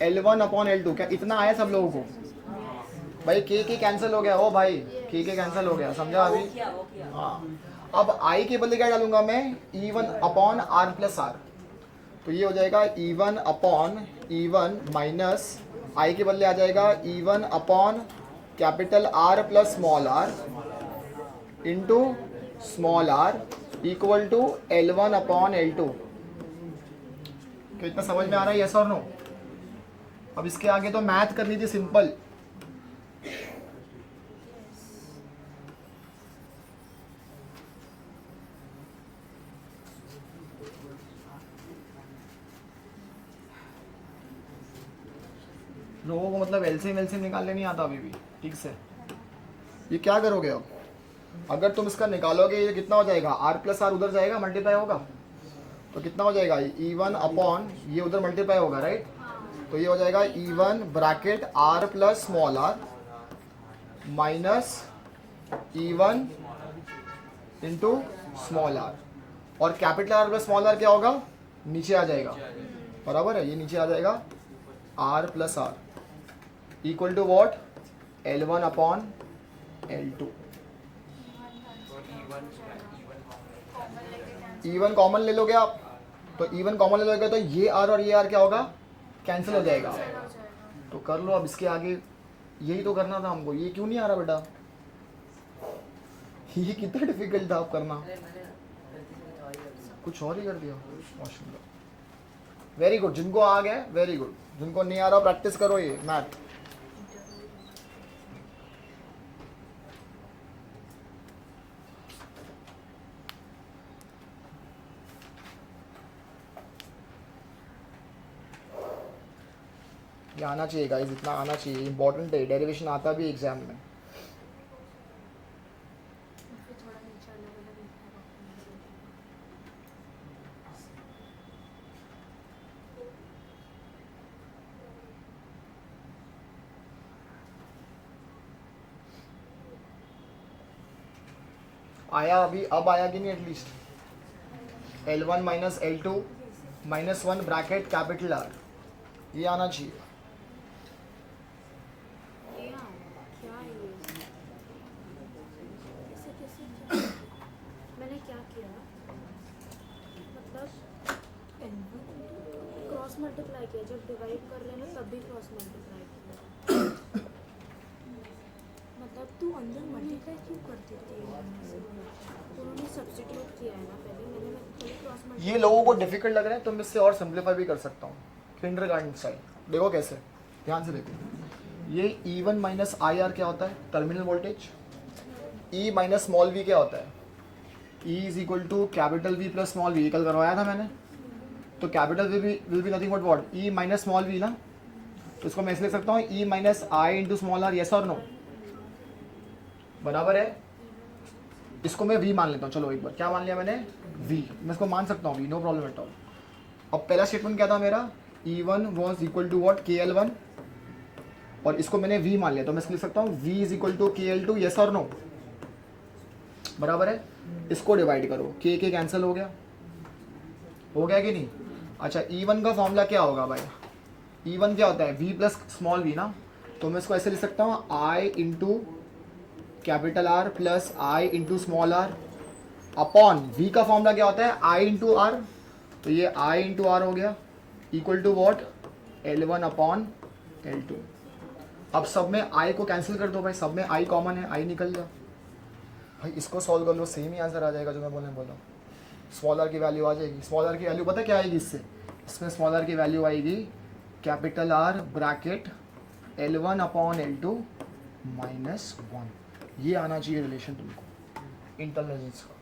L1 upon L2। क्या इतना आया सब लोगों को? भाई के कैंसिल हो गया, ओ भाई के कैंसिल हो गया, समझा अभी? हाँ, अब I के बदले क्या डालूंगा मैं? E1 upon R plus R। तो ये हो जाएगा E1 upon E1 minus I के बदले आ जाएगा E1 upon capital R plus small r into small r equal to L1 upon L2। क्या इतना समझ में आ रहा है, यस और नो? अब इसके आगे तो मैथ करनी थी सिंपल। लोगों को मतलब एलसीएम निकालने नहीं आता अभी भी ठीक से। ये क्या करोगे अब? अगर तुम इसका निकालोगे ये कितना हो जाएगा? आर प्लस आर उधर जाएगा, मल्टीप्लाई होगा, तो कितना हो जाएगा? E1 अपॉन ये उधर मल्टीप्लाई होगा, राइट? तो ये हो जाएगा E1 bracket R plus small r minus E1 into small are, और capital R plus small r क्या होगा? नीचे आ जाएगा, बराबर है, ये नीचे आ जाएगा R plus R equal to what? L1 upon L2। E1 common ले लोगे आप, तो E1 कॉमन ले लोगे तो ये R और ये R क्या होगा? कैंसिल हो जाएगा। तो कर लो अब इसके आगे, यही तो करना था हमको। ये क्यों नहीं आ रहा बेटा? ये कितना डिफिकल्ट था आप करना, कुछ और ही कर दिया। वेरी गुड, जिनको आ गया वेरी गुड, जिनको नहीं आ रहा प्रैक्टिस करो ये मैथ। ये आना चाहिए गाइस, इतना आना चाहिए, इंपॉर्टेंट है, डेरिवेशन आता भी एग्जाम में। आया अभी, अब आया कि नहीं? At least L1 minus L2 minus 1 bracket capital R, ये आना चाहिए। मैंने क्या किया, मतलब क्रॉस मल्टीप्लाई किया, जब डिवाइड कर रहे हैं तब भी क्रॉस मल्टीप्लाई किया। मतलब तू अंदर मल्टीप्लाई क्यों करती थी? उन्होंने सब्स्टिट्यूट किया है ना पहले, मैंने क्रॉस मल्टीप्लाई। ये लोगों को डिफिकल्ट लग रहा है तो मैं इससे और सिंप्लीफाई भी कर सकता हूँ, किंडरगार्टन स्टाइल। देखो कैसे, ध्यान से देखो। ये E1 माइनस IR क्या होता है? Terminal voltage. E minus small v क्या होता है? E is equal to capital V plus small v, कल करवाया था मैंने। तो capital V will be nothing but what? E minus small v ना, तो इसको मैं ऐसे लिख सकता हूँ E minus I into small r, yes और नो? बराबर है। इसको मैं V मान लेता हूँ, चलो एक बार क्या मान लिया मैंने? V, मैं इसको मान सकता हूँ V, no problem at all. अब पहला स्टेटमेंट क्या था मेरा? E1 was equal to what? KL1, और इसको मैंने V मान लिया, तो मैं इसको लिख सकता हूँ V is equal to KL2, yes और नो? बराबर है। इसको डिवाइड करो, के कैंसिल हो गया कि नहीं? अच्छा, E1 का फॉर्मूला क्या होगा भाई? E1 क्या होता है? V प्लस स्मॉल v ना, तो मैं इसको ऐसे लिख सकता हूँ I into capital R plus I into small r upon V का फॉर्मूला क्या होता है? I इंटू R, तो ये I इंटू R हो गया equal to what? L1 upon L2। अब सब में I को कैंसिल कर दो भाई, सब में I कॉमन है, I निकल गया। भाई इसको सॉल्व कर लो, सेम ही आंसर आ जाएगा जो मैं बोलने बोल रहा हूँ। स्मॉल आर की वैल्यू आ जाएगी। स्मॉल आर की वैल्यू पता क्या आएगी इससे? इसमें स्मॉल आर की वैल्यू आएगी capital R bracket L1 upon L2 minus 1। ये आना चाहिए रिलेशन तुमको इंटरनल का।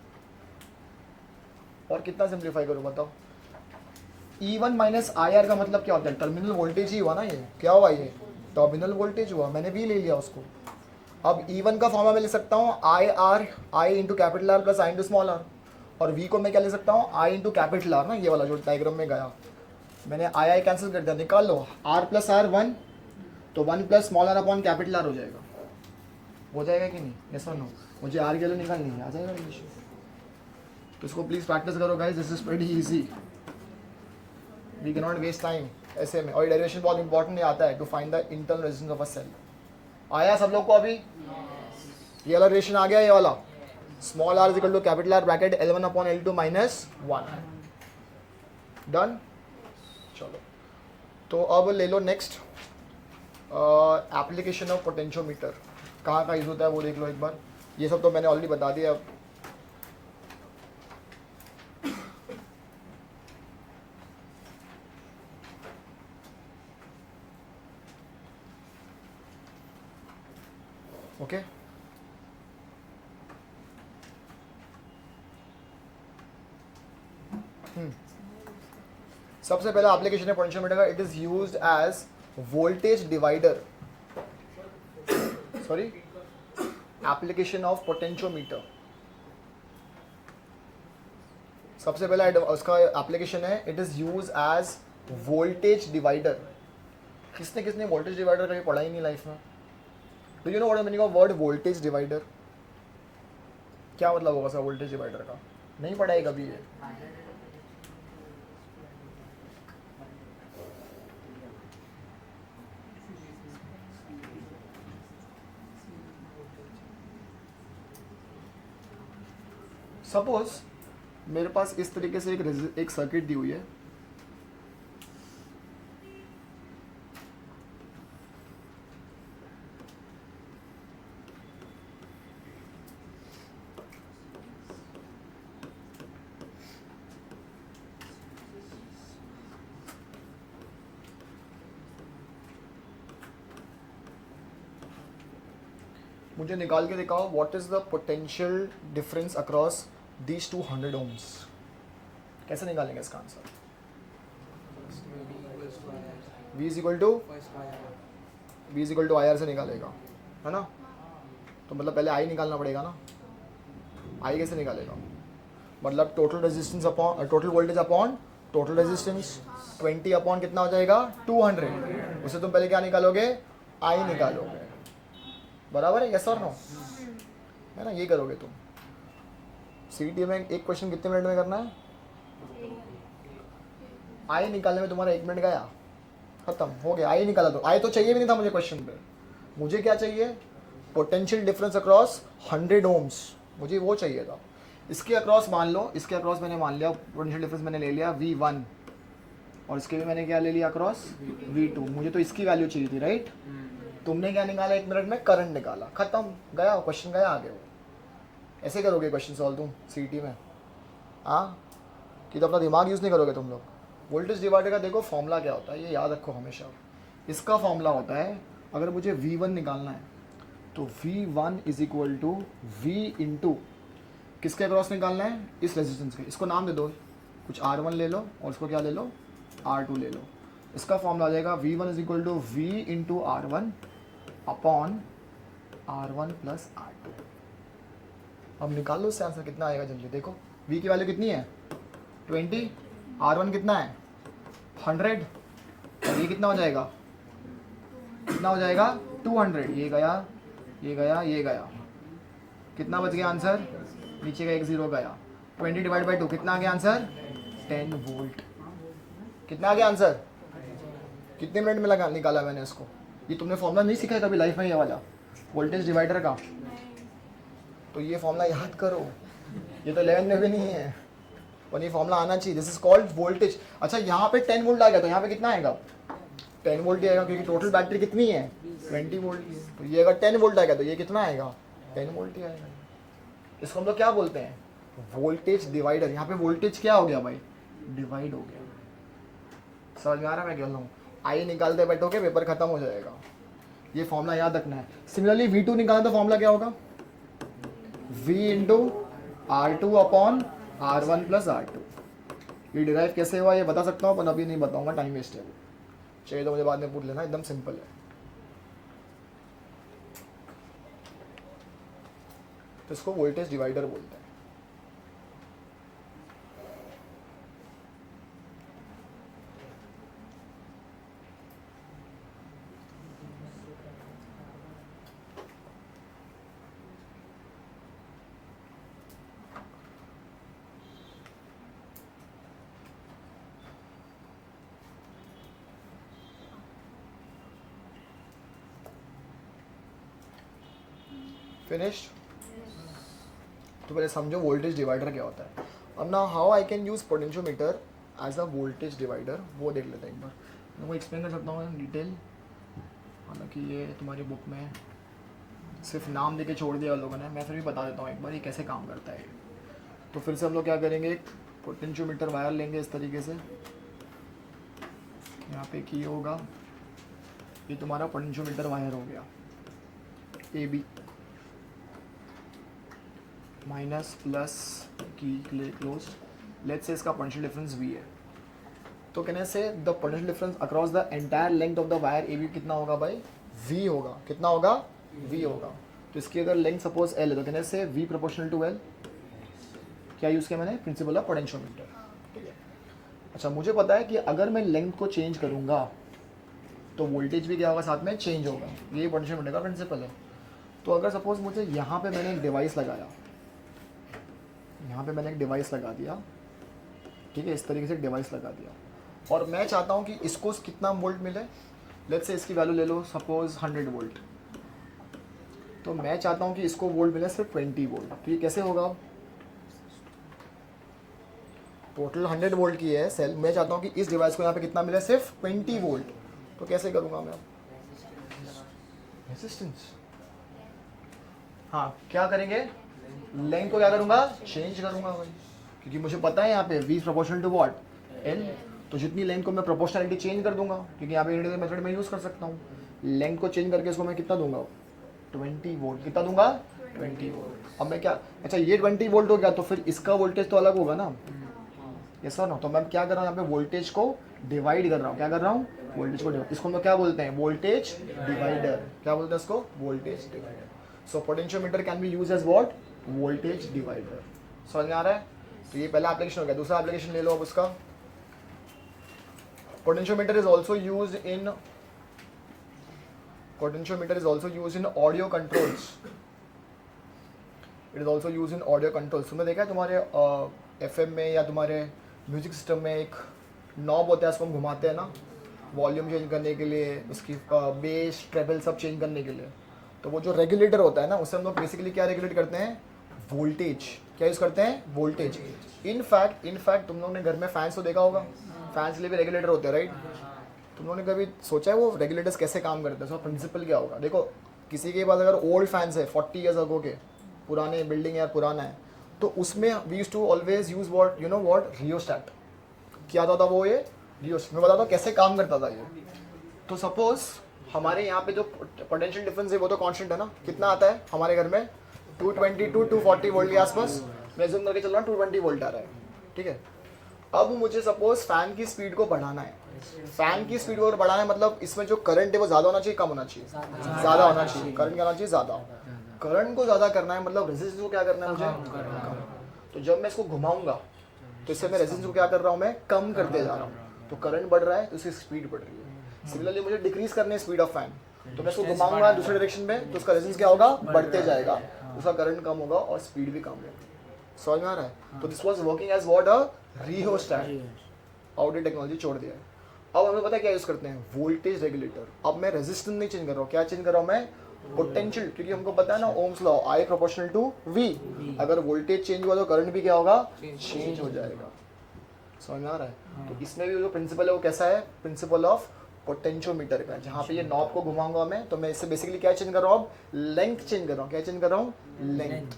और कितना सिंप्लीफाई करो बताओ? E1 माइनस IR का मतलब क्या होता है? टर्मिनल वोल्टेज ही हुआ ना। ये क्या हुआ? ये टर्मिनल वोल्टेज हुआ। मैंने भी ले लिया उसको। अब E1 का फॉर्मा मैं ले सकता हूँ I into capital R plus I into small are. और V को मैं क्या ले सकता हूँ? I इंटू कैपिटल आर ना, ये वाला जो डायग्राम में गया। मैंने आई कैंसिल कर दिया, निकाल लो। R प्लस आर 1, तो 1 plus small R upon capital R हो जाएगा। हो जाएगा कि नहीं? यस और नो? मुझे R की वैल्यू निकालनी है, आ जाएगा रिलेशन। तो इसको प्लीज़ प्रैक्टिस करो guys, this is very easy. We can not waste time ऐसे में। और डेरिवेशन बहुत इंपॉर्टेंट आता है to find the internal resistance of a cell. आया सब लोग को अभी? ये वाला रिलेशन आ गया, ये वाला small R is equal to capital R bracket L1 upon L2 minus 1। Done. चलो तो अब ले लो नेक्स्ट एप्लीकेशन ऑफ पोटेंशियोमीटर। कहाँ का यूज होता है वो देख लो एक बार। ये सब तो मैंने ऑलरेडी बता दिया। अब ओके सबसे पहला एप्लीकेशन है पोटेंशियोमीटर का। It is used as voltage divider. Sorry, application of potentiometer. सबसे पहला उसका एप्लीकेशन है, it is use as voltage divider. किसने किसने वोल्टेज डिवाइडर कभी पढ़ा ही नहीं लाइफ में? Do you know what the meaning of word voltage divider? क्या मतलब होगा सर वोल्टेज डिवाइडर का? नहीं पढ़ा है कभी ये? सपोज मेरे पास इस तरीके से एक सर्किट दी हुई है। मुझे निकाल के दिखाओ what is the potential difference across these 200 ohms। कैसे निकालेंगे इसका answer? V is equal to IR से निकालेगा, है ना? तो मतलब पहले I निकालना पड़ेगा ना। I कैसे निकालेगा? मतलब total resistance upon total voltage upon total resistance 20 upon कितना हो जाएगा? 200। उससे तुम पहले क्या निकालोगे? I निकालोगे। बराबर है? यस और नो? है ना? ये करोगे तुम। CET में एक क्वेश्चन कितने मिनट में करना है? आई निकालने में तुम्हारा 1 मिनट गया, खत्म हो गया। आई निकाला। तो आई तो चाहिए भी नहीं था मुझे क्वेश्चन पे। मुझे क्या चाहिए? Potential difference across 100 ohms। मुझे वो चाहिए था। इसके अक्रॉस मान लो, इसके अक्रॉस मैंने मान लिया पोटेंशियल डिफरेंस मैंने ले लिया V1, और इसके भी मैंने क्या ले लिया अक्रॉस V2। मुझे तो इसकी वैल्यू चाहिए थी, राइट? तुमने क्या निकाला 1 मिनट में? करंट निकाला, खत्म, गया क्वेश्चन, गया आगे। वो ऐसे करोगे क्वेश्चन सॉल्व तुम CET में? हाँ, कि तो अपना दिमाग यूज़ नहीं करोगे तुम लोग। वोल्टेज डिवाइडर का देखो फॉर्मूला क्या होता है, ये याद रखो हमेशा। इसका फॉर्मूला होता है, अगर मुझे V1 निकालना है तो V1 is equal to V into किसके अक्रॉस निकालना है? इस रेजिस्टेंस के। इसको नाम दे दो, कुछ R1 ले लो और इसको क्या ले लो? R2 ले लो। इसका फॉर्मूला आ जाएगा V1 is equal to V into R1 upon R1 plus R2। अब निकाल लो इससे आंसर कितना आएगा जल्दी। देखो V की वैल्यू कितनी है? 20। R1 कितना है? 100। और ये कितना हो जाएगा? कितना हो जाएगा? 200। ये गया, ये गया, ये गया। कितना बच गया आंसर? नीचे का 1 0 गया। 20 डिवाइड बाई 2 कितना आ गया आंसर? 10 वोल्ट। कितना आ गया आंसर? कितने मिनट में लगा निकाला मैंने इसको? ये तुमने फॉर्मूला नहीं सीखा है कभी लाइफ में, ये वाला वोल्टेज डिवाइडर का? तो ये फॉर्मूला याद करो। ये तो 11 में भी नहीं है, और ये फॉर्मूला आना चाहिए। This is called voltage. अच्छा, यहाँ पे 10 वोल्ट आ गया तो यहाँ पे कितना आएगा? 10 वोल्ट ही आएगा, क्योंकि टोटल बैटरी कितनी है? 20 वोल्ट की। तो ये अगर 10 वोल्ट आएगा तो ये कितना आएगा? 10 वोल्ट ही आएगा। इसको हम लोग क्या बोलते हैं, वोल्टेज डिवाइडर। यहाँ पे वोल्टेज क्या हो गया भाई, डिवाइड हो गया। समझ में आ रहा है मैं क्या बोल रहा हूँ? आई निकालते बैठोगे पेपर खत्म हो जाएगा। ये फॉर्मूला याद रखना है। सिमिलरली V2 निकालना तो फॉर्मूला क्या होगा, V into R2 upon R1 plus R2। ये डिराइव कैसे हुआ ये बता सकता हूँ, पर अभी नहीं बताऊंगा, टाइम वेस्ट है। चाहिए तो मुझे बाद में पूछ लेना, एकदम सिंपल है। तो इसको वोल्टेज डिवाइडर बोलते हैं। फिनिश्ड? तो पहले समझो वोल्टेज डिवाइडर क्या होता है। अब ना how I can use potentiometer as a voltage divider, वो देख लेते हैं एक बार। मैं वो एक्सप्लेन कर सकता हूँ इन डिटेल, हालांकि ये तुम्हारी बुक में सिर्फ नाम देके छोड़ दिया लोगों ने, मैं फिर भी बता देता हूँ एक बार ये कैसे काम करता है। तो फिर से हम लोग क्या करेंगे, एक पोटेंशियोमीटर वायर लेंगे इस तरीके से, यहाँ पे की होगा, ये तुम्हारा पोटेंशियोमीटर वायर हो गया AB, माइनस प्लस की क्लोज। लेट्स से इसका पोटेंशियल डिफरेंस V है, तो कहने से the potential difference across the entire length of the wire AB कितना होगा भाई, V होगा। कितना होगा, V होगा। तो इसकी अगर लेंथ सपोज L है, तो कहने से V प्रोपोर्शनल टू L। क्या यूज़ किया मैंने, प्रिंसिपल ऑफ पोटेंशियोमीटर। ठीक है, अच्छा मुझे पता है कि अगर मैं लेंथ को चेंज करूँगा तो वोल्टेज भी क्या होगा, साथ में चेंज होगा। ये पोटेंशियोमीटर का प्रिंसिपल है। तो अगर सपोज मुझे यहाँ पे मैंने एक डिवाइस लगाया, यहाँ पे मैंने एक डिवाइस लगा दिया, ठीक है, इस तरीके से डिवाइस लगा दिया, और मैं चाहता हूँ कि इसको कितना वोल्ट मिले। लेट्स से इसकी वैल्यू ले लो सपोज 100 वोल्ट, तो मैं चाहता हूँ कि इसको वोल्ट मिले सिर्फ 20 वोल्ट। तो ये कैसे होगा, टोटल 100 वोल्ट की है सेल, मैं चाहता हूँ कि इस डिवाइस को यहाँ पे कितना मिले, सिर्फ 20 वोल्ट। तो कैसे करूँगा मैं, रेजिस्टेंस, हाँ क्या करेंगे, लेंथ को क्या करूँगा, चेंज करूँगा भाई, क्योंकि मुझे पता है यहाँ पे V proportional to what, L। तो जितनी लेंथ को मैं प्रोपोर्शनलिटी चेंज कर दूंगा, क्योंकि यहाँ पे यूनिट मेथड में यूज़ कर सकता हूँ। लेंथ को चेंज करके इसको मैं कितना दूंगा, 20 वोल्ट। कितना दूंगा, 20 वोल्ट। अब मैं क्या, अच्छा ये 20 वोल्ट हो गया, तो फिर इसका वोल्टेज तो अलग होगा ना, यस और नो। तो मैं क्या कर रहा हूँ, यहाँ पे वोल्टेज को डिवाइड कर रहा हूँ। क्या कर रहा हूँ, वोल्टेज को डिवाइड। इसको हम लोग क्या बोलते हैं, वोल्टेज डिवाइडर। क्या बोलते हैं इसको, voltage divider. So potentiometer can be use as what, voltage divider. समझ में आ रहा है? तो ये पहला एप्लीकेशन हो गया। दूसरा एप्लीकेशन ले लो अब उसका। Potentiometer is also use in audio controls. It is also use in audio controls. तुमने देखा है तुम्हारे FM में या तुम्हारे म्यूजिक सिस्टम में एक नॉब होता है, उसको हम घुमाते हैं ना, वॉल्यूम चेंज करने के लिए, उसकी बेस ट्रेबल सब चेंज करने के लिए। तो वो जो रेगुलेटर होता है ना, उससे हम लोग बेसिकली क्या रेगुलेट करते हैं, वोल्टेज। क्या यूज़ करते हैं, वोल्टेज। इनफैक्ट तुम लोगों ने घर में फैंस तो देखा होगा, फैंस के लिए भी रेगुलेटर होते हैं, राइट? तुम लोगों ने कभी सोचा है वो रेगुलेटर्स कैसे काम करते हैं, उसका प्रिंसिपल क्या होगा? देखो किसी के पास अगर ओल्ड फैंस है 40 ईयर्स अगो के, पुराने बिल्डिंग या पुराना है, तो उसमें we used to always use what, you know what, rheostat. क्या आता था वो, ये रियोस्टैट। मैं बताता हूँ कैसे काम करता था ये। तो सपोज हमारे यहाँ पे जो पोटेंशियल डिफरेंस है वो तो कांस्टेंट है ना, कितना आता है हमारे घर में, 220 टू 240 वोल्ट के आसपास। मैं जूम करके चल रहा हूँ, 220 वोल्ट आ रहा है, ठीक है। अब मुझे सपोज फैन की स्पीड को बढ़ाना है। फैन की स्पीड को बढ़ाना है मतलब इसमें जो करंट है वो ज़्यादा होना चाहिए, कम होना चाहिए, ज़्यादा होना चाहिए। करंट क्या होना चाहिए, ज़्यादा। करंट को ज़्यादा करना है मतलब रेजिस्टेंस को क्या करना है मुझे, कम। तो जब मैं इसको घुमाऊंगा तो इससे मैं रेजिस्टेंस को क्या कर रहा हूँ, मैं कम करते जा रहा हूँ। तो करंट बढ़ रहा है तो इसकी स्पीड बढ़ रही है। सिमिलरली मुझे डिक्रीज करनी है स्पीड ऑफ फैन, तो मैं इसको घुमाऊंगा दूसरे डायरेक्शन में, तो उसका रेजिस्टेंस क्या होगा, बढ़ते जाएगा, उसका करंट कम होगा और स्पीड भी कम होगी। समझ में आ रहा है? तो this was working as what, a rheostat. Outdate technology छोड़ दिया है। अब हमें पता है क्या यूज करते हैं, वोल्टेज रेगुलेटर। अब मैं रेजिस्टेंस नहीं चेंज कर रहा हूँ, क्या चेंज कर रहा हूँ मैं, पोटेंशियल। क्योंकि हमको पता है ना Ohm's law, I proportional to V। अगर वोल्टेज चेंज हुआ तो करंट भी क्या होगा, चेंज हो जाएगा। समझ में आ रहा है? तो इसमें भी जो प्रिंसिपल है वो कैसा है, प्रिंसिपल ऑफ पोटेंशियोमीटर का। जहाँ पे ये नॉब को घुमाऊंगा मैं, तो मैं इससे बेसिकली क्या चेंज कर रहा हूँ, लेंथ चेंज कर रहा हूँ। क्या चेंज कर रहा हूँ, लेंथ।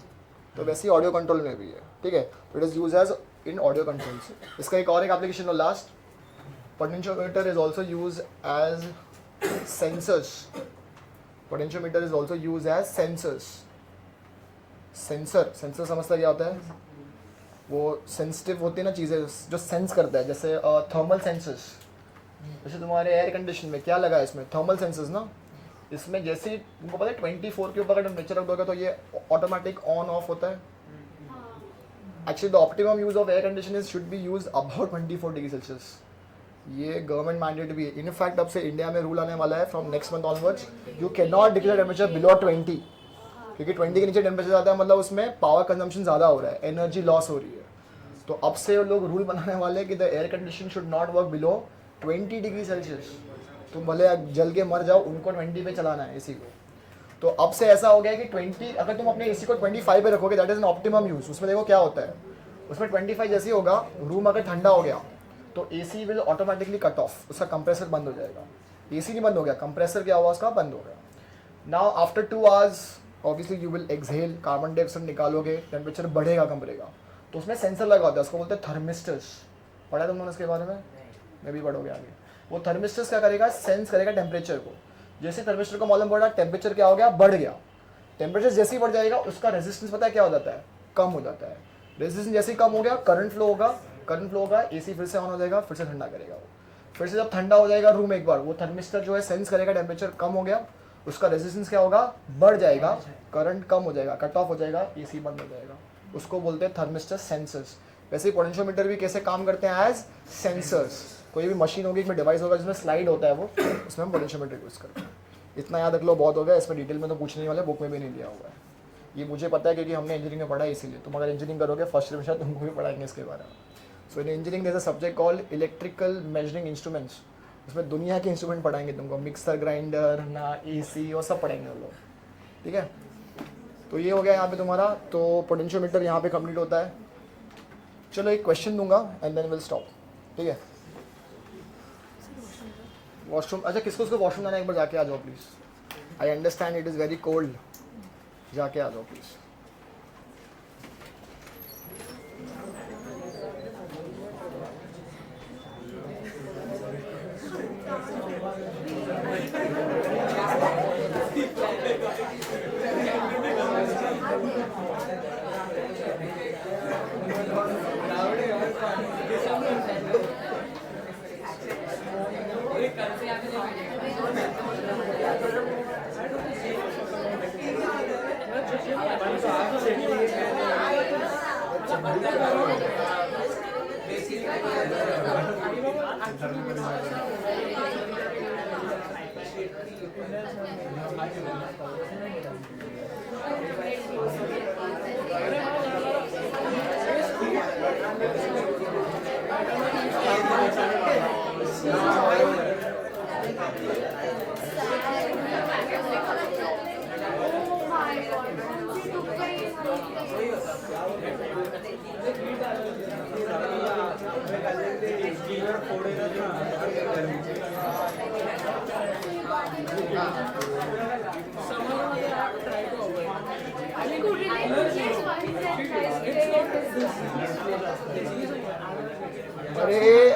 तो वैसे ही ऑडियो कंट्रोल में भी है, ठीक है। तो it is use as in audio controls. इसका एक और एक एप्लीकेशन हो last, potentiometer is also use as sensors. Potentiometer is also use as sensors. Sensor समझता क्या होता है? वो सेंसिटिव होती है ना चीज़ें जो सेंस करता है, जैसे थर्मल सेंसर्स। जैसे तुम्हारे एयर कंडीशन में क्या लगा है इसमें? थर्मल सेंसर्स ना। इसमें जैसे ही तुमको पता है 24 के ऊपर अगर टेम्परेचर रख दोगे तो ये ऑटोमेटिक ऑन ऑफ होता है। Actually the optimum use of air conditioner should be use about 24 degree Celsius. ये गवर्नमेंट मैंडेट भी है। इनफैक्ट अब से इंडिया में रूल आने वाला है from next month onwards, you can not declare temperature below 20, क्योंकि 20 के नीचे टेम्परेचर ज़्यादा है मतलब उसमें पावर कंजम्पशन ज़्यादा हो रहा है, एनर्जी लॉस हो रही है। तो अब से लोग रूल बनाने वाले हैं कि the air condition should not work below 20 degree Celsius. तुम भले जल के मर जाओ, उनको 20 पे चलाना है एसी को। तो अब से ऐसा हो गया है कि 20, अगर तुम अपने एसी को 25 पे रखोगे that is an optimum use. उसमें देखो क्या होता है, उसमें 25 जैसे ही होगा, रूम अगर ठंडा हो गया तो AC will automatically cut off, उसका कंप्रेसर बंद हो जाएगा। एसी नहीं बंद हो गया, कंप्रेसर क्या हुआ उसका बंद हो गया। Now after 2 hours obviously you will exhale, carbon dioxide निकालोगे, टेम्परेचर बढ़ेगा कम रहेगा। तो उसमें सेंसर लगा होता है, उसको बोलते हैं थर्मिस्टर्स। पढ़ा है तुमने उसके बारे में? मैं भी पढ़ोगे आगे। वो थर्मिस्टर्स क्या करेगा? सेंस करेगा टेम्परेचर को। जैसे थर्मिस्टर को मालूम पड़ा टेम्परेचर क्या हो गया, बढ़ गया, टेम्परेचर जैसे ही बढ़ जाएगा उसका रेजिस्टेंस पता है क्या हो जाता है? कम हो जाता है। रेजिस्टेंस जैसे ही कम हो गया, करंट फ्लो होगा, एसी फिर से ऑन हो जाएगा, फिर से ठंडा करेगा वो। फिर से जब ठंडा हो जाएगा रूम एक बार, वो थर्मिस्टर जो है सेंस करेगा टेम्परेचर कम हो गया, उसका रेजिस्टेंस क्या होगा? बढ़ जाएगा, करंट कम हो जाएगा, कट ऑफ हो जाएगा, एसी बंद हो जाएगा। उसको बोलते हैं थर्मिस्टर सेंसर्स। वैसे ही पोटेंशियोमीटर भी कैसे काम करते हैं? As sensors. कोई भी मशीन होगी, एक में डिवाइस होगा जिसमें स्लाइड होता है, वो उसमें हम पोटेंशियोमीटर यूज़ करते हैं। इतना याद रख लो, बहुत हो गया। इसमें डिटेल में तो पूछने वाले, बुक में भी नहीं दिया हुआ है। ये मुझे पता है क्योंकि हमने इंजीनियरिंग में पढ़ा है, इसीलिए। तुम अगर इंजीनियरिंग करोगे फर्स्ट ईयर में शायद तुमको भी पढ़ाएंगे इसके बारे में। So in engineering there is a subject called electrical measuring instruments. उसमें दुनिया के इंस्ट्रूमेंट पढ़ाएंगे तुमको, मिक्सर, ग्राइंडर ना, एसी, वो सब पढ़ेंगे वो लोग, ठीक है। तो ये हो गया यहाँ पे तुम्हारा। तो पोटेंशियोमीटर यहाँ पे कंप्लीट होता है। चलो एक क्वेश्चन दूंगा एंड देन विल स्टॉप, ठीक है। वॉशरूम, अच्छा किसको उसको वॉशरूम जाना है? एक बार जाके आ जाओ please. I understand it is very cold, जाके आ जाओ प्लीज़।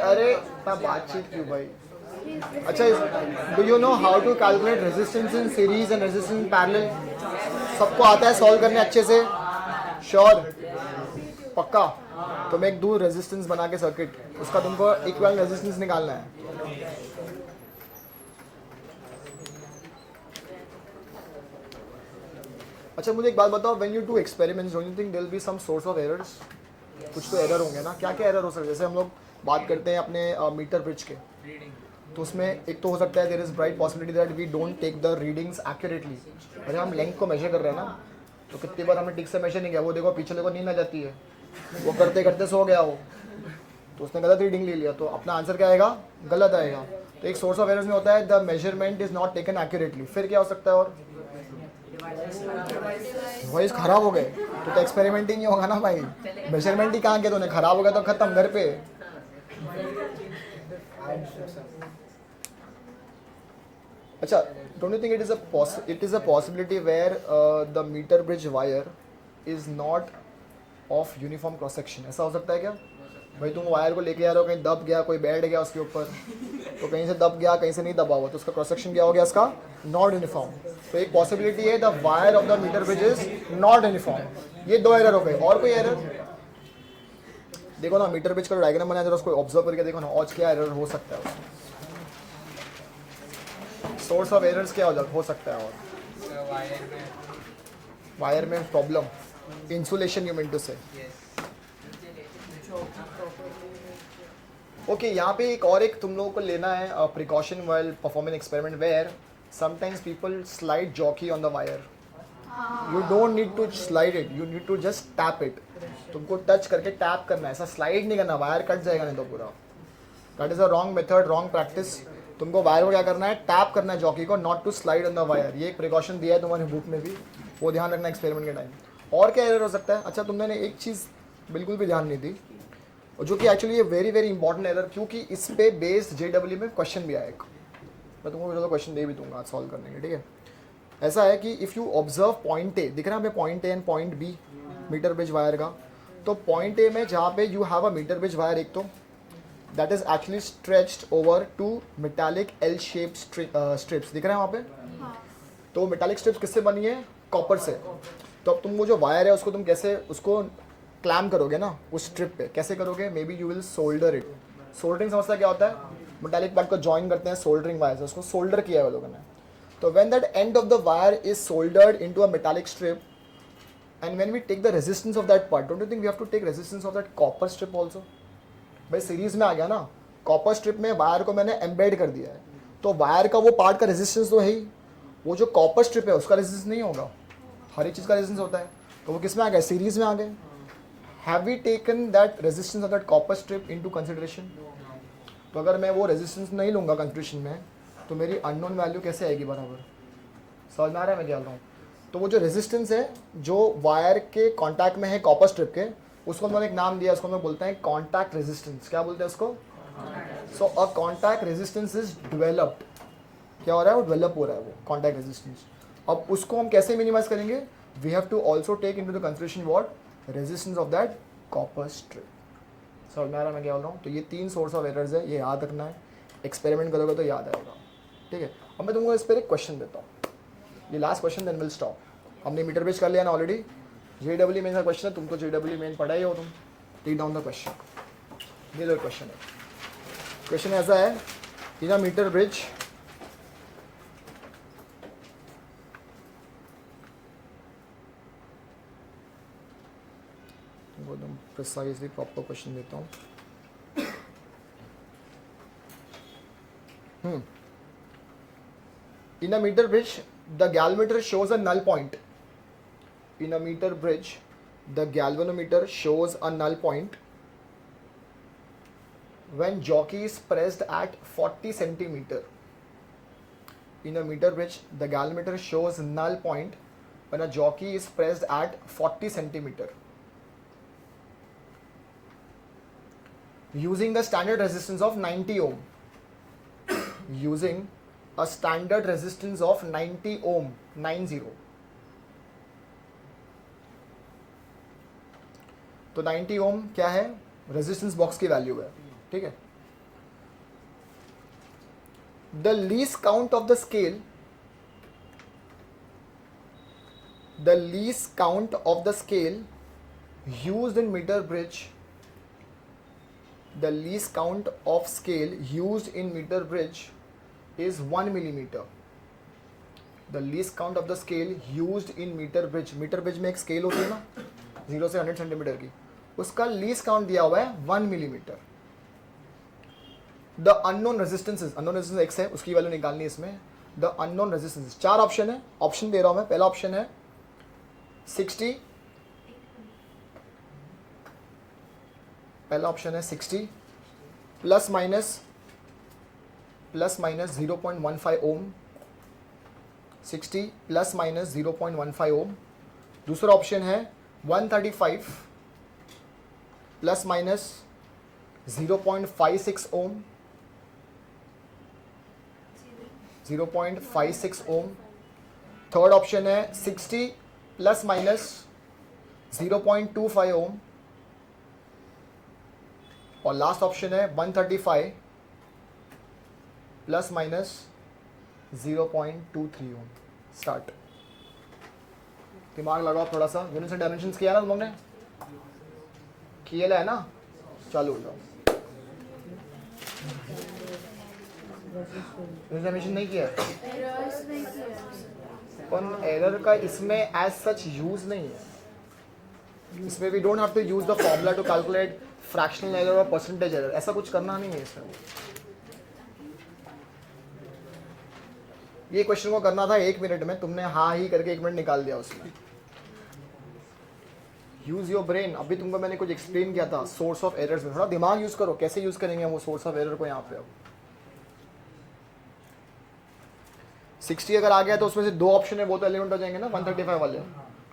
अरे बातचीत क्यों भाई? अच्छा, do you know how to calculate resistance in series and resistance in parallel? सबको आता है सॉल्व करने अच्छे से? श्योर? पक्का? तो मैं एक दूर रेजिस्टेंस बना के सर्किट, उसका तुमको इक्वल रेजिस्टेंस निकालना है। अच्छा मुझे एक बात बताओ, when you do experiments don't you think there will be some source of errors? कुछ तो एरर होंगे ना। क्या क्या एरर हो सकते हैं? जैसे हम लोग बात करते हैं अपने मीटर ब्रिज के, तो उसमें एक तो हो सकता है there is bright possibility that we don't take the readings accurately. अरे हम लेंथ को मेजर कर रहे हैं ना, तो कितनी बार हमने ठीक से मेजर नहीं किया, वो देखो पीछे देखो नींद आ जाती है, वो करते करते सो गया वो, तो उसने गलत रीडिंग ले लिया, तो अपना आंसर क्या आएगा? गलत आएगा। तो एक सोर्स ऑफ एरर्स में होता है the measurement is not taken accurately. फिर क्या हो सकता है? और वॉइस खराब हो गए तो एक्सपेरिमेंट ही नहीं होगा ना भाई। मेजरमेंट ही कहाँ किया तूने? खराब हो गया तो खत्म, घर पे। अच्छा, don't you think it is a possibility where the meter bridge wire is not of uniform cross section. ऐसा हो सकता है क्या? भाई तुम वायर को लेके आ रहे हो, कहीं दब गया, कोई बैठ गया उसके ऊपर, तो कहीं से दब गया, कहीं से नहीं दबा हुआ, तो उसका क्रॉस सेक्शन क्या हो गया? इसका नॉट यूनिफॉर्म। तो एक पॉसिबिलिटी है the wire of the metre bridge is not uniform. ये 2 एरर हो गए। और कोई एरर? देखो ना मीटर ब्रिज का डायग्राम बनाया जरा, उसको ऑब्जर्व करके देखो ना, और क्या एरर हो सकता है उसमें। सोर्स ऑफ एरर्स क्या हो सकता है? और वायर में problem, insulation you mean to say. Okay, यहाँ पे एक तुम लोगों को लेना है precaution while performing experiment where sometimes people slide jockey on the wire. You don't need to slide it, you need to just tap it. तुमको टच करके टैप करना है, ऐसा स्लाइड नहीं करना, वायर कट जाएगा नहीं तो पूरा। That is a wrong method, wrong practice. तुमको वायर को क्या करना है? टैप करना है जॉकी को, not to slide on the wire. ये एक प्रिकॉशन दिया है तुम्हारी बुक में भी, वो ध्यान रखना एक्सपेरिमेंट के टाइम। और क्या एरर हो सकता है? अच्छा, तुमने एक चीज़ बिल्कुल भी ध्यान नहीं दी, जो कि एक्चुअली ये वेरी वेरी इंपॉर्टेंट एरर, क्योंकि इस पे बेस्ड JEE में क्वेश्चन भी आया एक। मैं तुमको चलो क्वेश्चन दे भी दूंगा आज सॉल्व करने के, ठीक है? ऐसा है कि if you observe point A, दिख रहा है हमें point A and point B metre bridge wire का। तो पॉइंट ए में जहाँ पे you have a metre bridge wire, एक तो that is actually stretched over 2 metallic L shape strips, दिख रहे हैं वहाँ पे। तो मेटालिक स्ट्रिप्स किससे बनी है? कॉपर से। तो अब तुम वो जो वायर है उसको तुम कैसे उसको क्लैम करोगे ना उस स्ट्रिप पे, कैसे करोगे? May be you will solder it. Soldering समझता क्या होता है? मेटालिक पार्ट को जॉइन करते हैं सोल्डरिंग वायर से, उसको सोल्डर किया है वो लोगों ने। तो when that end of the wire is soldered into a metallic strip and when we take the resistance of that part, don't you think we have to take resistance of that copper strip also? भाई सीरीज में आ गया ना, कॉपर स्ट्रिप में वायर को मैंने एम्बेड कर दिया है, तो वायर का वो पार्ट का रेजिस्टेंस तो है ही, वो जो कॉपर स्ट्रिप है उसका रेजिस्टेंस नहीं होगा। हर एक चीज़ का रेजिस्टेंस होता है, तो वो किस में आ गया? सीरीज में आ गए। Have we taken that resistance of that copper strip into consideration? तो अगर मैं वो रेजिस्टेंस नहीं लूँगा कंसिडरेशन में, तो मेरी अननोन वैल्यू कैसे आएगी बराबर? समझ में आ रहा है मैं क्या बोल रहा हूँ? तो वो जो रेजिस्टेंस है जो वायर के कॉन्टैक्ट में है कॉपर स्ट्रिप के, उसको मैंने एक नाम दिया, उसको मैं बोलते हैं कॉन्टैक्ट रेजिस्टेंस। क्या बोलते हैं उसको? So a contact resistance is developed. क्या हो रहा है? वो डेवलप हो रहा है वो कॉन्टैक्ट रेजिस्टेंस। अब उसको हम कैसे मिनिमाइज करेंगे? We have to also take into the consideration what? Resistance of that copper strip. समझ में आ रहा है मैं क्या बोल रहा हूँ? तो ये 3 सोर्स ऑफ एरर्स है, ये याद रखना है, एक्सपेरिमेंट करोगे तो याद आएगा, ठीक है? अब मैं तुमको इस पर एक क्वेश्चन देता हूँ, ये last question, then will stop. हमने मीटर ब्रिज कर लिया ना ऑलरेडी। JEE मेन का क्वेश्चन है, तुमको JEE मेन पढ़ा ही हो तुम। Take down the question. ये जो क्वेश्चन है, क्वेश्चन ऐसा है, इन अ मीटर ब्रिज तुमको एकदम प्रिसाइजली प्रॉपर क्वेश्चन देता हूँ। In a meter bridge, the galvanometer shows a null point. In a meter bridge, the galvanometer shows a null point when jockey is pressed at 40 centimeter. In a meter bridge, the galvanometer shows null point when a jockey is pressed at 40 centimeter. Using the standard resistance of 90 ohm. Using a standard resistance of 90 ohm, 90. तो 90 ओम क्या है? रेजिस्टेंस बॉक्स की वैल्यू है, ठीक है? The least count of the scale, the least count of the scale used in metre bridge, the least count of scale used in meter bridge is 1 millimeter. The least count of the scale used in meter bridge, meter bridge में एक स्केल होती है ना 0 से 100 सेंटीमीटर की, उसका लीस्ट काउंट दिया हुआ है 1 millimetre. The unknown resistances, unknown resistance x है, उसकी वैल्यू निकालनी है इसमें। द अननोन रेजिस्टेंसेस, 4 ऑप्शन है, ऑप्शन दे रहा हूं मैं। पहला ऑप्शन है 60, पहला ऑप्शन है 60 प्लस माइनस 0.15 ओम, 60 प्लस माइनस 0.15 ओम। दूसरा ऑप्शन है 135 प्लस माइनस 0.56 ओम, 0.56 ओम। थर्ड ऑप्शन है 60 प्लस माइनस 0.25 ओम, और लास्ट ऑप्शन है 135 प्लस माइनस 0.23 ओम। स्टार्ट। दिमाग लगाओ थोड़ा सा। यूनिट्स एंड डायमेंशंस किया ना तुम लोगों ने? किया है ना? चालू हो जाओ। यूनिट्स डायमेंशन नहीं किया है? एरर्स नहीं किया है। पर एरर का इसमें एज सच यूज नहीं है। इसमें we don't have to use the formula to calculate fractional error और परसेंटेज एरर, ऐसा कुछ करना नहीं है इसमें। ये क्वेश्चन को करना था 1 मिनट में, तुमने हाँ ही करके 1 मिनट निकाल दिया उसमें। Use your brain. अभी तुमको मैंने कुछ एक्सप्लेन किया था सोर्स ऑफ एरर्स में, थोड़ा दिमाग यूज करो। कैसे यूज करेंगे वो सोर्स ऑफ एरर को यहाँ पे? अब 60 अगर आ गया तो उसमें से 2 ऑप्शन है, वो तो एलिमेंट हो जाएंगे ना 135 वाले।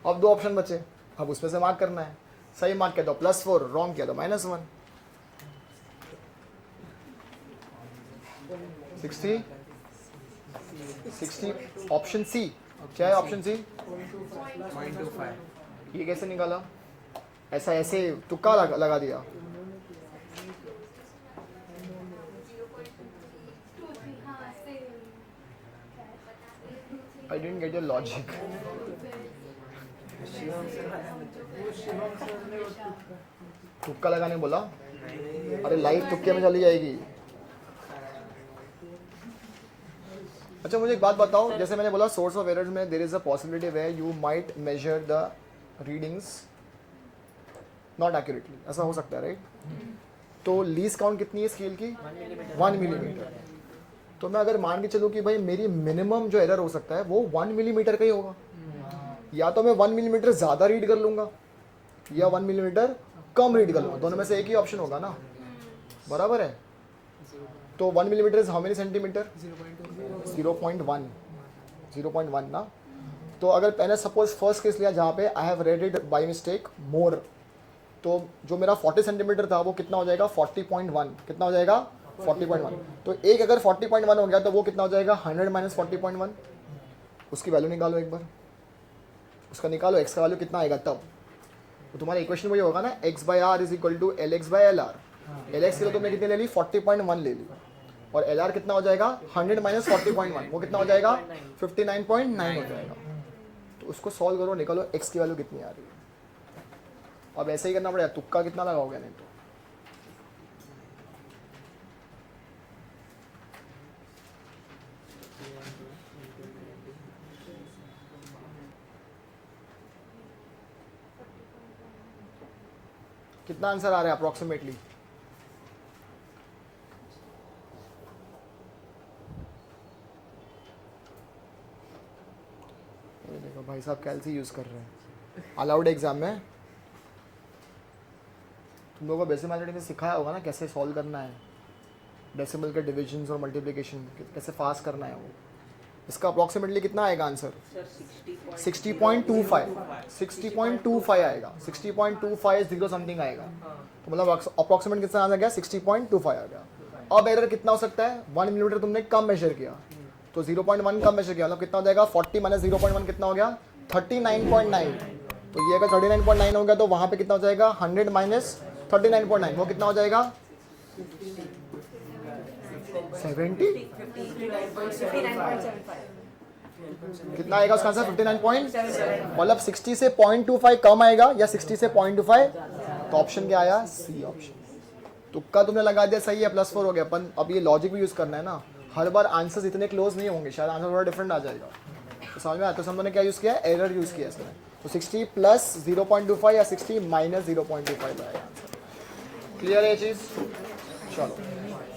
अब 2 ऑप्शन बचे, अब उसमें से मार्क करना है। सही मार्क किया तो +4, रॉन्ग किया तो -1। 60 ऑप्शन सी। क्या है ऑप्शन सी? 0.25. ये कैसे निकाला? ऐसे तुक्का लगा दिया। I didn't get your logic. तुक्का लगाने बोला? अरे लाइफ तुक्के में चली जाएगी। अच्छा मुझे एक बात बताओ, जैसे मैंने बोला सोर्स ऑफ एरर्स में there is a possibility where you might measure the readings not accurately, ऐसा हो सकता है राइट? तो लीस्ट काउंट कितनी है स्केल की? 1 मिलीमीटर। तो मैं अगर मान के चलूँ कि भाई मेरी मिनिमम जो एरर हो सकता है वो 1 मिलीमीटर का ही होगा, या तो मैं 1 मिलीमीटर ज़्यादा रीड कर लूँगा या 1 मिलीमीटर कम रीड कर लूँगा, दोनों में से एक ही ऑप्शन होगा ना, बराबर है? तो 1 millimetre is how many centimetre? 0.1 ना। तो अगर मैंने सपोज फर्स्ट केस लिया जहाँ पे I have read it by mistake more, तो जो मेरा 40 सेंटीमीटर था वो कितना हो जाएगा? 40.1। कितना हो जाएगा? 40.1। तो एक अगर 40.1 हो गया तो वो कितना हो जाएगा? 100 माइनस 40.1। उसकी वैल्यू निकालो एक बार, उसका निकालो एक्स का वैल्यू कितना आएगा तब। तो तुम्हारा इक्वेशन वही होगा ना, x/r is equal to LX/LR। LX के लिए तुमने कितनी ले ली? 40.1 ले ली, और LR कितना हो जाएगा? 100 माइनस 40.1, वो कितना हो जाएगा? 59.9 हो जाएगा। तो उसको सॉल्व करो, निकालो x की वैल्यू कितनी आ रही है। अब ऐसे ही करना पड़ेगा, तुक्का कितना लगाओगे नहीं तो। कितना आंसर आ रहा है अप्रोक्सीमेटली? देखो भाई साहब कैलसी यूज कर रहे हैं अलाउड एग्जाम में। तुम लोगों को बेसिक मैथमेटिक्स में सिखाया होगा ना कैसे सॉल्व करना है, डेसिमल के डिविजन्स और मल्टीप्लिकेशन कैसे फास्ट करना है वो। इसका अप्रोक्सीमेटली कितना आएगा आंसर? 60.25 आएगा। 60.25 0 समथिंग आएगा, तो मतलब अप्रोक्सीमेट कितना आ गया? 60.25 आ गया। अब एरर कितना हो सकता है? 1 मिलीमीटर तुमने कम मेजर किया, तो 0.1 कम मेजर किया, मतलब कितना हो जाएगा? 40 माइनस 0.1 कितना हो गया? 39.9। तो ये अगर 39.9 हो गया तो वहाँ पे कितना हो जाएगा? 100 माइनस 39.9, वो कितना हो जाएगा? 70। कितना आएगा उसका आंसर? 59 मतलब 60 से 0.25 कम आएगा या 60 से 0.25? तो ऑप्शन क्या आया? C option. तुक्का तुमने लगा दिया, सही है, +4 हो गया। अपन अब ये लॉजिक भी यूज करना है ना, हर बार आंसर्स इतने क्लोज नहीं होंगे, शायद आंसर थोड़ा डिफरेंट आ जाएगा। तो समझ में आता है? तो हमने क्या यूज़ किया? एरर यूज़ किया इसमें। तो 60 प्लस 0.25 या 60 माइनस 0.25 आएगा आंसर। क्लियर है ये चीज़? चलो